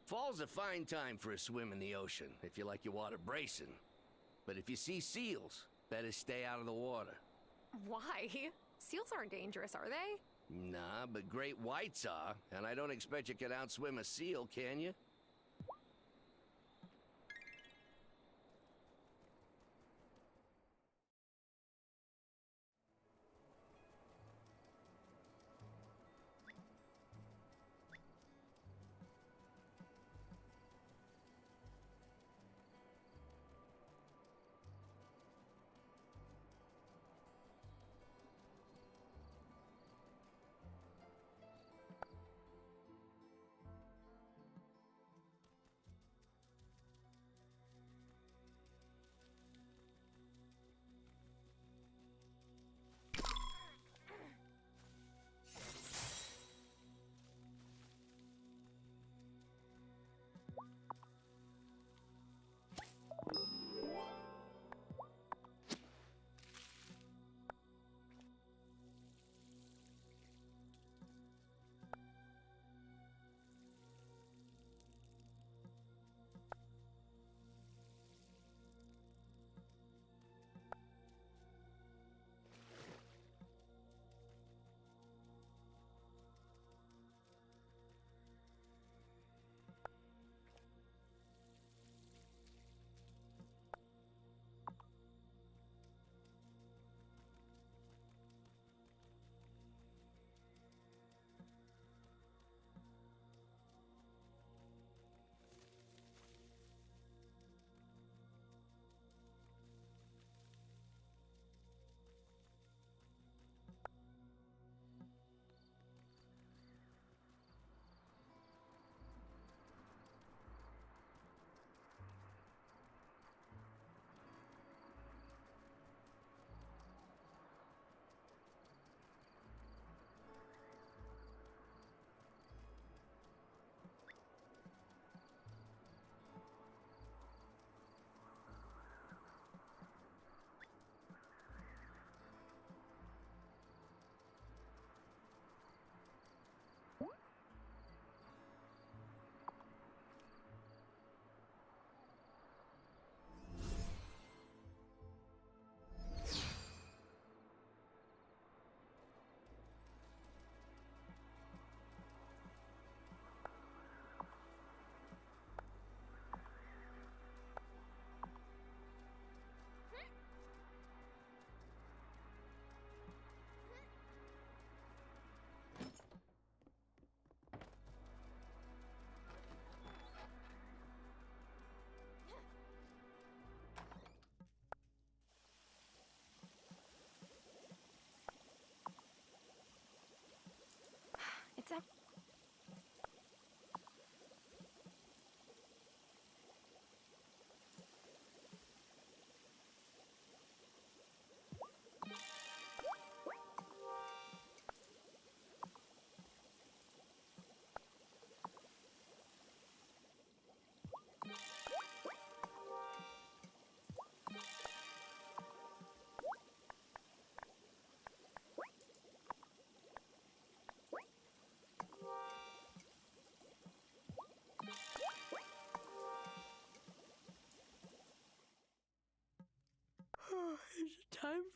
Fall's a fine time for a swim in the ocean, if you like your water bracing. But if you see seals, better stay out of the water. Why? Seals aren't dangerous, are they? Nah, but great whites are, and I don't expect you can outswim a seal, can you?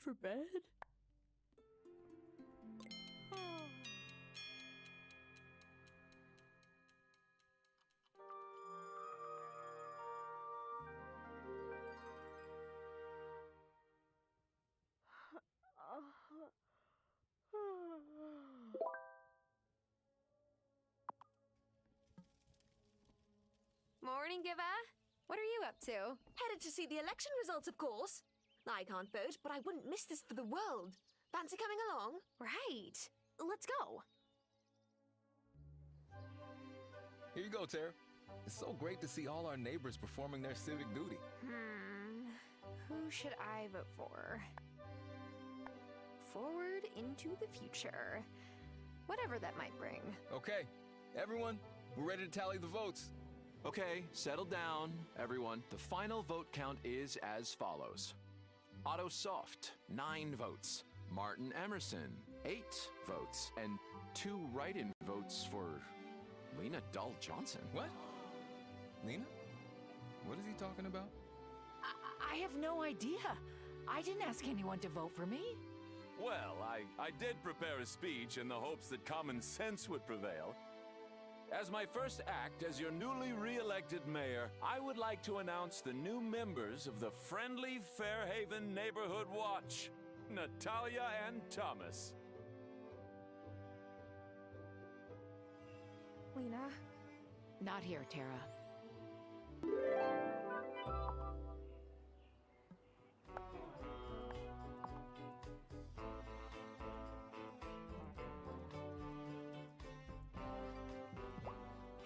for bed? Morning, Giver. What are you up to? Headed to see the election results, of course. I can't vote, but I wouldn't miss this for the world. Fancy coming along? Right. Let's go. Here you go, Tara. It's so great to see all our neighbors performing their civic duty. Who should I vote for? Forward into the future. Whatever that might bring. Okay, everyone, we're ready to tally the votes. Okay, settle down, everyone. The final vote count is as follows. Otto Soft, 9 votes. Martin Emerson, 8 votes. And 2 write-in votes for Lena Dahl Johnson. What? Lena? What is he talking about? I have no idea. I didn't ask anyone to vote for me. Well, I did prepare a speech in the hopes that common sense would prevail. As my first act as your newly re-elected mayor, I would like to announce the new members of the Friendly Fairhaven Neighborhood Watch, Natalia and Thomas. Lena? Not here, Tara.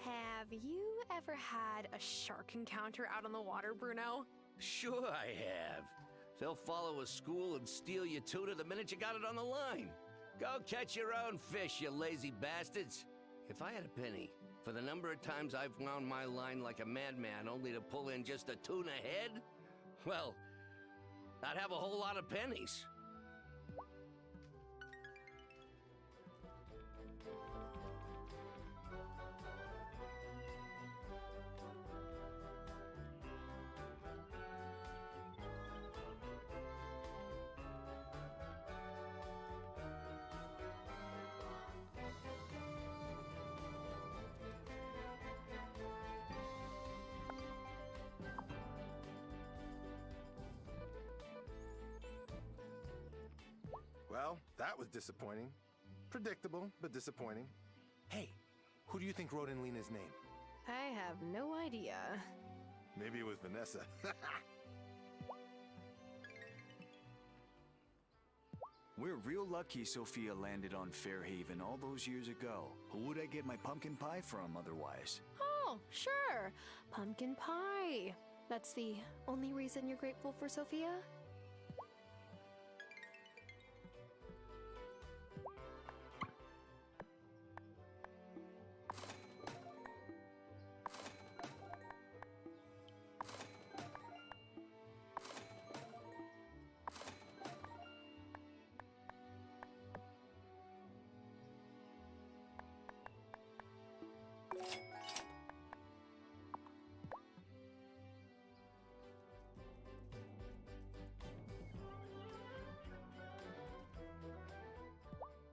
Have you ever had a shark encounter out on the water, Bruno? Sure I have. They'll follow a school and steal your tuna the minute you got it on the line. Go catch your own fish, you lazy bastards. If I had a penny for the number of times I've wound my line like a madman only to pull in just a tuna head, well, I'd have a whole lot of pennies. Well, that was disappointing. Predictable, but disappointing. Hey, who do you think wrote in Lena's name? I have no idea. Maybe it was Vanessa. We're real lucky Sophia landed on Fairhaven all those years ago. Who would I get my pumpkin pie from otherwise? Oh, sure. Pumpkin pie. That's the only reason you're grateful for Sophia?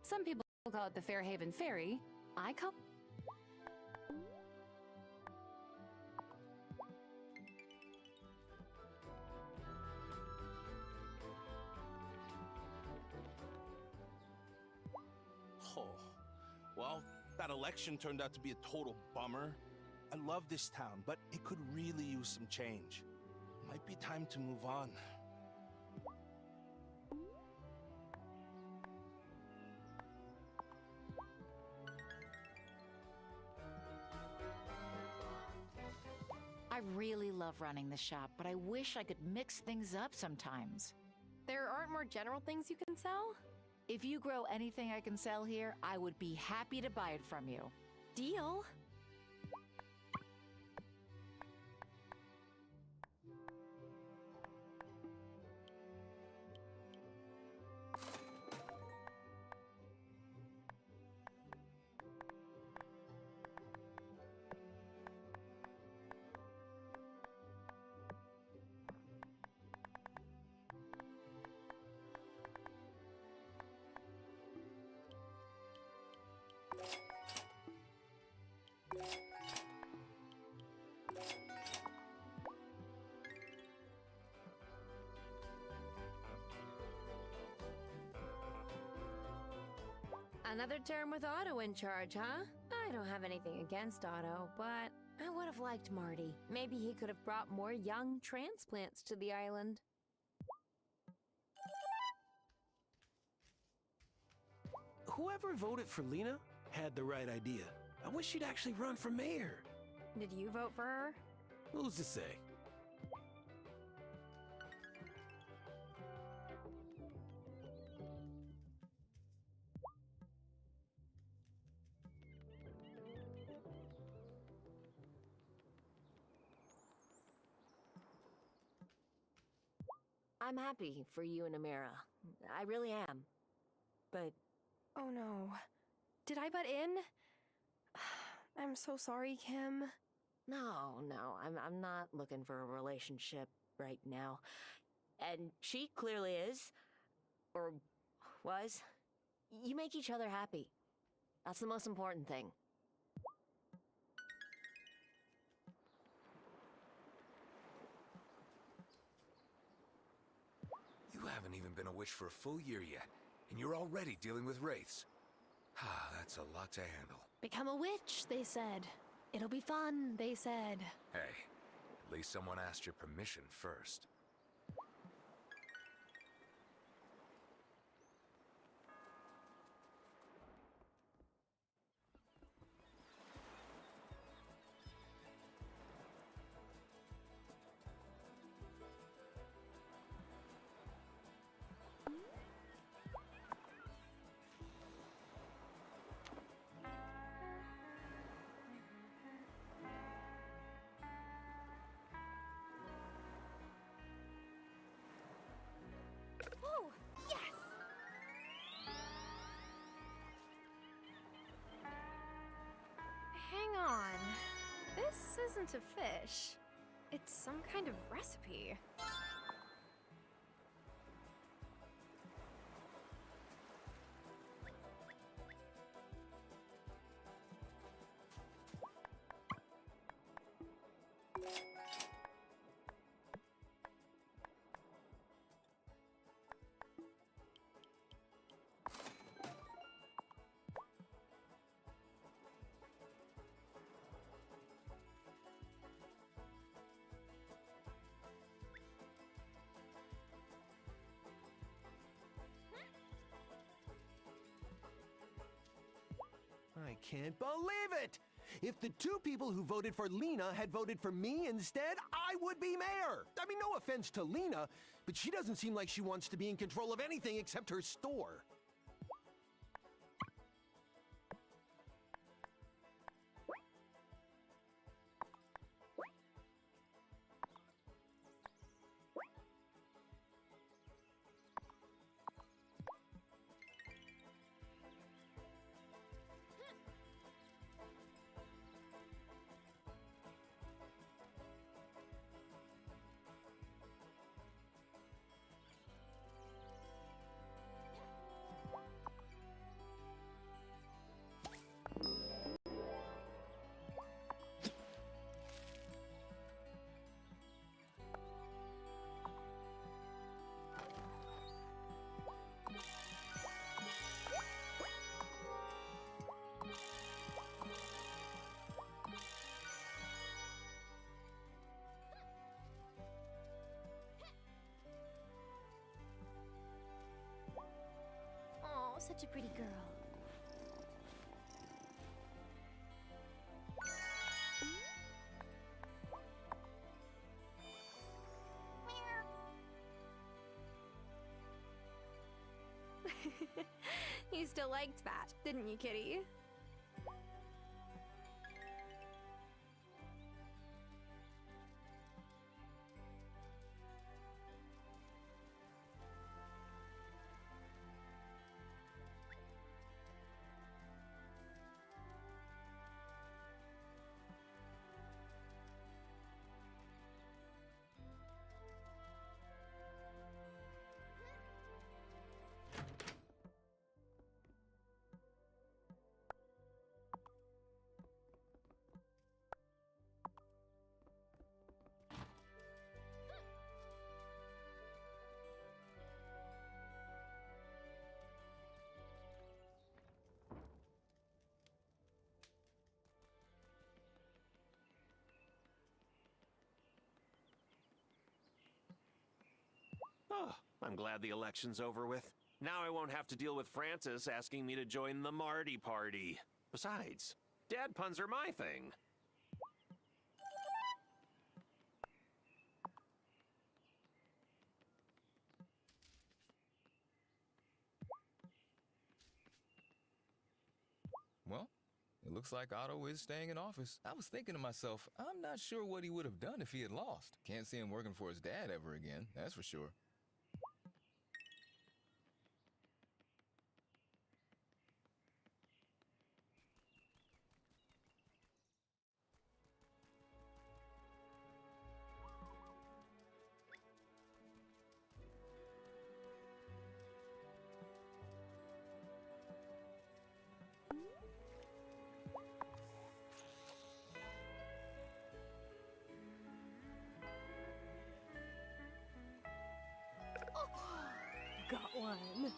Some people call it the Fairhaven Ferry. I call... Oh, well, that election turned out to be a total bummer. I love this town, but it could really use some change. Might be time to move on. I really love running the shop, but I wish I could mix things up sometimes. There aren't more general things you can sell? If you grow anything I can sell here, I would be happy to buy it from you. Deal. Another term with Otto in charge, huh? I don't have anything against Otto, but I would have liked Marty. Maybe he could have brought more young transplants to the island. Whoever voted for Lena had the right idea. I wish she'd actually run for mayor. Did you vote for her? Who's to say? I'm happy for you and Amira. I really am. But... Oh no. Did I butt in? I'm so sorry, Kim. No, I'm not looking for a relationship right now. And she clearly is. Or was. You make each other happy. That's the most important thing. You haven't even been a witch for a full year yet, and you're already dealing with wraiths. Ah, that's a lot to handle. Become a witch, they said. It'll be fun, they said. Hey, at least someone asked your permission first. Oh, yes! Hang on. This isn't a fish. It's some kind of recipe. I can't believe it! If the two people who voted for Lena had voted for me instead, I would be mayor! I mean, no offense to Lena, but she doesn't seem like she wants to be in control of anything except her store. Oh, such a pretty girl. You still liked that, didn't you, Kitty? Oh, I'm glad the election's over with. Now I won't have to deal with Francis asking me to join the Marty party. Besides, dad puns are my thing. Well, it looks like Otto is staying in office. I was thinking to myself, I'm not sure what he would have done if he had lost. Can't see him working for his dad ever again, that's for sure. Got one.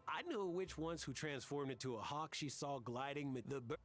I know which ones who transformed into a hawk she saw gliding the bird.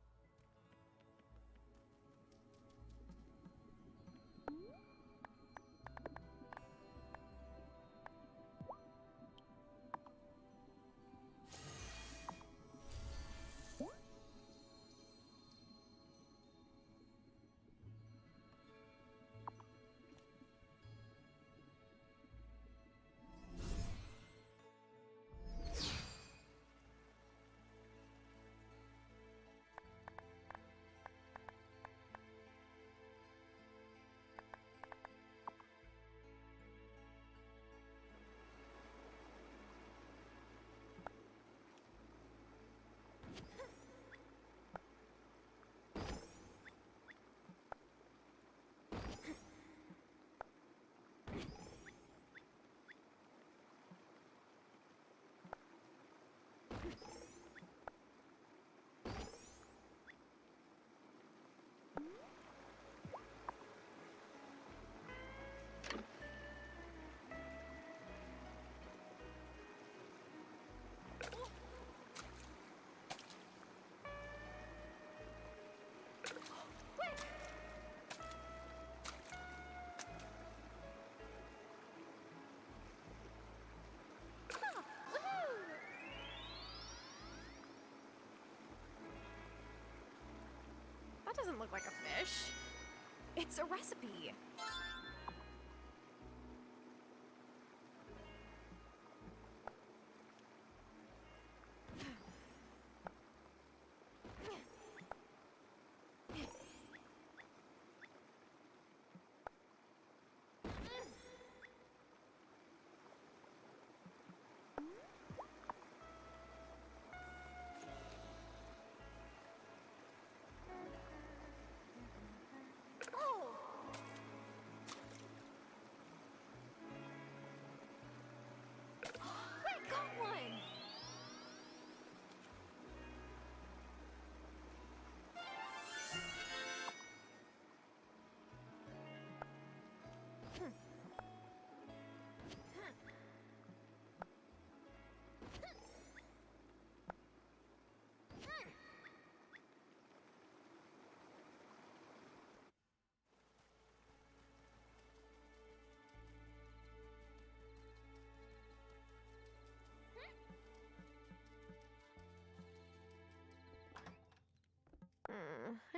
That doesn't look like a fish. It's a recipe.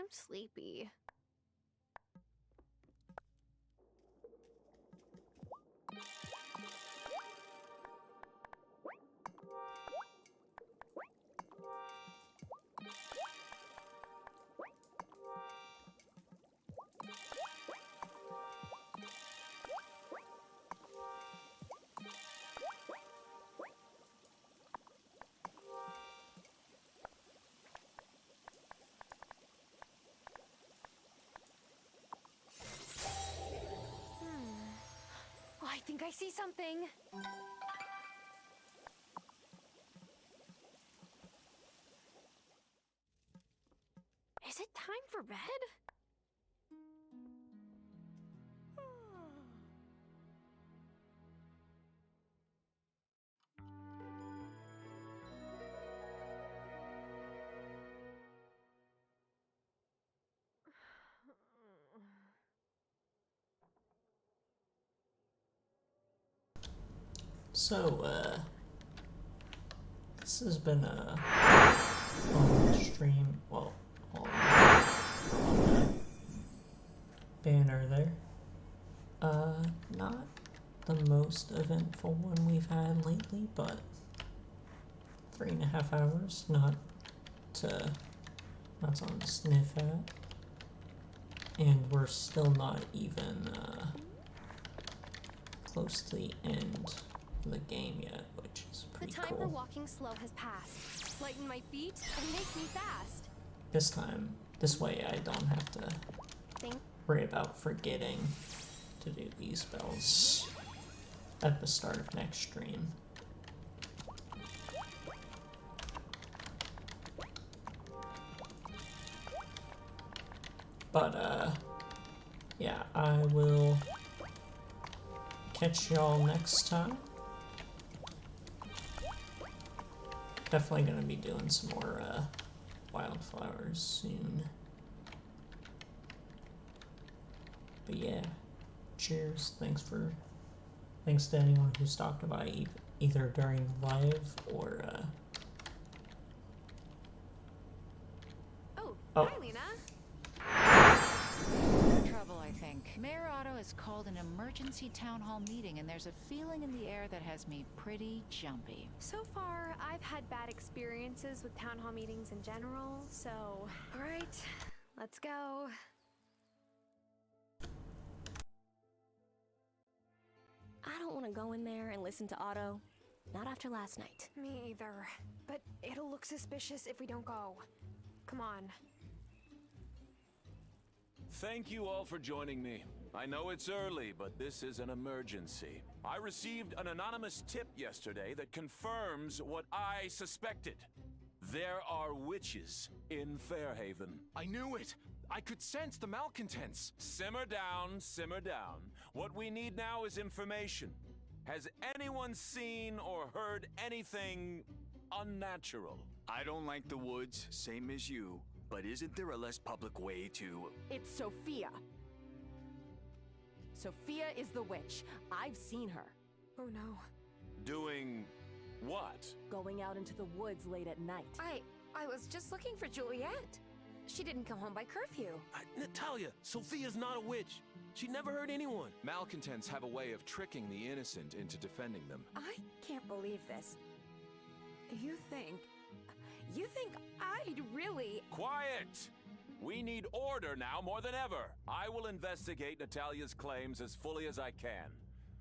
I'm sleepy. I think I see something. Is it time for bed? So, this has been a long stream. Well, hold on. Banner there. Not the most eventful one we've had lately, but 3.5 hours, not something to sniff at. And we're still not even, close to the end of the game yet, which is pretty The time cool. for walking slow has passed. Lighten my feet and make me fast. This way I don't have to Think. worry about forgetting to do these spells at the start of next stream. But, yeah, I will catch y'all next time. Definitely gonna be doing some more, Wylde Flowers soon. But yeah, cheers. Thanks to anyone who stopped by either during the live or, Hi, Lena. Trouble, I think. Mayor Otto has called an emergency town hall meeting, and there's a feeling in the air that has me pretty jumpy. So far, I've had bad experiences with town hall meetings in general, so... Alright, let's go. I don't want to go in there and listen to Otto. Not after last night. Me either. But it'll look suspicious if we don't go. Come on. Thank you all for joining me. I know it's early, but this is an emergency. I received an anonymous tip yesterday that confirms what I suspected. There are witches in Fairhaven. I knew it! I could sense the malcontents! Simmer down, simmer down. What we need now is information. Has anyone seen or heard anything unnatural? I don't like the woods, same as you. But isn't there a less public way to... It's Sophia. Sophia is the witch. I've seen her. Oh no. Doing what? Going out into the woods late at night. I was just looking for Juliet. She didn't come home by curfew. Natalia, Sophia's not a witch. She never hurt anyone. Malcontents have a way of tricking the innocent into defending them. I can't believe this. You think I'd really... Quiet! We need order now more than ever. I will investigate Natalia's claims as fully as I can.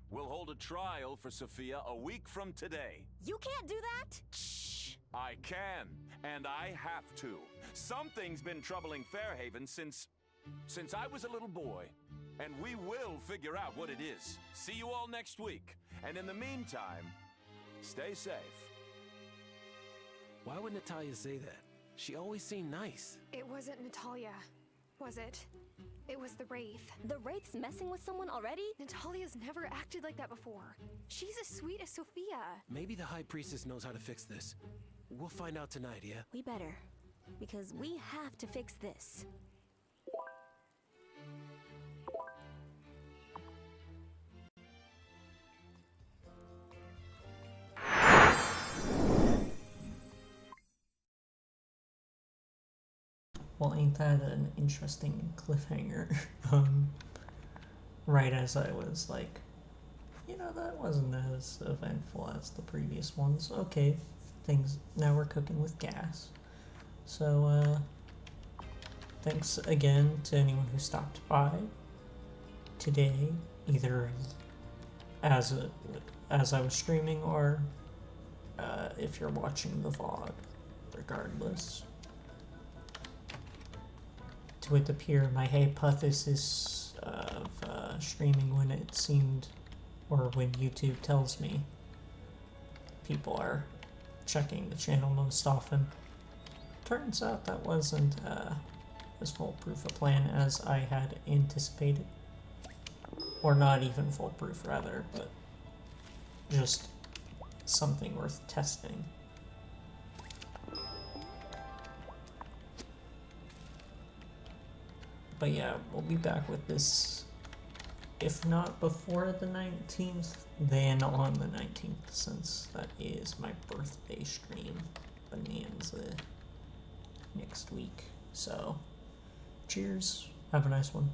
We'll hold a trial for Sophia a week from today. You can't do that? Shh! I can, and I have to. Something's been troubling Fairhaven since I was a little boy. And we will figure out what it is. See you all next week. And in the meantime, stay safe. Why would Natalia say that? She always seemed nice. It wasn't Natalia, was it? It was the Wraith. The Wraith's messing with someone already? Natalia's never acted like that before. She's as sweet as Sophia. Maybe the High Priestess knows how to fix this. We'll find out tonight, yeah? We better. Because we have to fix this. Well, ain't that an interesting cliffhanger? Right as I was like, you know, that wasn't as eventful as the previous ones. Okay, now we're cooking with gas. So, thanks again to anyone who stopped by today, either as I was streaming or if you're watching the VOD, regardless. To it appear, my hypothesis of streaming when it seemed, or when YouTube tells me people are checking the channel most often, turns out that wasn't as foolproof a plan as I had anticipated. Or not even foolproof, rather, but just something worth testing. But yeah, we'll be back with this, if not before the 19th, then on the 19th, since that is my birthday stream, Bonanza, next week. So, cheers, have a nice one.